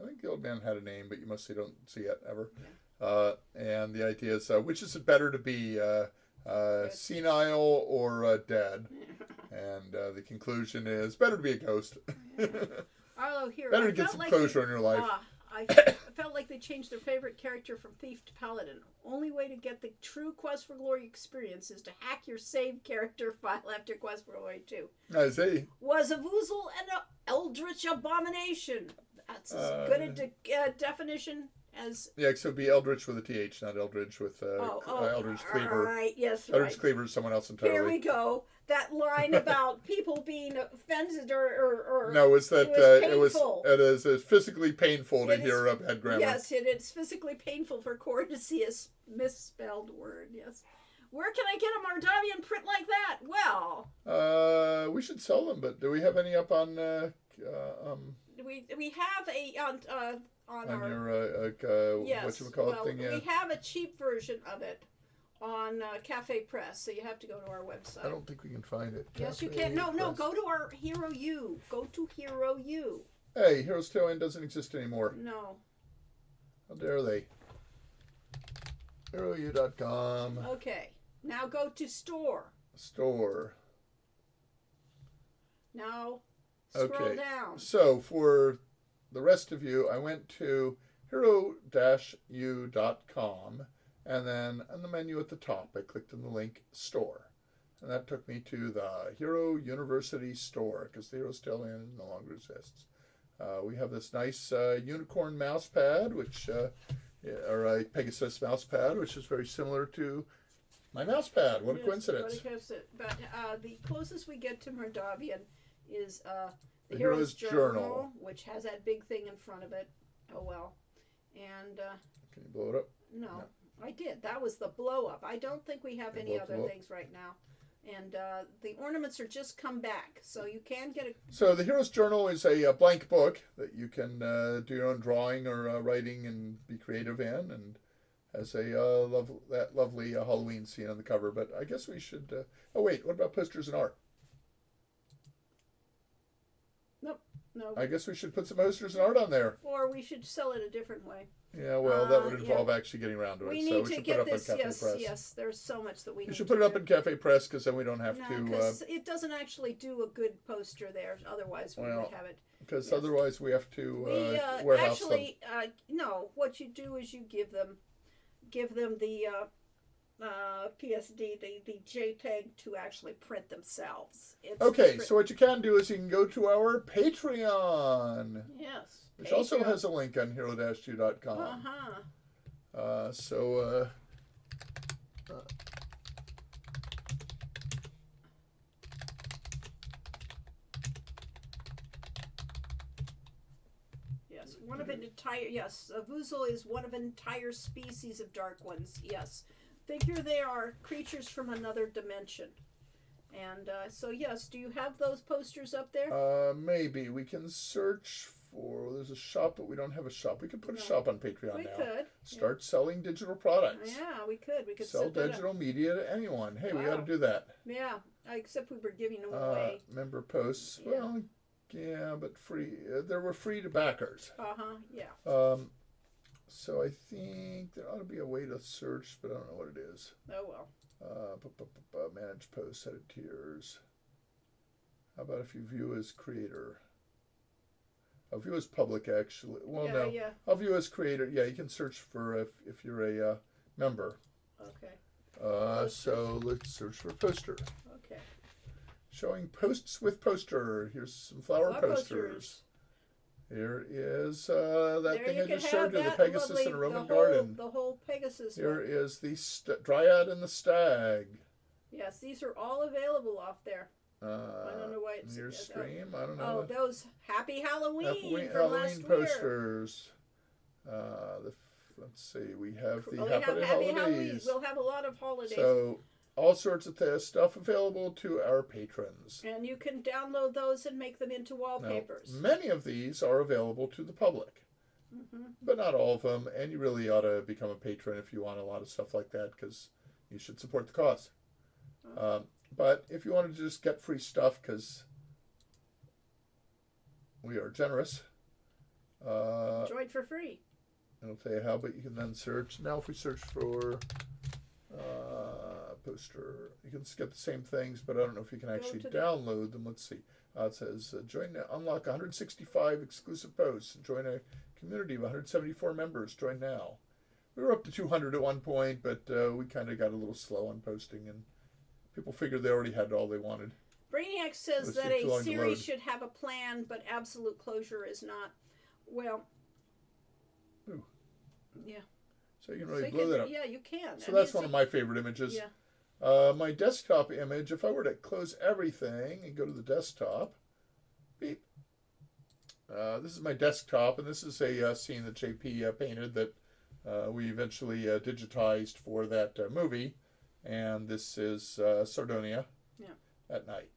think the old man had a name, but you mostly don't see it ever. Yeah. And the idea is, which is it better to be, senile or dead? And the conclusion is, better to be a ghost. Although here, better to get some closure in your life. I felt like they changed their favorite character from thief to paladin. Only way to get the true Quest for Glory experience is to hack your saved character file after Quest for Glory 2. I see. Was a Voozle an eldritch abomination? That's as good a definition as... Yeah, so it'd be Eldritch with a TH, not Eldridge with Eldridge Cleaver. All right, yes, Eldritch right. Cleaver is someone else entirely. Here we go. That line about people being offended or no, it's that it is physically painful to hear a bad grammar. Yes, it's physically painful for Cord to see a misspelled word. Yes. Where can I get a Mardavian print like that? Well, we should sell them, but do we have any up on? We have a on our your yes, whatchamacallit thing. Yeah. We have a cheap version of it on Cafe Press, so you have to go to our website. I don't think we can find it. Yes, you can. No, go to our Hero U. Go to Hero U. Hey, Heroes Tail End doesn't exist anymore. No. How dare they? HeroU.com. Okay. Now go to store. Store. Now scroll Okay. down. So for the rest of you, I went to hero-u.com, and then on the menu at the top, I clicked on the link Store. And that took me to the Hero University Store, because the Heroes Tail End no longer exists. We have this nice unicorn mouse pad, or a Pegasus mouse pad, which is very similar to my mouse pad. What a coincidence. But the closest we get to Mardavian is the Hero's Journal, which has that big thing in front of it. Oh, well. And... can you blow it up? No, I did. That was the blow up. I don't think we have any other things right now. And the ornaments are just come back, so you can get a... So the Hero's Journal is a blank book that you can do your own drawing or writing and be creative in, and has a lovely Halloween scene on the cover. But I guess we should... oh, wait, what about posters and art? No. I guess we should put some posters and art on there. Or we should sell it a different way. Yeah, well, that would involve actually getting around to it. We so need we to should get put it up this. on Cafe Press. Yes, there's so much that we need to should put it up in Cafe Press, because then we don't have to... because it doesn't actually do a good poster there. Otherwise, we would have it. Because otherwise we have to warehouse them. No. What you do is you give them the PSD, the JPEG to actually print themselves. So what you can do is you can go to our Patreon. Yes. Which also has a link on hero-u.com. Yes. One of an entire, yes. A Vuzel is one of an entire species of dark ones, yes. Figure they are creatures from another dimension. And so, yes, do you have those posters up there? Maybe. We can search for, there's a shop, but we don't have a shop. We could put a shop on Patreon We now. could. Start selling digital products. Yeah, we could. We could Sell set that up. digital media to anyone. Hey, we Wow. got to do that. Yeah, except we were giving them away. Member posts. Yeah. Well, yeah, but free. There were free to backers. Yeah. So I think there ought to be a way to search, but I don't know what it is. Oh, well. Manage posts, edit tiers. How about if you view as creator? I'll view as public, actually. Well, Yeah, no. yeah. I'll view as creator. Yeah, you can search for if you're a member. Okay. So let's search for poster. Okay. Showing posts with poster. Here's some flower posters. Here is that There thing you I can just showed have you, the that Pegasus lovely, and a Roman the whole, garden. The whole Pegasus Here one. is the Dryad and the Stag. Yes, these are all available off there. I don't know why it's... Here's Scream. I don't know. Oh, those Happy Halloween from Halloween last year. posters. Let's see. We have the We have Happy Halloween. Holidays. We'll have a lot of holidays. So all sorts of stuff available to our patrons. And you can download those and make them into Now, wallpapers. many of these are available to the public, but not all of them. And you really ought to become a patron if you want a lot of stuff like that, because you should support the cause. But if you wanted to just get free stuff, because we are generous, Enjoy it for free. I'll tell you how. But you can then search. Now, if we search for poster, you can get the same things, but I don't know if you can actually download them. Let's see. It says unlock 165 exclusive posts, join a community of 174 members. Join now. We were up to 200 at one point, but we kind of got a little slow on posting, and people figured they already had all they wanted. Brainiac says that a series should have a plan, but absolute closure is not. Well, Ooh. Yeah. So you can really blow that up. Yeah, you can. So that's one of my favorite images. Yeah. My desktop image, if I were to close everything and go to the desktop, beep. This is my desktop, and this is a scene that JP painted that we eventually digitized for that movie. And this is Sardonia at night.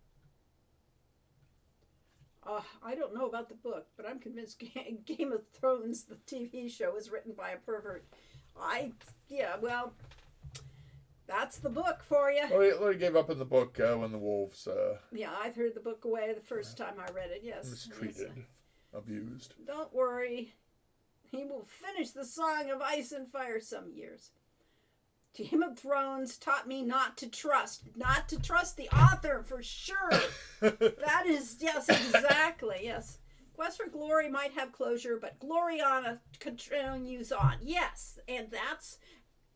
I don't know about the book, but I'm convinced Game of Thrones, the TV show, was written by a pervert. Well, that's the book for you. Larry gave up in the book when the wolves... Yeah, I threw the book away the first time I read it, yes. Mistreated, abused. Don't worry. He will finish the Song of Ice and Fire some years. Game of Thrones taught me not to trust the author for sure. That is, yes, exactly, yes. Quest for Glory might have closure, but Gloriana continues on. Yes, and that's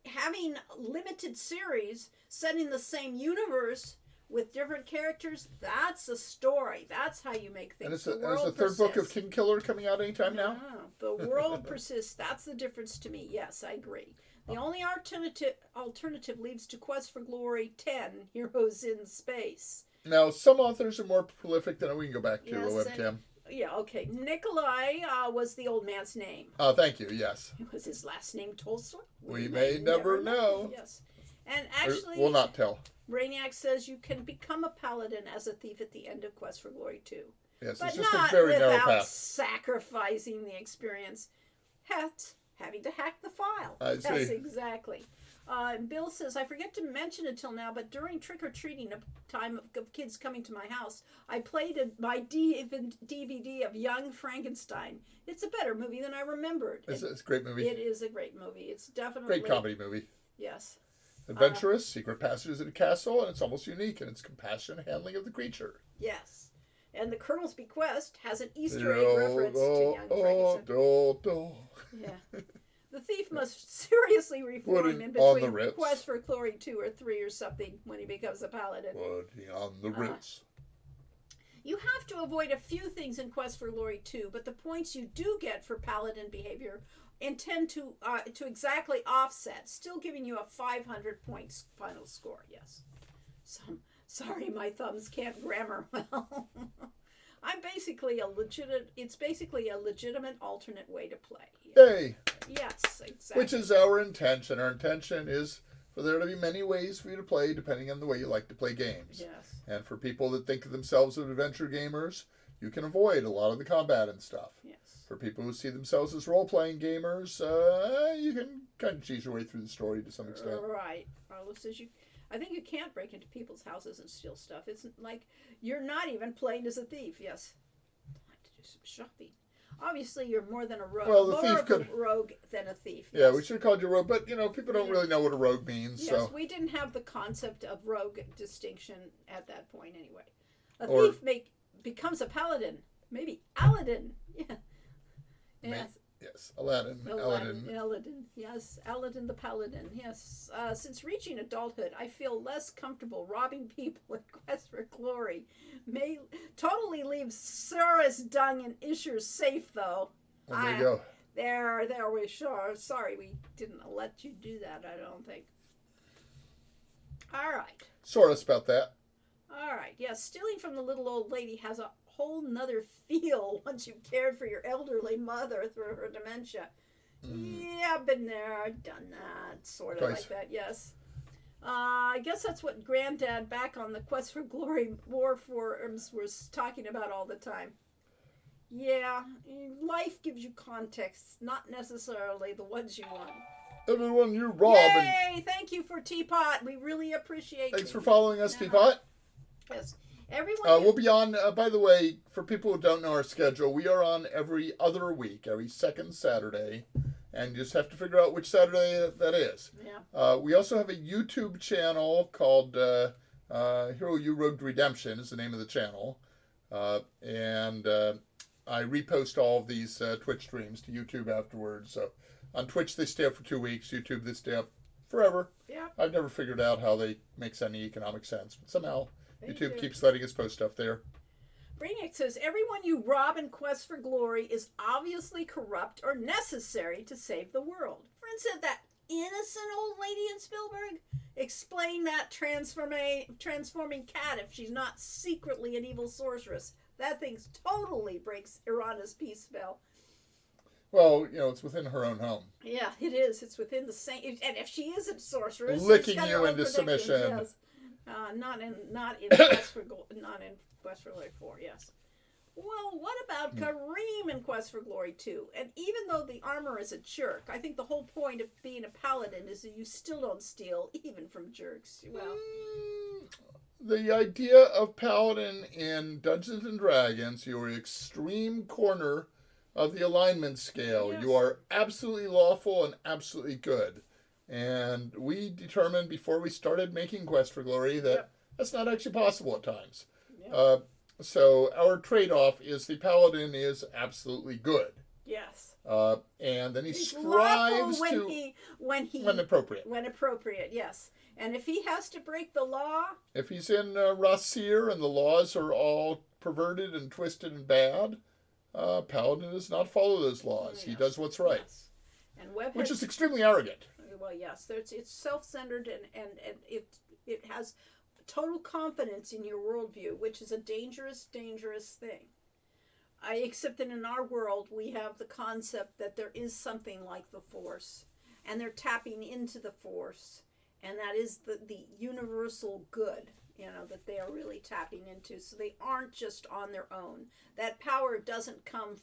having limited series set in the same universe with different characters. That's a story. That's how you make things. And there's a third book of King Killer coming out anytime now? The world persists. That's the difference to me. Yes, I agree. The only alternative leads to Quest for Glory 10, Heroes in Space. Now, some authors are more prolific than we can go back to a webcam. Yeah, okay. Nikolai was the old man's name. Oh, thank you, yes. Was his last name Tolstoy? We may never know. Yes. And actually... We'll not tell. Brainiac says you can become a paladin as a thief at the end of Quest for Glory 2. Yes, but it's just not a very narrow without path. sacrificing the experience. Having to hack the file. I see. Yes, exactly. Bill says, I forget to mention it till now, but during trick-or-treating, a time of kids coming to my house, I played my DVD of Young Frankenstein. It's a better movie than I remembered. It's a great movie. It is a great movie. It's definitely... Great comedy movie. Yes. Adventurous, secret passages in a castle, and it's almost unique in its compassionate handling of the creature. Yes. And the Colonel's Bequest has an Easter egg reference to Young Frankenstein. Yeah. The thief must seriously reform in between Quest for Glory 2 or 3 or something when he becomes a paladin. Putting on the Ritz. You have to avoid a few things in Quest for Glory 2, but the points you do get for paladin behavior intend to exactly offset, still giving you a 500 points final score. Yes. Sorry, my thumbs can't grammar well. It's basically a legitimate alternate way to play. Yay! Yes, exactly. Which is our intention. Our intention is for there to be many ways for you to play, depending on the way you like to play games. Yes. And for people that think of themselves as adventure gamers, you can avoid a lot of the combat and stuff. Yes. For people who see themselves as role-playing gamers, you can kind of cheese your way through the story to some extent. Right. Arlo says I think you can't break into people's houses and steal stuff. It's like you're not even playing as a thief. Yes. I have to do some shopping. Obviously, you're more than a rogue. Well, the more thief of a could rogue than a thief. Yeah, yes. we should have called you rogue, but people don't really know what a rogue means. Yes, so we didn't have the concept of rogue distinction at that point anyway. A Or- thief becomes a paladin. Maybe Aladdin. Yeah. Yes. yes, Aladdin. Aladdin. Yes, Aladdin the Paladin. Yes. Since reaching adulthood, I feel less comfortable robbing people in quest for glory. May totally leave Sarah's dung and Isher's safe though. Well, there you go. There we sure. Sorry, we didn't let you do that. I don't think. All right. Sort us about that. All right. Yes, stealing from the little old lady has a whole nother feel once you've cared for your elderly mother through her dementia. Yeah, I've been there, done that, sort of Twice. like that, yes. I guess that's what Granddad back on the Quest for Glory War forums was talking about all the time. Yeah, life gives you context, not necessarily the ones you want. Everyone, you rob. And Yay! Thank you for Teapot. We really appreciate thanks it. for following us, Yeah. Teapot. Yes. Everyone. We'll be on, by the way, for people who don't know our schedule, we are on every other week, every second Saturday. And you just have to figure out which Saturday that is. Yeah. We also have a YouTube channel called Hero U Rogue Redemption is the name of the channel. And I repost all of these Twitch streams to YouTube afterwards. So on Twitch, they stay up for 2 weeks. YouTube, they stay up forever. Yeah. I've never figured out how they makes any economic sense. But somehow They YouTube do. keeps letting us post stuff there. Brainiac says, everyone you rob in Quest for Glory is obviously corrupt or necessary to save the world. For instance, that innocent old lady in Spielberg? Explain that transforming cat if she's not secretly an evil sorceress. That thing totally breaks Irana's peace spell. Well, it's within her own home. Yeah, it is. It's within the same... And if she is a sorceress... Licking she's got you her own into predictions, submission. Yes. Not in Quest for Glory 4, yes. Well, what about Kareem in Quest for Glory 2? And even though the armor is a jerk, I think the whole point of being a paladin is that you still don't steal, even from jerks. Well, The idea of Paladin in Dungeons and Dragons, your extreme corner of the alignment scale. Yes. You are absolutely lawful and absolutely good. And we determined before we started making Quest for Glory that Yep. that's not actually possible at times. Yep. So our trade-off is the Paladin is absolutely good. yes. And then he He's strives lawful to, when appropriate. When appropriate, yes. And if he has to break the law, If he's in Rasir and the laws are all perverted and twisted and bad, Paladin does not follow those laws. He yes, does what's right, yes. And Webb which has- is extremely arrogant. well, yes, it's self-centered and it has total confidence in your worldview, which is a dangerous thing. Except that in our world, we have the concept that there is something like the Force, and they're tapping into the Force, and that is the universal good, that they are really tapping into. So they aren't just on their own. That power doesn't come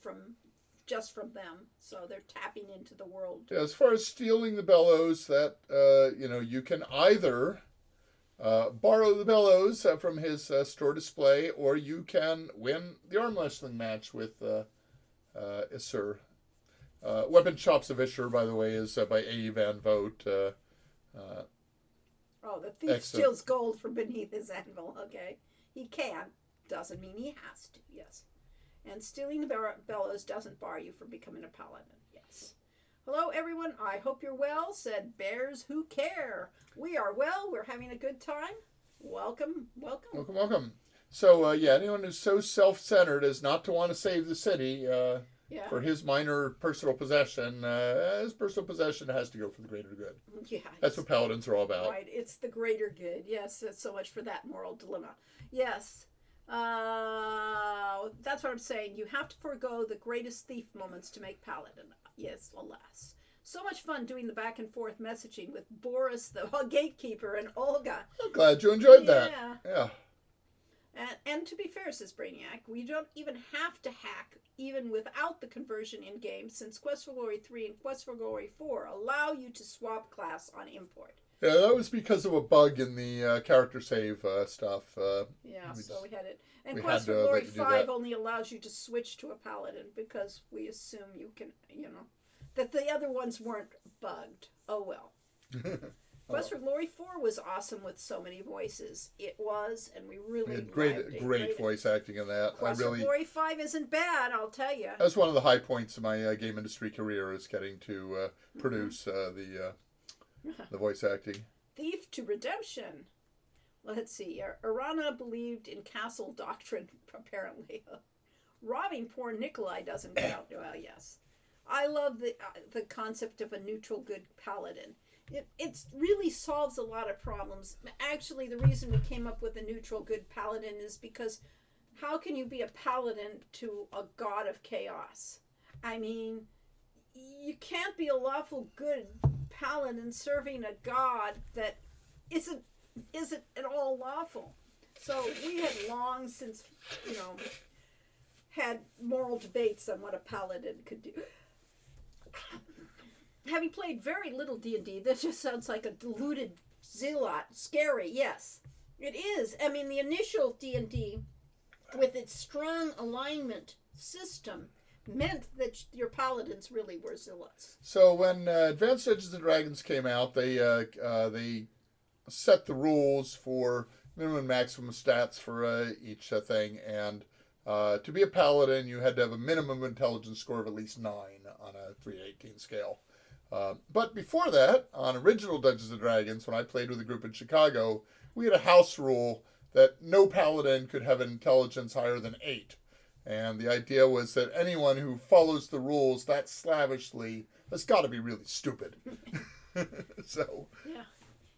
just from them. So they're tapping into the world. Yeah, as far as stealing the bellows, that you can either borrow the bellows from his store display, or you can win the arm wrestling match with Isser. Weapon Chops of Isser, by the way, is by A. Van Vogt. Oh, the thief Excellent. steals gold from beneath his anvil. Okay, he can. Doesn't mean he has to. Yes, and stealing the bellows doesn't bar you from becoming a paladin. Yes. Hello, everyone. I hope you're well. Said Bears Who Care. We are well. We're having a good time. Welcome. Welcome. So, anyone who's so self-centered as not to want to save the city Yeah. for his minor personal possession, his personal possession has to go for the greater good. Yeah. That's what paladins are all about. Right. It's the greater good. Yes. That's so much for that moral dilemma. Yes. That's what I'm saying. You have to forego the greatest thief moments to make Paladin. Yes, alas. So much fun doing the back and forth messaging with Boris, the gatekeeper, and Olga. I'm glad you enjoyed that. Yeah. And to be fair, says Brainiac, we don't even have to hack even without the conversion in game, since Quest for Glory 3 and Quest for Glory 4 allow you to swap class on import. Yeah, that was because of a bug in the character save stuff. So we had it. And Quest for Glory 5 only allows you to switch to a Paladin because we assume you can, that the other ones weren't bugged. Oh well. Quest for Glory 4 was awesome with so many voices. It was, and we really had great voice acting in that. Quest for Glory 5 isn't bad, I'll tell you. That's one of the high points of my game industry career, is getting to produce the voice acting. Thief to Redemption. Let's see. Arana believed in castle doctrine, apparently. Robbing poor Nikolai doesn't count. Well, yes. I love the concept of a neutral good paladin. It really solves a lot of problems. Actually, the reason we came up with a neutral good paladin is because how can you be a paladin to a god of chaos? I mean, you can't be a lawful good paladin serving a god that isn't at all lawful. So we had long since, had moral debates on what a paladin could do. Having played very little D&D, that just sounds like a deluded zealot. Scary, yes. It is. I mean, the initial D&D, with its strong alignment system, meant that your paladins really were zealots. So when Advanced Dungeons and Dragons came out, they set the rules for minimum and maximum stats for each thing, and to be a paladin, you had to have a minimum intelligence score of at least 9 on a 3 to 18 scale. But before that, on original Dungeons & Dragons, when I played with a group in Chicago, we had a house rule that no paladin could have an intelligence higher than 8. And the idea was that anyone who follows the rules that slavishly has got to be really stupid. So. Yeah.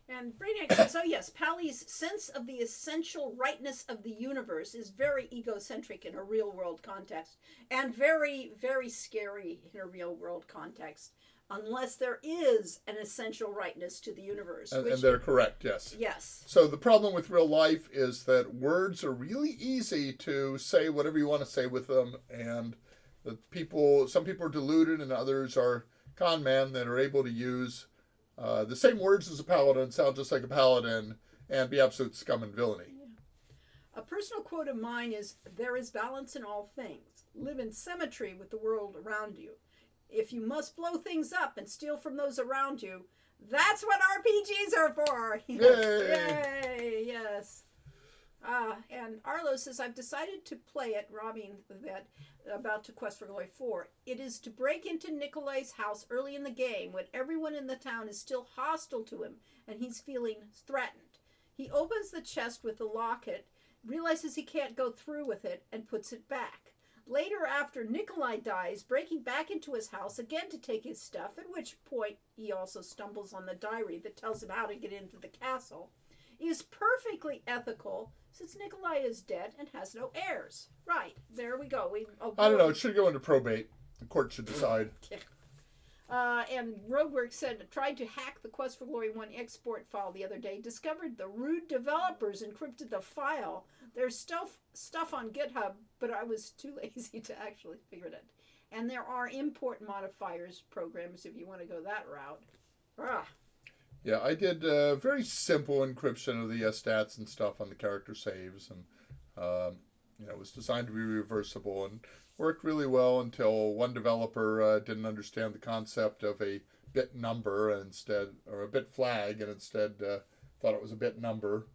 And Brainiac says, oh yes, Pally's sense of the essential rightness of the universe is very egocentric in a real-world context. And very, very scary in a real-world context. Unless there is an essential rightness to the universe. And they're correct, yes. Yes. So the problem with real life is that words are really easy to say whatever you want to say with them, and some people are deluded and others are con men that are able to use the same words as a paladin, sound just like a paladin, and be absolute scum and villainy. Yeah. A personal quote of mine is, "There is balance in all things. Live in symmetry with the world around you. If you must blow things up and steal from those around you, that's what RPGs are for." Yay! Yay! Yes. And Arlo says, I've decided to play it, robbing that about to Quest for Glory 4. It is to break into Nikolai's house early in the game when everyone in the town is still hostile to him and he's feeling threatened. He opens the chest with the locket, realizes he can't go through with it, and puts it back. Later, after Nikolai dies, breaking back into his house again to take his stuff, at which point he also stumbles on the diary that tells him how to get into the castle, is perfectly ethical since Nikolai is dead and has no heirs. Right, there we go. I don't know, it should go into probate. The court should decide. And Roadwork said, tried to hack the Quest for Glory 1 export file the other day, discovered the rude developers encrypted the file. There's stuff on GitHub, but I was too lazy to actually figure it out. And there are import modifiers programs if you want to go that route. Yeah, I did very simple encryption of the stats and stuff on the character saves, and it was designed to be reversible and worked really well until one developer didn't understand the concept of a bit number or a bit flag, and instead thought it was a bit number,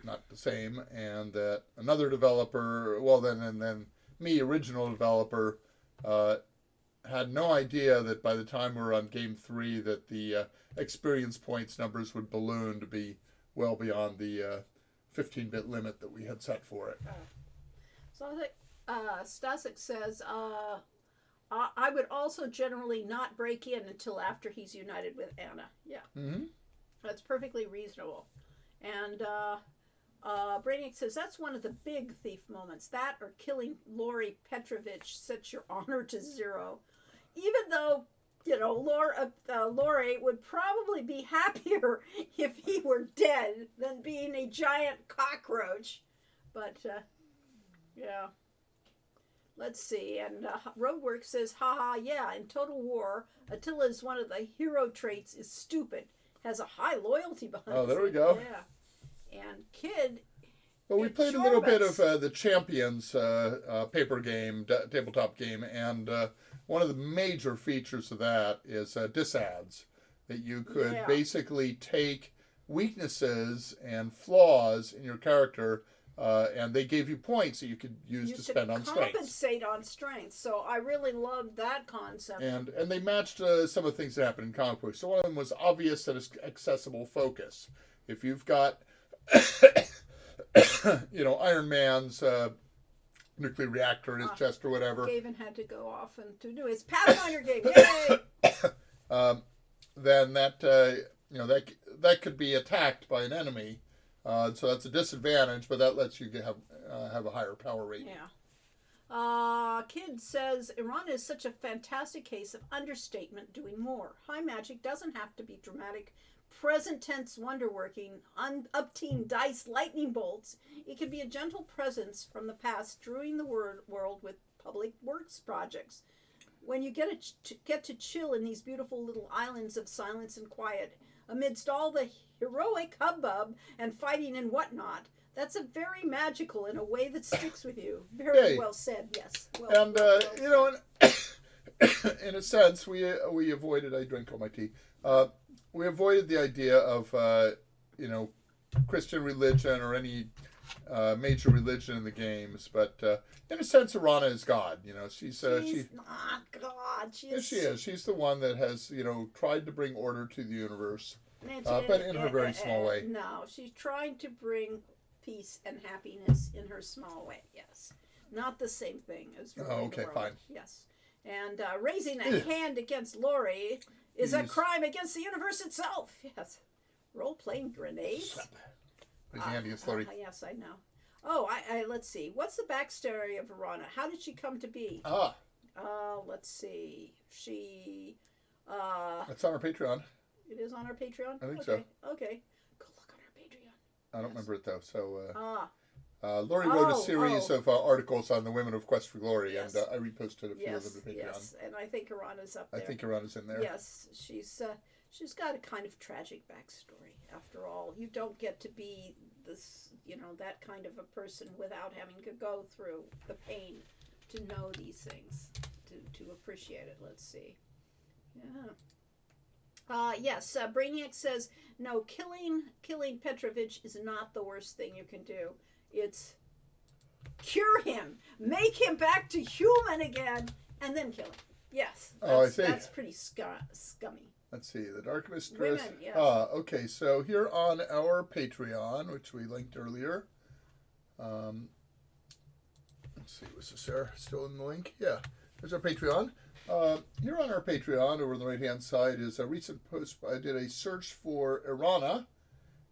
not the same, and that another developer, then me, original developer, had no idea that by the time we were on game 3 that the experience points numbers would balloon to be well beyond the 15-bit limit that we had set for it. So I think Stasek says, I would also generally not break in until after he's united with Anna. Yeah. Mm-hmm. That's perfectly reasonable. And Brainiac says that's one of the big thief moments. That or killing Lori Petrovich sets your honor to zero. Even though, Lori would probably be happier if he were dead than being a giant cockroach. But, yeah. Let's see. And Roadwork says, haha, yeah, in Total War, Attila's one of the hero traits is stupid. Has a high loyalty behind it. Oh, there we go. Yeah. And Kid... Well, we played a little bit of the Champions paper game, tabletop game, and one of the major features of that is disads, that you could basically take weaknesses and flaws in your character, and they gave you points that you could use to spend on strength. Compensate on strength. So I really loved that concept. And they matched some of the things that happen in comic books. So one of them was obvious and accessible focus. If you've got... Iron Man's nuclear reactor in his chest or whatever. Gavin had to go off and to do his Pathfinder game. Yay! Then that could be attacked by an enemy, so that's a disadvantage. But that lets you have a higher power rating. Yeah. Kid says Iran is such a fantastic case of understatement doing more. High magic doesn't have to be dramatic. Present tense wonderworking, upteen dice lightning bolts. It can be a gentle presence from the past, strewing the world with public works projects. When you get to chill in these beautiful little islands of silence and quiet, amidst all the heroic hubbub and fighting and whatnot, that's a very magical in a way that sticks with you. Very well said. Yes. In a sense, we avoided. I drank all my tea. We avoided the idea of, Christian religion or any major religion in the games. But in a sense, Arana is God. She's not God. She is. She's the one that has, tried to bring order to the universe, but in her very small way. No, she's trying to bring peace and happiness in her small way. Yes, not the same thing as. Okay, fine. Yes, and raising a hand against Lori is a crime against the universe itself. Yes. Role-playing grenades. Raising hand against Lori. Yes, I know. Oh, let's see. What's the backstory of Arana? How did she come to be? Let's see. She. It's on our Patreon. It is on our Patreon? I think so. Okay. Go look on our Patreon. I don't remember it, though. So, Lori wrote a series of articles on the women of Quest for Glory, and I reposted a few of them to Patreon. Yes, and I think Arana's up there. I think Arana's in there. Yes, she's got a kind of tragic backstory. After all, you don't get to be this, that kind of a person without having to go through the pain to know these things, to appreciate it. Let's see. Yeah. Yes, Brainiac says, no, killing Petrovich is not the worst thing you can do. It's cure him, make him back to human again, and then kill him. Yes. I see. That's pretty scummy. Let's see, the Dark Mistress. Women, yes. Okay, so here on our Patreon, which we linked earlier. Let's see, was this there? Still in the link? Yeah. There's our Patreon. Here on our Patreon, over on the right-hand side, is a recent post. I did a search for Irana,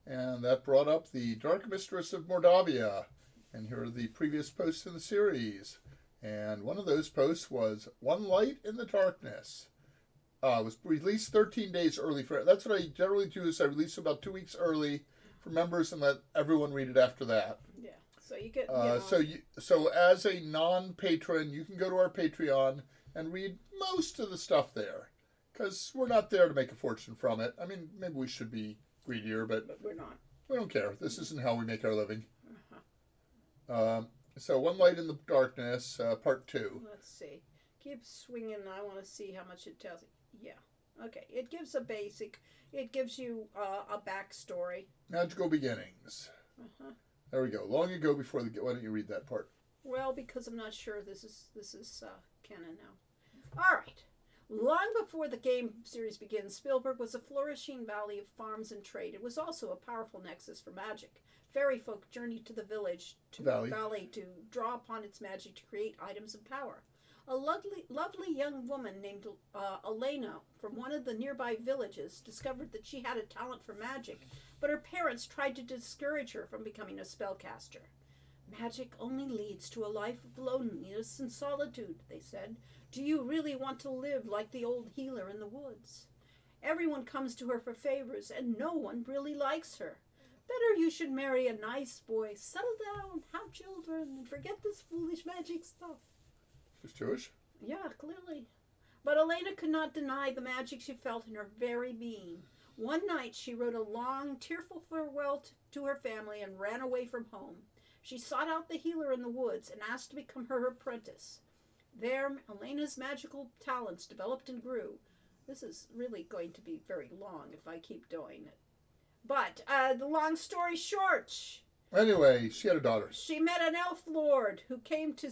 and that brought up the Dark Mistress of Mordavia. And here are the previous posts in the series. And one of those posts was One Light in the Darkness. It was released 13 days early. That's what I generally do, is I release about 2 weeks early for members and let everyone read it after that. Yeah, so you get... So as a non-patron, you can go to our Patreon and read most of the stuff there. Because we're not there to make a fortune from it. I mean, maybe we should be greedier, but we're not. We don't care. This isn't how we make our living. So One Light in the Darkness, Part 2. Let's see. Keep swinging. I want to see how much it tells you. Yeah. Okay. It gives a basic. It gives you a backstory. Magical beginnings. There we go. Long ago before the... Why don't you read that part? Well, because I'm not sure this is canon now. All right. Long before the game series begins, Spielberg was a flourishing valley of farms and trade. It was also a powerful nexus for magic. Fairy folk journeyed to the valley to draw upon its magic to create items of power. A lovely young woman named Elena from one of the nearby villages discovered that she had a talent for magic, but her parents tried to discourage her from becoming a spellcaster. Magic only leads to a life of loneliness and solitude, they said. Do you really want to live like the old healer in the woods? Everyone comes to her for favors, and no one really likes her. Better you should marry a nice boy, settle down, have children, and forget this foolish magic stuff. She's Jewish? Yeah, clearly. But Elena could not deny the magic she felt in her very being. One night she wrote a long, tearful farewell to her family and ran away from home. She sought out the healer in the woods and asked to become her apprentice. There, Elena's magical talents developed and grew. This is really going to be very long if I keep doing it. But, the long story short, Anyway, she had a daughter. she met an elf lord who came to,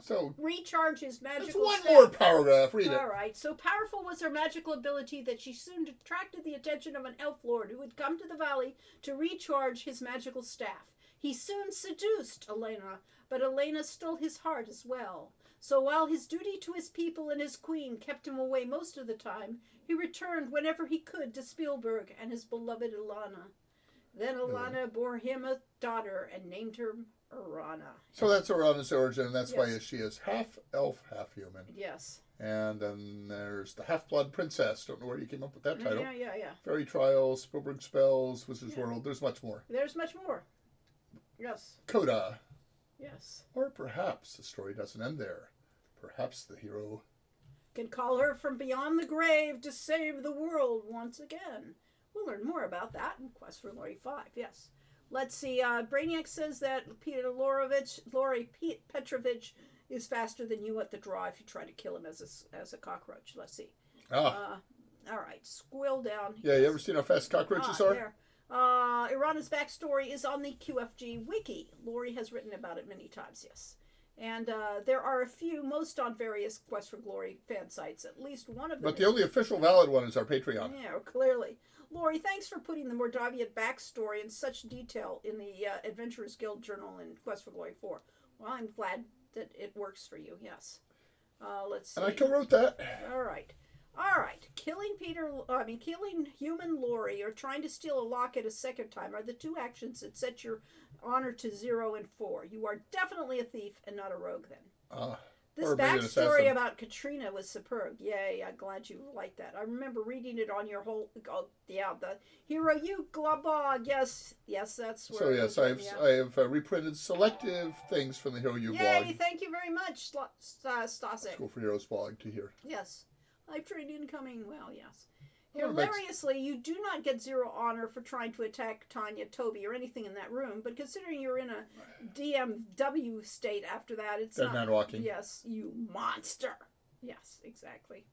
So, recharge his it's magical one staff. more paragraph. Read it. All right. So powerful was her magical ability that she soon attracted the attention of an elf lord who had come to the valley to recharge his magical staff. He soon seduced Elena, but Elena stole his heart as well. So while his duty to his people and his queen kept him away most of the time, he returned whenever he could to Spielberg and his beloved Elana. Then Elana bore him a daughter and named her Arana. So that's Orana's origin, and that's why Yes. she is half elf, half human. Yes. And then there's the Half-Blood Princess. Don't know where you came up with that title. Yeah. Fairy Trials, Spielberg Spells, Wizard's Yeah. World. There's much more. There's much more. Yes. Coda. Yes. Or perhaps the story doesn't end there. Perhaps the hero... Can call her from beyond the grave to save the world once again. We'll learn more about that in Quest for Glory 5, yes. Let's see, Brainiac says that Lori Petrovich is faster than you at the draw if you try to kill him as a cockroach. Let's see. Ah. All right, squill down. Yeah, you ever seen how fast cockroaches are? There. Irana's backstory is on the QFG wiki. Lori has written about it many times, yes. And there are a few, most on various Quest for Glory fan sites. At least one of them. But the only official valid one is our Patreon. Yeah, clearly. Lori, thanks for putting the Mordavian backstory in such detail in the Adventurers Guild Journal in Quest for Glory 4. Well, I'm glad that it works for you, yes. Let's see. And I co-wrote that. All right. Killing human Lori or trying to steal a locket a second time are the two actions that set your honor to 0 and 4. You are definitely a thief and not a rogue then. This or maybe an backstory assassin. about Katrina was superb. Yay, I'm glad you liked that. I remember reading it on your whole... Oh, yeah, the Hero You Glabog. Yes, that's where... So yes, it was, I have reprinted selective things from the Hero U Yay, blog. thank you very much, Stasek. School for Heroes blog to hear. Yes. Live trade incoming. Well, yes. Well, Hilariously, you do not get 0 honor for trying to attack Tanya, Toby, or anything in that room, but considering you're in a DMW state after that, it's Dead not... Man Walking. Yes, you monster. Yes, exactly.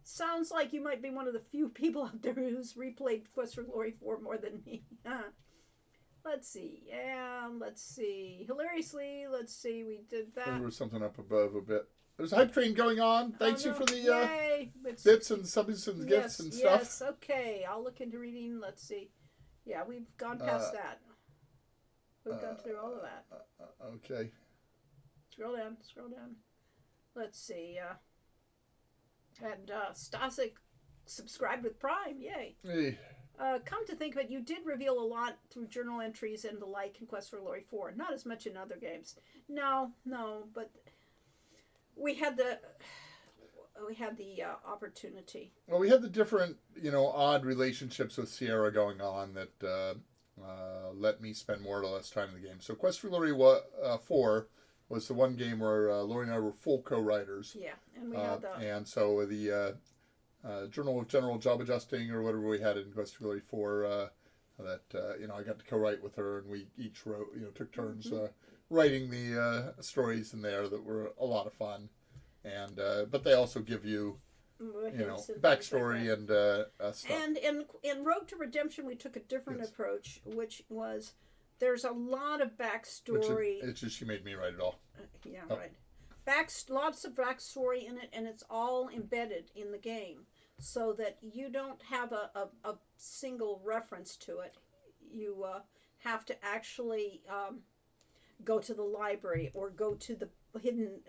Sounds like you might be one of the few people out there who's replayed Quest for Glory 4 more than me. Let's see. Hilariously, we did that. There was something up above a bit. There's a hype train going on. Thanks you for the Yay. bits and subbies and gifts and stuff. Yes, okay. I'll look into reading. Let's see. Yeah, we've gone past that. We've gone through all of that. Okay. Scroll down. Let's see. And Stasek subscribed with Prime. Yay. Hey. Come to think of it, you did reveal a lot through journal entries and the like in Quest for Glory 4. Not as much in other games. No, but we had the opportunity. Well, we had the different, odd relationships with Sierra going on that let me spend more or less time in the game. So Quest for Glory 4 was the one game where Lori and I were full co-writers. Yeah, and we had the... And so the Journal of General Job Adjusting or whatever we had in Quest for Glory 4 that, I got to co-write with her, and we each wrote, took turns writing the stories in there that were a lot of fun. And but they also give you, backstory and stuff. And in Road to Redemption, we took a different approach, which was there's a lot of backstory. It's just she made me write it all. Right. Lots of backstory in it, and it's all embedded in the game, so that you don't have a single reference to it. You have to actually go to the library or go to the hidden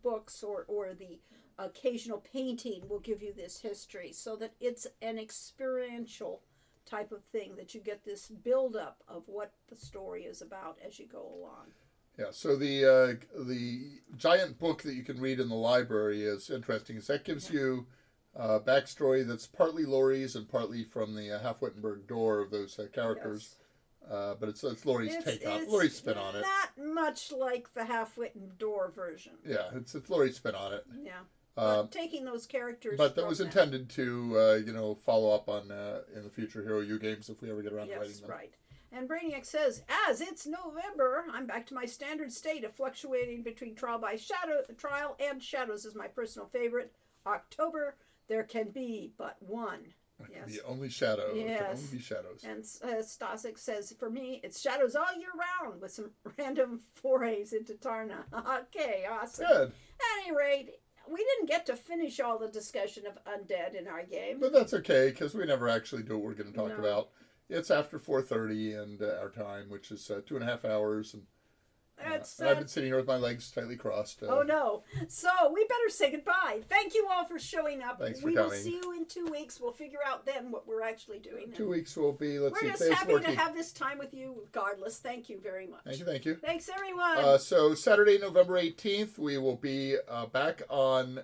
books or the occasional painting will give you this history, so that it's an experiential type of thing, that you get this build up of what the story is about as you go along. Yeah, so the giant book that you can read in the library is interesting. That gives you backstory that's partly Laurie's and partly from the Half-Wittenberg door of those characters. Yes. But it's Laurie's take on Laurie's spin on it. Not much like the Half-Wittenberg door version. Yeah, it's Laurie's spin on it. Yeah. But taking those characters. But that was intended to follow up on in the future Hero U games if we ever get around to writing them. Yes, right. And Brainiac says, as it's November, I'm back to my standard state of fluctuating between Trial and Shadows is my personal favorite. October, there can be but one. Yes. The only shadow. Yes. It can only be Shadows. And Stasek says, for me, it's Shadows all year round with some random forays into Tarna. Okay, awesome. Good. At any rate, we didn't get to finish all the discussion of undead in our game. But that's okay, because we never actually do what we're going to talk No. about. It's after 4:30 and our time, which is 2.5 hours. And I've been sitting here with my legs tightly crossed. Oh, no. So we better say goodbye. Thank you all for showing up. Thanks for we will coming. see you in 2 weeks. We'll figure out then what we're actually doing. 2 weeks will be, let's see, We're just today's happy 14th. to have this time with you regardless. Thank you very much. Thank you. Thanks, everyone. So Saturday, November 18th, we will be back on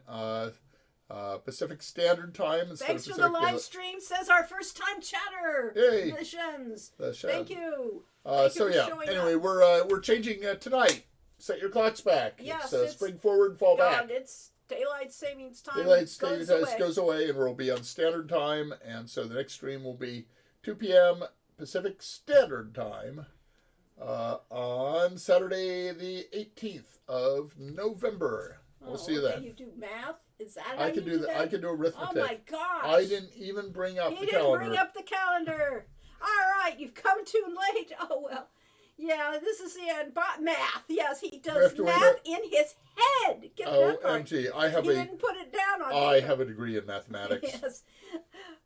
Pacific Standard Time. Thanks for the live stream, says our first time chatter. Yay. Missions. The Shen. Thank you. Anyway, we're changing tonight. Set your clocks back. Yes, it's spring forward, fall back. It's daylight savings time. Daylight savings goes away, and we'll be on Standard Time. And so the next stream will be 2 p.m. Pacific Standard Time on Saturday, the 18th of November. We'll see you then. You do math? Is that how I can do that? I can do arithmetic. Oh my gosh! I didn't even bring up the calendar. He didn't bring up the calendar. All right, you've come too late. Oh well. Yeah, this is the end. But math. Yes, he does math in his head. Get that part. OMG. He didn't put it down on I paper. have a degree in mathematics. Yes.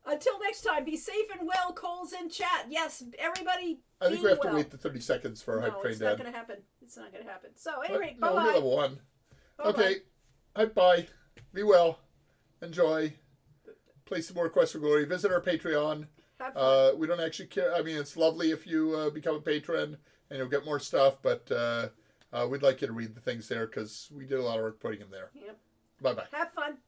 Until next time, be safe and well, Coles in chat. Yes, everybody. I think we have to wait the 30 seconds for Hype Train it's not going to happen. It's not going to happen. So, anyway, no, bye-bye. we're level 1. Bye-bye. Okay. Bye. Be well. Enjoy. Play some more Quest for Glory. Visit our Patreon. Have fun. We don't actually care. I mean, it's lovely if you become a patron and you'll get more stuff, but we'd like you to read the things there because we did a lot of work putting them there. Yep. Bye-bye. Have fun.